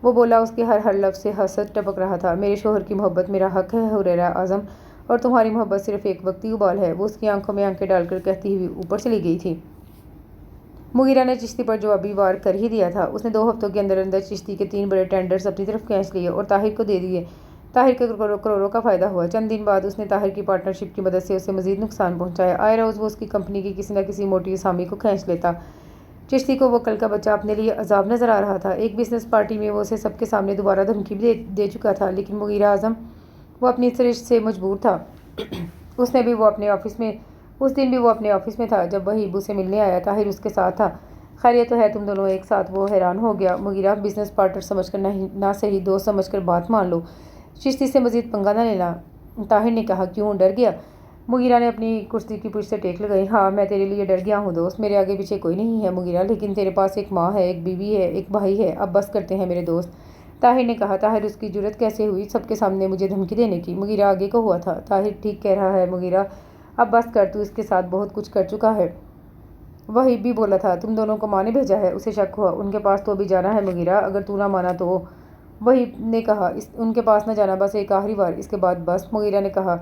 وہ بولا۔ اس کے ہر لفظ سے حسد ٹپک رہا تھا۔ میرے شوہر کی محبت میرا حق ہے حریرہ اعظم، اور تمہاری محبت صرف ایک وقتی ابال ہے، وہ اس کی آنکھوں میں آنکھیں ڈال کر کہتی ہوئی اوپر چلی گئی تھی۔ مغیرہ نے چشتی پر جوابی وار کر ہی دیا تھا۔ اس نے 2 ہفتوں کے اندر اندر چشتی کے 3 بڑے ٹینڈرز اپنی طرف کھینچ لیے اور طاہر کو دے دیے۔ طاہر کو کروڑوں کا فائدہ ہوا۔ چند دن بعد اس نے طاہر کی پارٹنرشپ کی مدد سے اسے مزید نقصان پہنچایا۔ آئے روز وہ اس کی کمپنی کی کسی نہ کسی موٹی اسامی کو کھینچ لیتا۔ چشتی کو وہ کل کا بچہ اپنے لیے عذاب نظر آ رہا تھا۔ ایک بزنس پارٹی میں وہ اسے سب کے سامنے دوبارہ دھمکی بھی دے چکا تھا، لیکن مغیرہ اعظم وہ اپنی سرشت سے مجبور تھا۔ اس دن بھی وہ اپنے آفس میں تھا جب وہ ہیبو سے ملنے آیا۔ طاہر اس کے ساتھ تھا۔ خیریت تو ہے تم دونوں ایک ساتھ؟ وہ حیران ہو گیا۔ مغیرہ، بزنس پارٹنر سمجھ کر نہ صحیح دوست سمجھ کر بات مان لو، چشتی سے مزید پنگا نہ لینا، طاہر نے کہا۔ کیوں، ڈر گیا؟ مغیرہ نے اپنی کرسی کی پشت سے ٹیک لگائی۔ ہاں، میں تیرے لیے ڈر گیا ہوں دوست، میرے آگے پیچھے کوئی نہیں ہے مغیرہ، لیکن تیرے پاس ایک ماں ہے، ایک بیوی ہے، ایک بھائی ہے، اب بس کرتے ہیں میرے دوست، طاہر نے کہا۔ طاہر، اس کی جرأت کیسے ہوئی سب کے سامنے مجھے دھمکی دینے کی؟ مغیرہ آگے کو ہوا تھا۔ طاہر، ٹھیک کہہ رہا ہے مغیرہ، اب بس کر، تو اس کے ساتھ بہت کچھ کر چکا ہے۔ وحید بھی بولا تھا تم دونوں کو ماں نے بھیجا ہے، اسے شک ہوا۔ ان کے پاس تو ابھی جانا ہے مغیرہ، اگر تو نہ مانا تو، وحید نے کہا۔ ان کے پاس نہ جانا، بس ایک آخری بار، اس کے بعد بس، مغیرہ نے کہا۔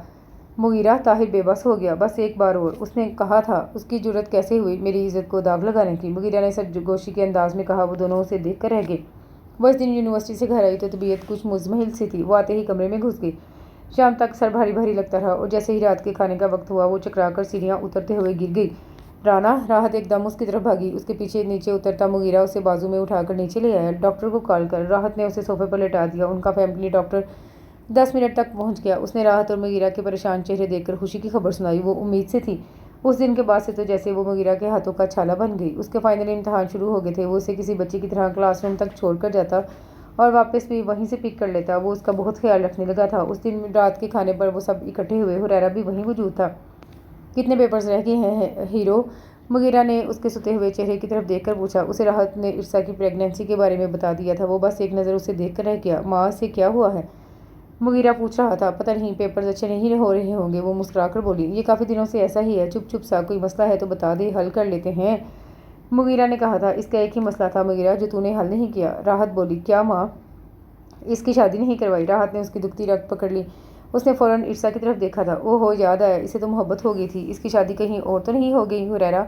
مغیرہ، طاہر بے بس ہو گیا۔ بس ایک بار اور، اس نے کہا تھا۔ اس کی جرأت کیسے ہوئی میری عزت کو داغ لگانے کی؟ مغیرہ نے سرگوشی کے انداز میں کہا۔ وہ دونوں اسے دیکھ کر رہ گئے۔ وہ اس دن یونیورسٹی سے گھر آئی تو طبیعت کچھ مزمحل سی تھی۔ وہ آتے ہی کمرے میں گھس گئی۔ شام تک سر بھاری بھاری لگتا رہا اور جیسے ہی رات کے کھانے کا وقت ہوا وہ چکرا کر سیڑھیاں اترتے ہوئے گر گئی۔ راحت ایک دم اس کی طرف بھاگی۔ اس کے پیچھے نیچے اترتا مغیرہ اسے بازو میں اٹھا کر نیچے لے آیا۔ ڈاکٹر کو کال کر راحت نے اسے صوفے پر لٹا دیا۔ ان کا فیملی ڈاکٹر 10 منٹ تک پہنچ گیا۔ اس نے راحت اور مغیرہ کے پریشان چہرے دیکھ کر خوشی کی خبر سنائی۔ وہ امید سے تھی۔ اس دن کے بعد سے تو جیسے وہ مغیرہ کے ہاتھوں کا چھالا بن گئی۔ اس کے فائنل امتحان شروع ہو گئے تھے۔ وہ اسے کسی بچے کی طرح کلاس روم تک چھوڑ کر جاتا اور واپس بھی وہیں سے پک کر لیتا۔ وہ اس کا بہت خیال رکھنے لگا تھا۔ اس دن رات کے کھانے پر وہ سب اکٹھے ہوئے۔ حریرہ بھی وہیں موجود تھا۔ کتنے پیپرز رہ گئے ہیں ہیرو؟ مغیرہ نے اس کے سوتے ہوئے چہرے کی طرف دیکھ کر پوچھا۔ اسے راحت نے عرصہ کی پریگنینسی کے بارے میں بتا دیا تھا۔ وہ بس ایک نظر اسے دیکھ کر رہ گیا۔ ماں سے کیا ہوا ہے؟ مغیرہ پوچھ رہا تھا۔ پتہ نہیں، پیپرز اچھے نہیں ہو رہے ہوں گے۔ وہ مسکرا کر بولی۔ یہ کافی دنوں سے ایسا ہی ہے۔ چپ سا کوئی مسئلہ ہے تو بتا دے، حل کر لیتے ہیں۔ مغیرہ نے کہا تھا۔ اس کا ایک ہی مسئلہ تھا مغیرہ جو تو نے حل نہیں کیا۔ راحت بولی۔ کیا ماں؟ اس کی شادی نہیں کروائی؟ راحت نے اس کی دکھتی رگ پکڑ لی۔ اس نے فوراً عرصہ کی طرف دیکھا تھا۔ اوہ ہو، یاد آیا، اسے تو محبت ہو گئی تھی۔ اس کی شادی کہیں اور تو نہیں ہو گئی حریرہ؟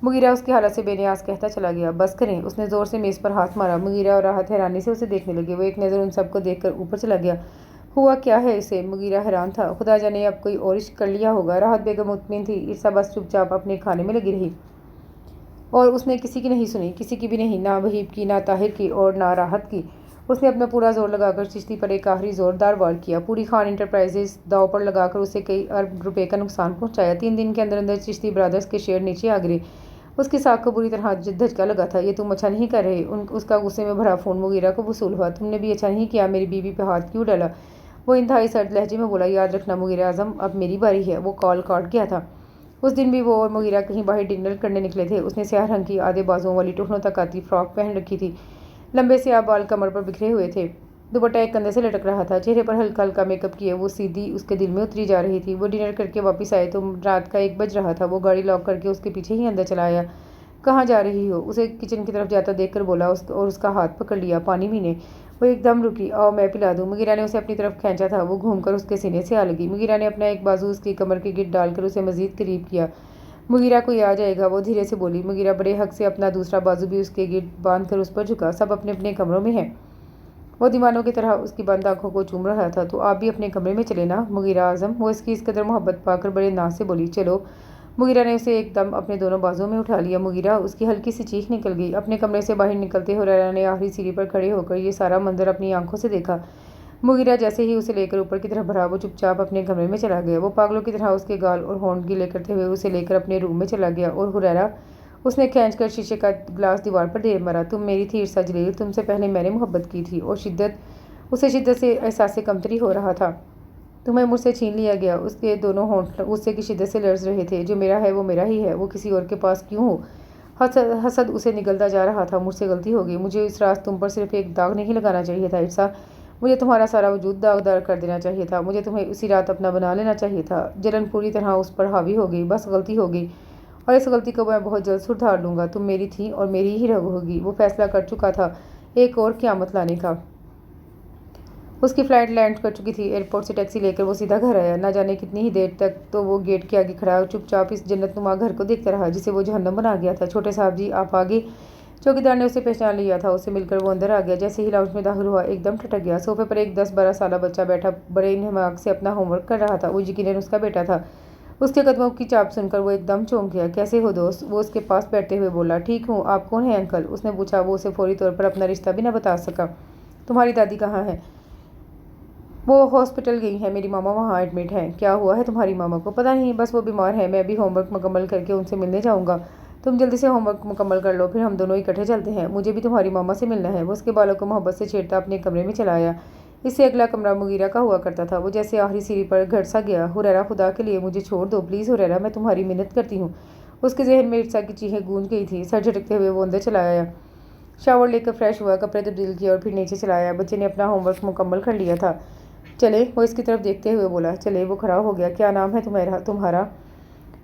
مغیرہ اس کی حالت سے بے نیاز کہتا چلا گیا۔ بس کریں۔ اس نے زور سے میز پر ہاتھ مارا۔ مغیرہ اور راحت حیرانی سے اسے دیکھنے لگے۔ وہ ایک نظر ان سب کو دیکھ کر اوپر چلا گیا۔ ہوا کیا ہے اسے؟ مغیرہ حیران تھا۔ خدا جانے اب کوئی اور عشق کر لیا ہوگا۔ راحت بیگم مطمئن تھی۔ عرصہ بس چپ چاپ اپنے کھانے میں لگی رہی اور اس نے کسی کی نہیں سنی، کسی کی بھی نہیں، نہ وحید کی، نہ طاہر کی اور نہ راحت کی۔ اس نے اپنا پورا زور لگا کر چشتی پر ایک آخری زوردار وار کیا۔ پوری خان انٹرپرائزز داؤ پر لگا کر اسے کئی ارب روپے کا نقصان پہنچایا۔ 3 دن کے اندر اندر چشتی برادرز کے شیئر نیچے آ گرے۔ اس کی ساکھ کو بری طرح دھچکا لگا تھا۔ یہ تم اچھا نہیں کر رہے۔ اس کا غصے میں بھرا فون مغیرہ کو وصول ہوا۔ تم نے بھی اچھا نہیں کیا، میری بیوی پہ ہاتھ کیوں ڈالا؟ وہ انتہائی سرد لہجے میں بولا۔ یاد رکھنا مغیرہ اعظم، اب میری باری ہے۔ وہ کال کاٹ گیا تھا۔ اس دن بھی وہ اور مغیرہ کہیں باہر ڈنر کرنے نکلے تھے۔ اس نے سیاہ رنگ کی آدھے بازوؤں والی ٹخنوں تک آتی فراک پہن رکھی تھی۔ لمبے سیاہ بال کمر پر بکھرے ہوئے تھے۔ دوپٹہ ایک کندھے سے لٹک رہا تھا۔ چہرے پر ہلکا ہلکا میک اپ کیے وہ سیدھی اس کے دل میں اتری جا رہی تھی۔ وہ ڈنر کر کے واپس آئے تو رات کا 1 بج رہا تھا۔ وہ گاڑی لاک کر کے اس کے پیچھے ہی اندر چلا آیا۔ کہاں جا رہی ہو؟ اسے کچن کی طرف جاتا دیکھ کر بولا اور اس کا ہاتھ پکڑ لیا۔ پانی پینے؟ وہ ایک دم رکی۔ آؤ میں پلا دوں۔ مغیرہ نے اسے اپنی طرف کھینچا تھا۔ وہ گھوم کر اس کے سینے سے آ لگی۔ مغیرہ نے اپنا ایک بازو اس کی کمر کے گرد ڈال کر اسے مزید قریب کیا۔ مغیرہ کوئی آ جائے گا، وہ دھیرے سے بولی۔ مغیرہ بڑے حق سے اپنا دوسرا بازو بھی اس کے گرد باندھ کر اس پر جھکا۔ سب اپنے اپنے کمروں میں ہیں۔ وہ دیوانوں کی طرح اس کی بند آنکھوں کو چوم رہا تھا۔ تو آپ بھی اپنے کمرے میں چلے نا مغیرہ اعظم۔ وہ اس کی اس قدر محبت پا کر بڑے ناز سے بولی۔ چلو۔ مغیرہ نے اسے ایک دم اپنے دونوں بازوؤں میں اٹھا لیا۔ مغیرہ، اس کی ہلکی سی چیخ نکل گئی۔ اپنے کمرے سے باہر نکلتے حریرہ نے آخری سیڑھی پر کھڑے ہو کر یہ سارا منظر اپنی آنکھوں سے دیکھا۔ مغیرہ جیسے ہی اسے لے کر اوپر کی طرف بڑھا وہ چپ چاپ اپنے کمرے میں چلا گیا۔ وہ پاگلوں کی طرح اس کے گال اور ہونٹ گیلے کرتے ہوئے اسے لے کر اپنے روم میں چلا گیا۔ اور حریرہ، اس نے کھینچ کر شیشے کا گلاس دیوار پر دے مارا۔ تم میری تھی عرصہ جلیل، تم سے پہلے میں نے محبت کی تھی۔ اور اسے شدت سے احساس کمتری ہو رہا تھا۔ تمہیں مجھ سے چھین لیا گیا۔ اس کے دونوں ہونٹ غصے کی شدت سے لرز رہے تھے۔ جو میرا ہے وہ میرا ہی ہے، وہ کسی اور کے پاس کیوں ہو؟ حسد اسے نگلتا جا رہا تھا۔ مجھ سے غلطی ہو گئی۔ مجھے اس رات تم پر صرف ایک داغ نہیں لگانا چاہیے تھا عرصہ، مجھے تمہارا سارا وجود داغدار کر دینا چاہیے تھا۔ مجھے تمہیں اسی رات اپنا بنا لینا چاہیے تھا۔ جلن پوری طرح اس پر حاوی ہو گئی۔ بس غلطی ہو گئی اور اس غلطی کو میں بہت جلد سدھار لوں گا۔ تم میری تھی اور میری ہی رہوگی۔ وہ فیصلہ کر چکا تھا ایک اور قیامت لانے کا۔ اس کی فلائٹ لینڈ کر چکی تھی۔ ایئرپورٹ سے ٹیکسی لے کر وہ سیدھا گھر آیا۔ نہ جانے کتنی ہی دیر تک تو وہ گیٹ کے آگے کھڑا چپ چاپ اس جنت نما گھر کو دیکھتا رہا جسے وہ جہنم بنا گیا تھا۔ چھوٹے صاحب جی، آپ آ گئے۔ چوکیدار نے اسے پہچان لیا تھا۔ اسے مل کر وہ اندر آ گیا۔ جیسے ہی لاؤنج میں داخل ہوا ایک دم ٹھٹک گیا۔ صوفے پر ایک 10-12 سالہ بچہ بیٹھا بڑے انہماک سے اپنا ہوم ورک کر رہا تھا۔ وہ یقیناً اس کا بیٹا تھا۔ اس کے قدموں کی چاپ سن کر وہ ایک دم چونک گیا۔ کیسے ہو دوست؟ وہ اس کے پاس بیٹھتے ہوئے بولا۔ ٹھیک ہوں، آپ کون ہیں انکل؟ اس نے پوچھا۔ وہ اسے فوری طور پر اپنا رشتہ بھی نہ بتا سکا۔ تمہاری دادی کہاں ہے؟ وہ ہاسپٹل گئی ہیں، میری ماما وہاں ایڈمٹ ہیں۔ کیا ہوا ہے تمہاری ماما کو؟ پتہ نہیں، بس وہ بیمار ہیں۔ میں ابھی ہوم ورک مکمل کر کے ان سے ملنے جاؤں گا۔ تم جلدی سے ہوم ورک مکمل کر لو، پھر ہم دونوں اکٹھے چلتے ہیں۔ مجھے بھی تمہاری ماما سے ملنا ہے۔ وہ اس کے بالوں کو محبت سے چھیڑتا اپنے کمرے میں چلا آیا۔ اس سے اگلا کمرہ مغیرہ کا ہوا کرتا تھا۔ وہ جیسے آخری سیڑھی پر گھٹ سا گیا۔ حریرہ، خدا کے لیے مجھے چھوڑ دو پلیز حریرہ، میں تمہاری منت کرتی ہوں۔ اس کے ذہن میں عرصہ کی چیخیں گونج گئی تھیں۔ سر جھٹکتے ہوئے وہ اندر چلا آیا، شاور لے کر فریش ہوا، کپڑے تبدیل کیے اور پھر نیچے چلا آیا۔ بچے نے اپنا ہوم ورک مکمل کر لیا تھا۔ چلیں، وہ اس کی طرف دیکھتے ہوئے بولا۔ چلے۔ وہ کھڑا ہو گیا۔ کیا نام ہے تمہارا؟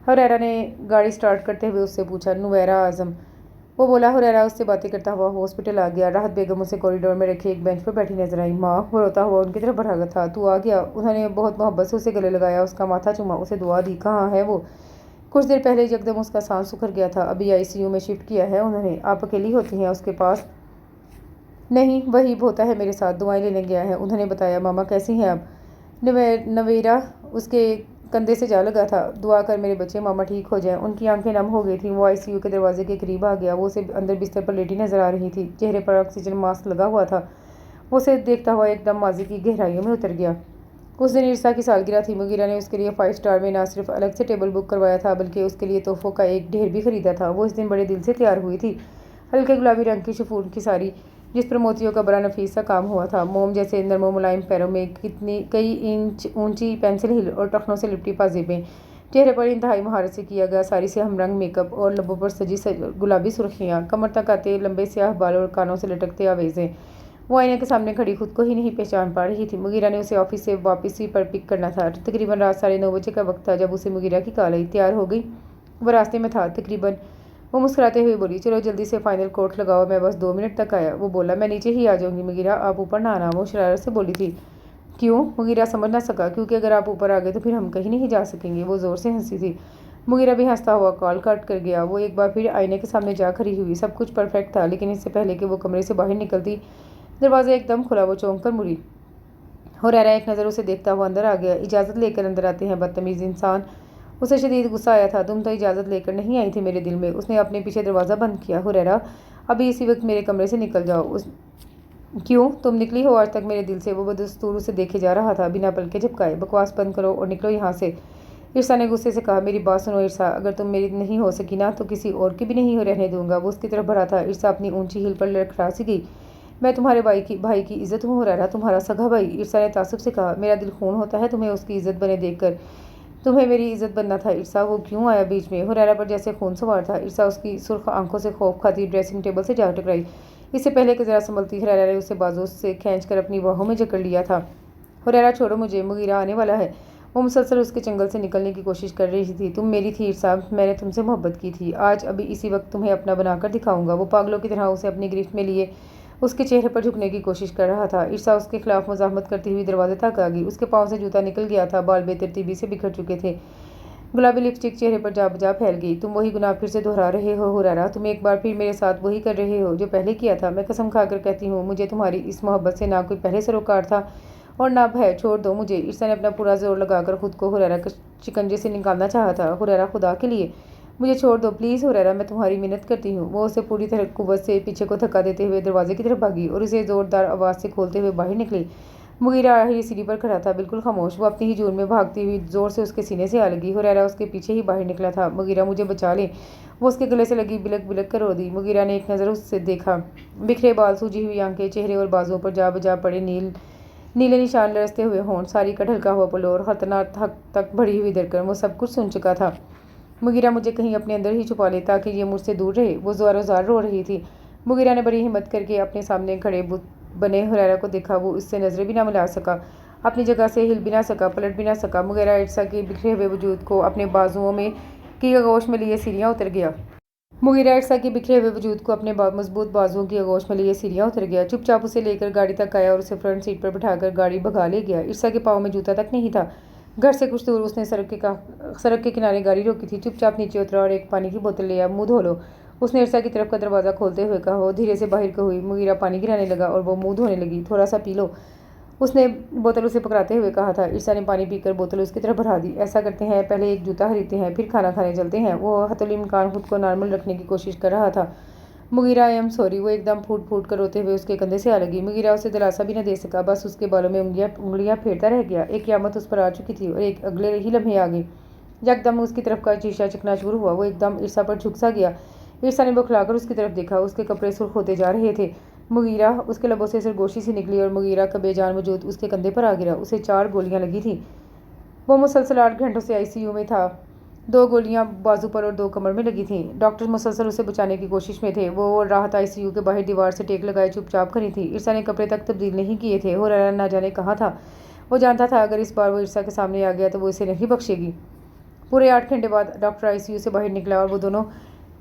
حریرہ نے گاڑی سٹارٹ کرتے ہوئے اس سے پوچھا۔ نویرہ اعظم، وہ بولا۔ حریرہ اس سے باتیں کرتا ہوا ہاسپٹل آ گیا۔ راحت بیگم اسے کوریڈور میں رکھے ایک بینچ پر بیٹھی نظر آئی۔ ماں، وہ روتا ہوا ان کی طرف بڑھا تھا۔ تو آ گیا؟ انہوں نے بہت محبت سے اسے گلے لگایا، اس کا ماتھا چوما، اسے دعا دی۔ کہاں ہے وہ؟ کچھ دیر پہلے یکدم اس کا سانس سکھر گیا تھا۔ ابھی ICU میں شفٹ کیا ہے انہوں نے۔ آپ اکیلی ہوتی ہیں اس کے پاس؟ نہیں، وہی ہوتا ہے میرے ساتھ، دعائیں لینے گیا ہے، انہوں نے بتایا۔ ماما کیسی ہیں اب؟ نویرا اس کے کندھے سے جا لگا تھا۔ دعا کر میرے بچے، ماما ٹھیک ہو جائیں۔ ان کی آنکھیں نم ہو گئی تھیں۔ وہ آئی سی یو کے دروازے کے قریب آ گیا۔ وہ اسے اندر بستر پر لیٹی نظر آ رہی تھی، چہرے پر آکسیجن ماسک لگا ہوا تھا۔ وہ اسے دیکھتا ہوا ایک دم ماضی کی گہرائیوں میں اتر گیا۔ اس دن عرصا کی سالگرہ تھی۔ مغیرہ نے اس کے لیے 5 اسٹار میں نہ صرف الگ سے ٹیبل بک کروایا تھا بلکہ اس کے لیے تحفوں کا ایک ڈھیر بھی خریدا تھا۔ وہ اس دن بڑے دل سے تیار ہوئی تھی، ہلکے گلابی رنگ کی شفون کی ساری جس پر موتیوں کا بڑا نفیس سا کام ہوا تھا، موم جیسے نرم و ملائم پیروں میں کئی انچ اونچی پینسل ہل اور ٹخنوں سے لپٹی پاجیبیں، چہرے پر انتہائی مہارت سے کیا گیا ساری سے ہم رنگ میک اپ اور لبوں پر سجی گلابی سرخیاں، کمر تک آتے لمبے سیاہ بال اور کانوں سے لٹکتے آویزیں۔ وہ آئینے کے سامنے کھڑی خود کو ہی نہیں پہچان پا رہی تھی۔ مغیرہ نے اسے آفس سے واپسی پر پک کرنا تھا۔ تقریباً رات 9:30 بجے کا وقت تھا جب اسے مغیرہ کی کال آئی۔ تیار ہو گئی؟ وہ راستے میں تھا تقریباً۔ وہ مسکراتے ہوئے بولی، چلو جلدی سے فائنل کوٹ لگاؤ، میں بس 2 منٹ تک آیا۔ وہ بولا، میں نیچے ہی آ جاؤں گی مغیرہ، آپ اوپر نہ آنا۔ وہ شرارت سے بولی تھی، کیوں؟ مغیرہ سمجھ نہ سکا، کیونکہ اگر آپ اوپر آ گئے تو پھر ہم کہیں نہیں جا سکیں گے۔ وہ زور سے ہنسی تھی۔ مغیرہ بھی ہنستا ہوا کال کٹ کر گیا۔ وہ ایک بار پھر آئینے کے سامنے جا کھڑی ہوئی۔ سب کچھ پرفیکٹ تھا، لیکن اس سے پہلے کہ وہ کمرے سے باہر نکلتی دروازہ ایک دم کھلا۔ وہ چونک کر مڑی۔ ہریرا ایک نظر اسے دیکھتا ہوا اندر آ گیا۔ اجازت لے کر اندر آتے ہیں بدتمیز انسان۔ اسے شدید غصہ آیا تھا۔ تم تو اجازت لے کر نہیں آئی تھی میرے دل میں۔ اس نے اپنے پیچھے دروازہ بند کیا۔ ہریرا، ابھی اسی وقت میرے کمرے سے نکل جاؤ۔ کیوں؟ تم نکلی ہو آج تک میرے دل سے؟ وہ بدستور اسے دیکھے جا رہا تھا بنا پلکیں جھپکائے۔ بکواس بند کرو اور نکلو یہاں سے، عرصا نے غصے سے کہا۔ میری بات سنو عرصا، اگر تم میری نہیں ہو سکی نا تو کسی اور کی بھی نہیں رہنے دوں گا۔ وہ اس کی طرف بڑھا تھا۔ عرصا اپنی اونچی ہیل پر لڑکھڑا سی گئی۔ میں تمہارے بھائی کی عزت ہوں ہریرا، تمہارا سگا بھائی، عرصا نے تعصب سے کہا۔ میرا دل خون ہوتا ہے تمہیں اس کی عزت بنے دیکھ کر۔ تمہیں میری عزت بننا تھا عرصا۔ وہ کیوں آیا بیچ میں؟ ہریرا پر جیسے خون سوار تھا۔ عرصا اس کی سرخ آنکھوں سے خوف کھاتی ڈریسنگ ٹیبل سے جا ٹکرائی۔ اس سے پہلے کہ ذرا سنبھلتی، ہریرا نے اسے بازو سے کھینچ کر اپنی باہوں میں جکڑ لیا تھا۔ ہریرا، چھوڑو مجھے، مغیرہ آنے والا ہے۔ وہ مسلسل اس کے چنگل سے نکلنے کی کوشش کر رہی تھی۔ تم میری تھی عرصا، میں نے تم سے محبت کی تھی، آج ابھی اسی وقت تمہیں اپنا بنا کر دکھاؤں گا۔ وہ پاگلوں کی طرح اسے اپنی گرفت میں لیے اس کے چہرے پر جھکنے کی کوشش کر رہا تھا۔ عرصا اس کے خلاف مزاحمت کرتی ہوئی دروازے تک آ گئی۔ اس کے پاؤں سے جوتا نکل گیا تھا، بال بے ترتیبی سے بکھر چکے تھے، گلابی لپسٹک چہرے پر جا بجا پھیل گئی۔ تم وہی گناہ پھر سے دہرا رہے ہو ہریرا، تم ایک بار پھر میرے ساتھ وہی کر رہے ہو جو پہلے کیا تھا۔ میں قسم کھا کر کہتی ہوں، مجھے تمہاری اس محبت سے نہ کوئی پہلے سروکار تھا اور نہ اب ہے۔ چھوڑ دو مجھے۔ عرصا نے اپنا پورا زور لگا کر خود کو ہریرا کے شکنجے سے نکالنا چاہا تھا۔ ہریرا، خدا کے لیے مجھے چھوڑ دو پلیز ہریرا، میں تمہاری منت کرتی ہوں۔ وہ اسے پوری طرح قوت سے پیچھے کو دھکا دیتے ہوئے دروازے کی طرف بھاگی اور اسے زوردار آواز سے کھولتے ہوئے باہر نکلی۔ مغیرہ آخری سیڑھی پر کھڑا تھا، بالکل خاموش۔ وہ اپنی ہی جون میں بھاگتی ہوئی زور سے اس کے سینے سے آ لگی۔ ہریرا اس کے پیچھے ہی باہر نکلا تھا۔ مغیرہ، مجھے بچا لیں۔ وہ اس کے گلے سے لگی، بلک بلک کر رو دی۔ مغیرہ نے ایک نظر اس سے دیکھا، بکھرے بال، سوجی ہوئی آنکھیں، چہرے اور بازوؤں پر جا بجا پڑے نیلے نشان، لرزتے ہوئے ہونٹ، ساری کا ڈھلکا ہوا پلو اور خطرناک حد تک بڑھی ہوئی دھڑکن۔ وہ سب کچھ سن چکا تھا۔ مغیرہ، مجھے کہیں اپنے اندر ہی چھپا لے تاکہ یہ مجھ سے دور رہے۔ وہ زار و زار رو رہی تھی۔ مغیرہ نے بڑی ہمت کر کے اپنے سامنے کھڑے بت بنے ہریرا کو دیکھا۔ وہ اس سے نظریں بھی نہ ملا سکا، اپنی جگہ سے ہل بھی نہ سکا، پلٹ بھی نہ سکا۔ مغیرہ عرصا کے بکھرے ہوئے وجود کو اپنے بازوؤں میں کی آغوش میں لیے سیڑھیاں اتر گیا۔ مغیرہ عرصا کے بکھرے ہوئے وجود کو اپنے مضبوط بازوؤں کی آغوش میں لیے سیڑھیاں اتر گیا، چپ چاپ اسے لے کر گاڑی تک آیا اور اسے فرنٹ سیٹ پر بٹھا کر گاڑی بھگا لے گیا۔ عرصا کے پاؤں میں جوتا تک نہیں تھا۔ گھر سے کچھ دور اس نے سڑک کے کنارے گاڑی روکی تھی، چپ چاپ نیچے اترا اور ایک پانی کی بوتل لے آیا۔ منہ دھو لو، اس نے عرصا کی طرف کا دروازہ کھولتے ہوئے کہا۔ وہ دھیرے سے باہر کو ہوئی۔ مغیرہ پانی گرانے لگا اور وہ منہ دھونے لگی۔ تھوڑا سا پی لو، اس نے بوتل اسے پکڑاتے ہوئے کہا تھا۔ عرصا نے پانی پی کر بوتل اس کی طرف بڑھا دی۔ ایسا کرتے ہیں، پہلے ایک جوتا خریدتے ہیں، پھر کھانا کھانے چلتے ہیں۔ وہ حتی الامکان خود کو نارمل رکھنے کی کوشش کر رہا تھا۔ مغیرہ، آئی ایم سوری۔ وہ ایک دم پھوٹ پھوٹ کر روتے ہوئے اس کے کندھے سے آ لگی۔ مغیرہ اسے دلاسا بھی نہ دے سکا، بس اس کے بالوں میں انگلیاں پھیرتا رہ گیا۔ ایک قیامت اس پر آ چکی تھی اور ایک اگلے ہی لمحے آگے یکدم اس کی طرف کا شیشہ چکناچور ہوا۔ وہ ایک دم عرصا پر جھک سا گیا۔ عرصا نے بوکھلا کر اس کی طرف دیکھا۔ اس کے کپڑے سرخ ہوتے جا رہے تھے۔ مغیرہ، اس کے لبوں سے سرگوشی سی نکلی اور مغیرہ کا بے جان وجود اس کے کندھے پر آ گرا۔ اسے 4 گولیاں لگی تھیں۔ وہ مسلسل 8 گھنٹوں سے آئی سی یو میں تھا۔ 2 گولیاں بازو پر اور 2 کمر میں لگی تھیں۔ ڈاکٹر مسلسل اسے بچانے کی کوشش میں تھے۔ وہ راحت آئی سی یو کے باہر دیوار سے ٹیک لگائے چپ چاپ کھڑی تھی۔ عرصا نے کپڑے تک تبدیل نہیں کیے تھے۔ ہریرا نہ جانے کہاں تھا۔ وہ جانتا تھا اگر اس بار وہ عرصا کے سامنے آ گیا تو وہ اسے نہیں بخشے گی۔ پورے 8 گھنٹے بعد ڈاکٹر آئی سی یو سے باہر نکلا اور وہ دونوں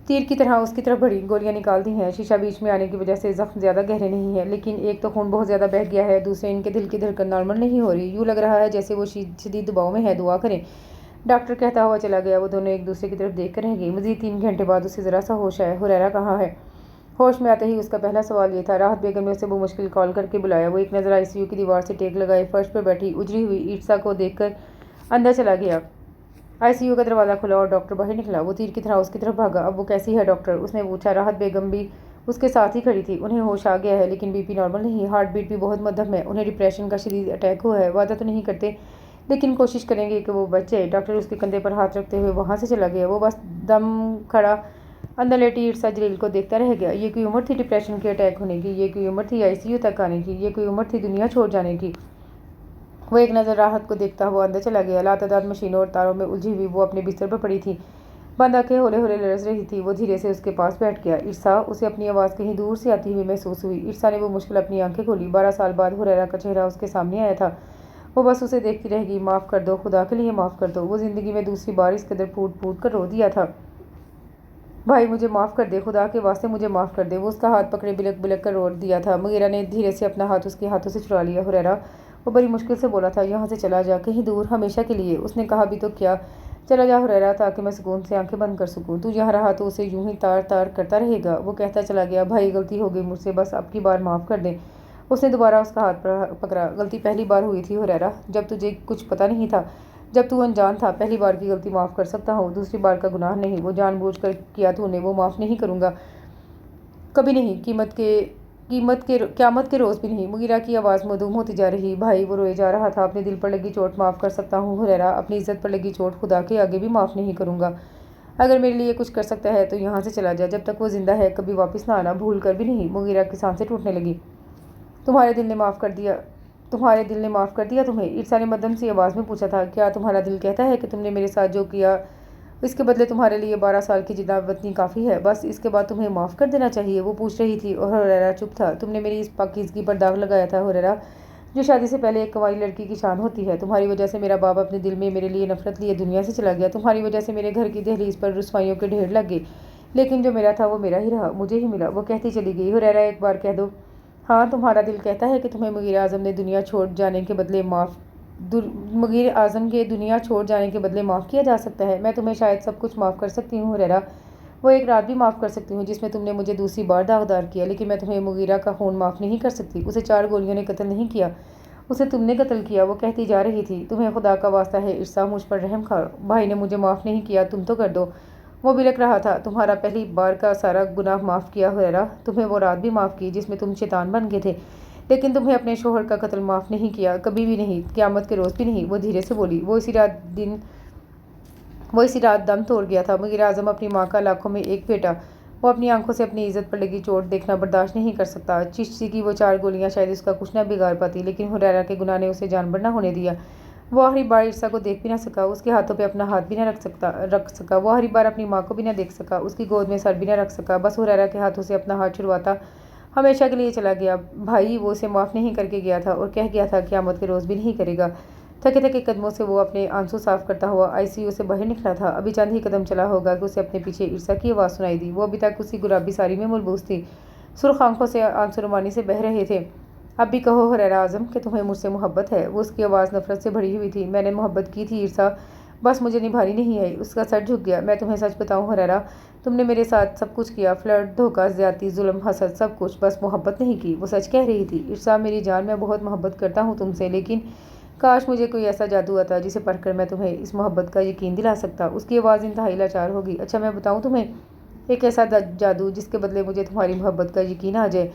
تیر کی طرح اس کی طرف بڑھی۔ گولیاں نکال دی ہیں، شیشہ بیچ میں آنے کی وجہ سے زخم زیادہ گہرے نہیں ہیں، لیکن ایک تو خون بہت زیادہ بہہ گیا ہے، دوسرے ان کے دل کی دھڑکن نارمل نہیں ہو رہی، یوں لگ رہا ہے جیسے وہ شدید دباؤ میں ہے، دعا کریں۔ ڈاکٹر کہتا ہوا چلا گیا۔ وہ دونوں ایک دوسرے کی طرف دیکھ کر رہ گئی۔ مزید 3 گھنٹے بعد اسے ذرا سا ہوش آیا۔ ہریرا کہاں ہے؟ ہوش میں آتے ہی اس کا پہلا سوال یہ تھا۔ راحت بیگم نے اسے بمشکل کال کر کے بلایا۔ وہ ایک نظر ICU کی دیوار سے ٹیک لگائے فرش پر بیٹھی اجڑی ہوئی عرصہ کو دیکھ کر اندر چلا گیا۔ ICU کا دروازہ کھلا اور ڈاکٹر باہر نکلا۔ وہ تیر کی طرح اس کی طرف بھاگا۔ اب وہ کیسی ہے ڈاکٹر؟ اس نے پوچھا۔ راحت بیگم بھی اس کے ساتھ ہی کھڑی تھی۔ انہیں ہوش آ گیا ہے لیکن BP نارمل نہیں، ہارٹ بیٹ بھی بہت مدھم ہے، انہیں ڈپریشن کا شدید اٹیک ہوا ہے۔ وعدہ تو نہیں کرتے لیکن کوشش کریں گے کہ وہ بچ جائے۔ ڈاکٹر اس کے کندھے پر ہاتھ رکھتے ہوئے وہاں سے چلا گیا۔ وہ بس دم کھڑا اندر لیٹی عرصہ جلیل کو دیکھتا رہ گیا۔ یہ کوئی عمر تھی ڈپریشن کے اٹیک ہونے کی؟ یہ کوئی عمر تھی ICU تک آنے کی؟ یہ کوئی عمر تھی دنیا چھوڑ جانے کی؟ وہ ایک نظر راحت کو دیکھتا ہوا اندر چلا گیا۔ لاتعداد مشینوں اور تاروں میں الجھی ہوئی وہ اپنے بستر پر پڑی تھی، بند آنکھیں ہولے ہولے لرز رہی تھی۔ وہ دھیرے سے اس کے پاس بیٹھ گیا۔ عرصہ، اسے اپنی آواز کہیں دور سے آتی ہوئی محسوس ہوئی۔ عرصہ نے بمشکل اپنی آنکھیں کھولی۔ 12 سال بعد حریرہ کا چہرہ اس کے سامنے آیا تھا۔ وہ بس اسے دیکھتی رہ گئی۔ معاف کر دو، خدا کے لیے معاف کر دو۔ وہ زندگی میں دوسری بار اس قدر پھوٹ پھوٹ کر رو دیا تھا۔ بھائی مجھے معاف کر دے، خدا کے واسطے مجھے معاف کر دے۔ وہ اس کا ہاتھ پکڑے بلک بلک کر رو دیا تھا۔ مغیرہ نے دھیرے سے اپنا ہاتھ اس کے ہاتھوں سے چھڑا لیا۔ حریرہ، وہ بڑی مشکل سے بولا تھا، یہاں سے چلا جا، کہیں دور، ہمیشہ کے لیے۔ اس نے کہا بھی تو کیا، چلا جا حریرہ، تاکہ میں سکون سے آنکھیں بند کر سکوں۔ تو یہاں رہا تو اسے یوں ہی تار تار کرتا رہے گا۔ وہ کہتا چلا گیا، بھائی غلطی ہو گئی مجھ سے، بس اب کی بار معاف کر دیں۔ اس نے دوبارہ اس کا ہاتھ پکڑا۔ غلطی پہلی بار ہوئی تھی حریرہ، جب تجھے کچھ پتہ نہیں تھا، جب تو انجان تھا۔ پہلی بار کی غلطی معاف کر سکتا ہوں، دوسری بار کا گناہ نہیں۔ وہ جان بوجھ کر کیا تو نے، وہ معاف نہیں کروں گا، کبھی نہیں، قیامت کے روز بھی نہیں۔ مغیرہ کی آواز معدوم ہوتی جا رہی۔ بھائی، وہ روئے جا رہا تھا، اپنے دل پر لگی چوٹ معاف کر سکتا ہوں حریرہ، اپنی عزت پر لگی چوٹ خدا کے آگے بھی معاف نہیں کروں گا۔ اگر میرے لیے کچھ کر سکتا ہے تو یہاں سے چلا جا، جب تک وہ زندہ ہے کبھی واپس نہ آنا، بھول کر بھی نہیں۔ مغیرہ کی سانسیں ٹوٹنے لگی۔ تمہارے دل نے معاف کر دیا تمہیں؟ عرصہ نے مدھم سی آواز میں پوچھا تھا۔ کیا تمہارا دل کہتا ہے کہ تم نے میرے ساتھ جو کیا اس کے بدلے تمہارے لیے 12 سال کی جدا وطنی کافی ہے، بس اس کے بعد تمہیں معاف کر دینا چاہیے؟ وہ پوچھ رہی تھی اور حریرہ چپ تھا۔ تم نے میری اس پاکیزگی پر داغ لگایا تھا حریرہ، جو شادی سے پہلے ایک کنواری لڑکی کی شان ہوتی ہے۔ تمہاری وجہ سے میرا باپ اپنے دل میں میرے لیے نفرت لیے دنیا سے چلا گیا۔ تمہاری وجہ سے میرے گھر کی دہلیز پر رسوائیوں کے ڈھیر لگ گئے، لیکن جو میرا تھا وہ میرا ہی رہا، مجھے ہی ملا۔ وہ کہتی چلی گئی۔ حریرہ، ایک بار کہہ دو، ہاں تمہارا دل کہتا ہے کہ تمہیں مغیر اعظم کے دنیا چھوڑ جانے کے بدلے معاف کیا جا سکتا ہے؟ میں تمہیں شاید سب کچھ معاف کر سکتی ہوں حریرہ، وہ ایک رات بھی معاف کر سکتی ہوں جس میں تم نے مجھے دوسری بار داغدار کیا، لیکن میں تمہیں مغیرہ کا خون معاف نہیں کر سکتی۔ اسے 4 گولیوں نے قتل نہیں کیا، اسے تم نے قتل کیا۔ وہ کہتی جا رہی تھی۔ تمہیں خدا کا واسطہ ہے عرصہ، مجھ پر رحم کھا، بھائی نے مجھے معاف نہیں کیا، تم تو کر دو۔ وہ بلک رہا تھا۔ تمہارا پہلی بار کا سارا گناہ معاف کیا حریرہ، تمہیں وہ رات بھی معاف کی جس میں تم شیطان بن گئے تھے، لیکن تمہیں اپنے شوہر کا قتل معاف نہیں کیا، کبھی بھی نہیں، قیامت کے روز بھی نہیں۔ وہ دھیرے سے بولی۔ وہ اسی رات دم توڑ گیا تھا۔ مغیر اعظم اپنی ماں کا لاکھوں میں ایک بیٹا، وہ اپنی آنکھوں سے اپنی عزت پر لگی چوٹ دیکھنا برداشت نہیں کر سکتا۔ چشتی کی وہ 4 گولیاں شاید اس کا کچھ نہ بگاڑ پاتی، لیکن حریرہ کے گناہ نے اسے جانبر نہ ہونے دیا۔ وہ آخری بار عرصہ کو دیکھ بھی نہ سکا، اس کے ہاتھوں پہ اپنا ہاتھ بھی نہ رکھ سکا۔ وہ آخری بار اپنی ماں کو بھی نہ دیکھ سکا، اس کی گود میں سر بھی نہ رکھ سکا۔ بس حریرہ کے ہاتھوں سے اپنا ہاتھ چھڑواتا ہمیشہ کے لیے چلا گیا۔ بھائی، وہ اسے معاف نہیں کر کے گیا تھا اور کہہ گیا تھا قیامت کے روز بھی نہیں کرے گا۔ تھکے تھکے قدموں سے وہ اپنے آنسو صاف کرتا ہوا ICU سے باہر نکلا تھا۔ ابھی چند ہی قدم چلا ہوگا کہ اسے اپنے پیچھے عرصہ کی آواز سنائی دی۔ وہ ابھی تک اسی گلابی ساری میں ملبوس تھی، سرخ آنکھوں سے آنسو رومانی سے بہہ رہے تھے۔ اب بھی کہو حریرہ اعظم کہ تمہیں مجھ سے محبت ہے۔ وہ اس کی آواز نفرت سے بھری ہوئی تھی۔ میں نے محبت کی تھی عرصہ، بس مجھے نبھانی نہیں آئی۔ اس کا سر جھک گیا۔ میں تمہیں سچ بتاؤں حریرہ، تم نے میرے ساتھ سب کچھ کیا، فلرٹ، دھوکہ، زیادتی، ظلم، حسد، سب کچھ، بس محبت نہیں کی۔ وہ سچ کہہ رہی تھی۔ عرصہ میری جان، میں بہت محبت کرتا ہوں تم سے، لیکن کاش مجھے کوئی ایسا جادو آتا جسے پڑھ کر میں تمہیں اس محبت کا یقین دلا سکتا۔ اس کی آواز انتہائی لاچار ہوگی۔ اچھا میں بتاؤں تمہیں ایک ایسا جادو جس کے بدلے مجھے تمہاری محبت کا یقین آ جائے،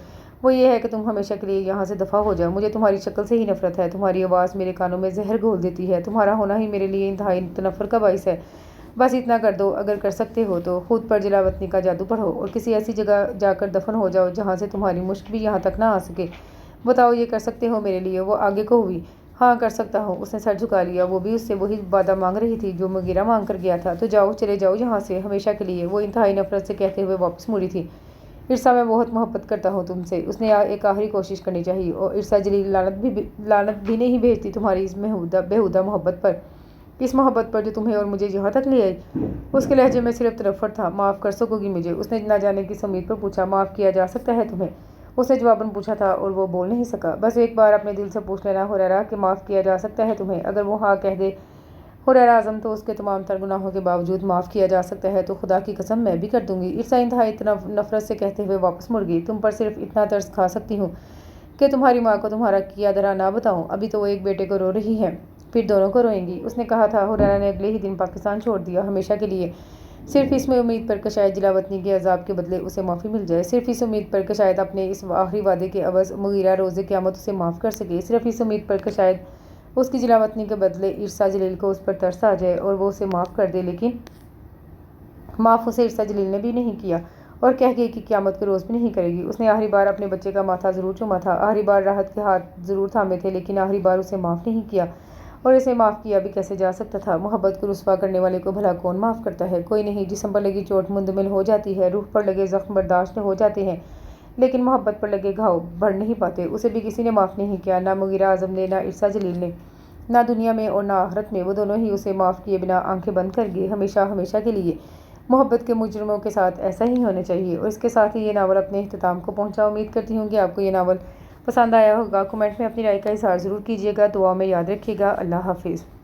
وہ یہ ہے کہ تم ہمیشہ کے لیے یہاں سے دفع ہو جاؤ۔ مجھے تمہاری شکل سے ہی نفرت ہے، تمہاری آواز میرے کانوں میں زہر گھول دیتی ہے، تمہارا ہونا ہی میرے لیے انتہائی تنفر کا باعث ہے۔ بس اتنا کر دو، اگر کر سکتے ہو تو خود پر جلا وطنی کا جادو پڑھو اور کسی ایسی جگہ جا کر دفن ہو جاؤ جہاں سے تمہاری مشک بھی یہاں تک نہ آ سکے۔ بتاؤ یہ کر سکتے ہو میرے لیے؟ وہ آگے کو ہوئی۔ ہاں کر سکتا ہوں۔ اس نے سر جھکا لیا۔ وہ بھی اس سے وہی وعدہ مانگ رہی تھی جو مغیرہ مانگ کر گیا تھا۔ تو جاؤ، چلے جاؤ یہاں سے، ہمیشہ کے لیے، وہ انتہائی نفرت سے کہتے ہوئے واپس مڑی تھی۔ عرصہ، میں بہت محبت کرتا ہوں تم سے۔ اس نے ایک آخری کوشش کرنی چاہیے۔ اور عرصہ جلیل، لعنت بھی نہیں بھیجتی تمہاری اس بےہودہ محبت پر، اس محبت پر جو تمہیں اور مجھے یہاں تک لے آئی۔ اس کے لہجے میں صرف تنفر تھا۔ معاف کر سکو گی مجھے؟ اس نے نہ جانے کس امید پر پوچھا۔ معاف کیا جا سکتا ہے تمہیں؟ اس نے جواباً پوچھا تھا اور وہ بول نہیں سکا۔ بس ایک بار اپنے دل سے پوچھ لینا حریرہ کہ معاف کیا جا سکتا ہے تمہیں؟ اگر وہ ہاں کہہ دے हुरैरा आज़म तो उसके तमाम तर गुनाहों के बावजूद माफ़ किया जा सकता है, तो खुदा की कसम मैं भी कर दूंगी। इरसा इंतहाई नफरत से कहते हुए वापस मुड़ गई। तुम पर सिर्फ इतना तरस खा सकती हूँ कि तुम्हारी माँ को तुम्हारा किया धरा ना बताऊँ। अभी तो वो एक बेटे को रो रही है, फिर दोनों को रोएंगी। उसने कहा था। हुरैरा ने अगले ही दिन पाकिस्तान छोड़ दिया, हमेशा के लिए, सिर्फ इसमें उम्मीद पर कि शायद जिला वतनी के अजाब के बदले उसे माफ़ी मिल जाए, सिर्फ इस उम्मीद पर कि शायद अपने इस आखिरी वादे के अवज़ मुगीरा रोज़े क़यामत उसे माफ़ कर सके, सिर्फ इस उम्मीद पर कि शायद उसकी जिला वतनी के बदले इरसा जलील को उस पर तरस आ जाए और वो उसे माफ़ कर दे। लेकिन माफ़ उसे इरसा जलील ने भी नहीं किया और कह गई कि क़यामत के रोज़ भी नहीं करेगी। उसने आखिरी बार अपने बच्चे का माथा ज़रूर चूमा था, आखिरी बार राहत के हाथ ज़रूर थामे थे, लेकिन आखिरी बार उसे माफ़ नहीं किया। और इसे माफ़ किया भी कैसे जा सकता था? मोहब्बत को रुस्वा करने वाले को भला कौन माफ़ करता है? कोई नहीं। जिस्म पर लगी चोट मुंदमिल हो जाती है, रूह पर लगे ज़ख्म बर्दाश्त हो जाते हैं, लेकिन मोहब्बत पर लगे घाव बढ़ नहीं पाते। उसे भी किसी ने माफ़ नहीं किया, ना मुगीरा आज़म ने, ना इरसा जलील ने, ना दुनिया में और ना आखिरत में। वो दोनों ही उसे माफ़ किए बिना आंखें बंद कर गए, हमेशा हमेशा के लिए। मोहब्बत के मुजरिमों के साथ ऐसा ही होना चाहिए। और इसके साथ ही ये नावल अपने इख्तिताम को पहुँचा। उम्मीद करती हूँ कि आपको ये नावल पसंद आया होगा। कमेंट में अपनी राय का इज़हार ज़रूर कीजिएगा। दुआ में याद रखिएगा। अल्लाह हाफिज़।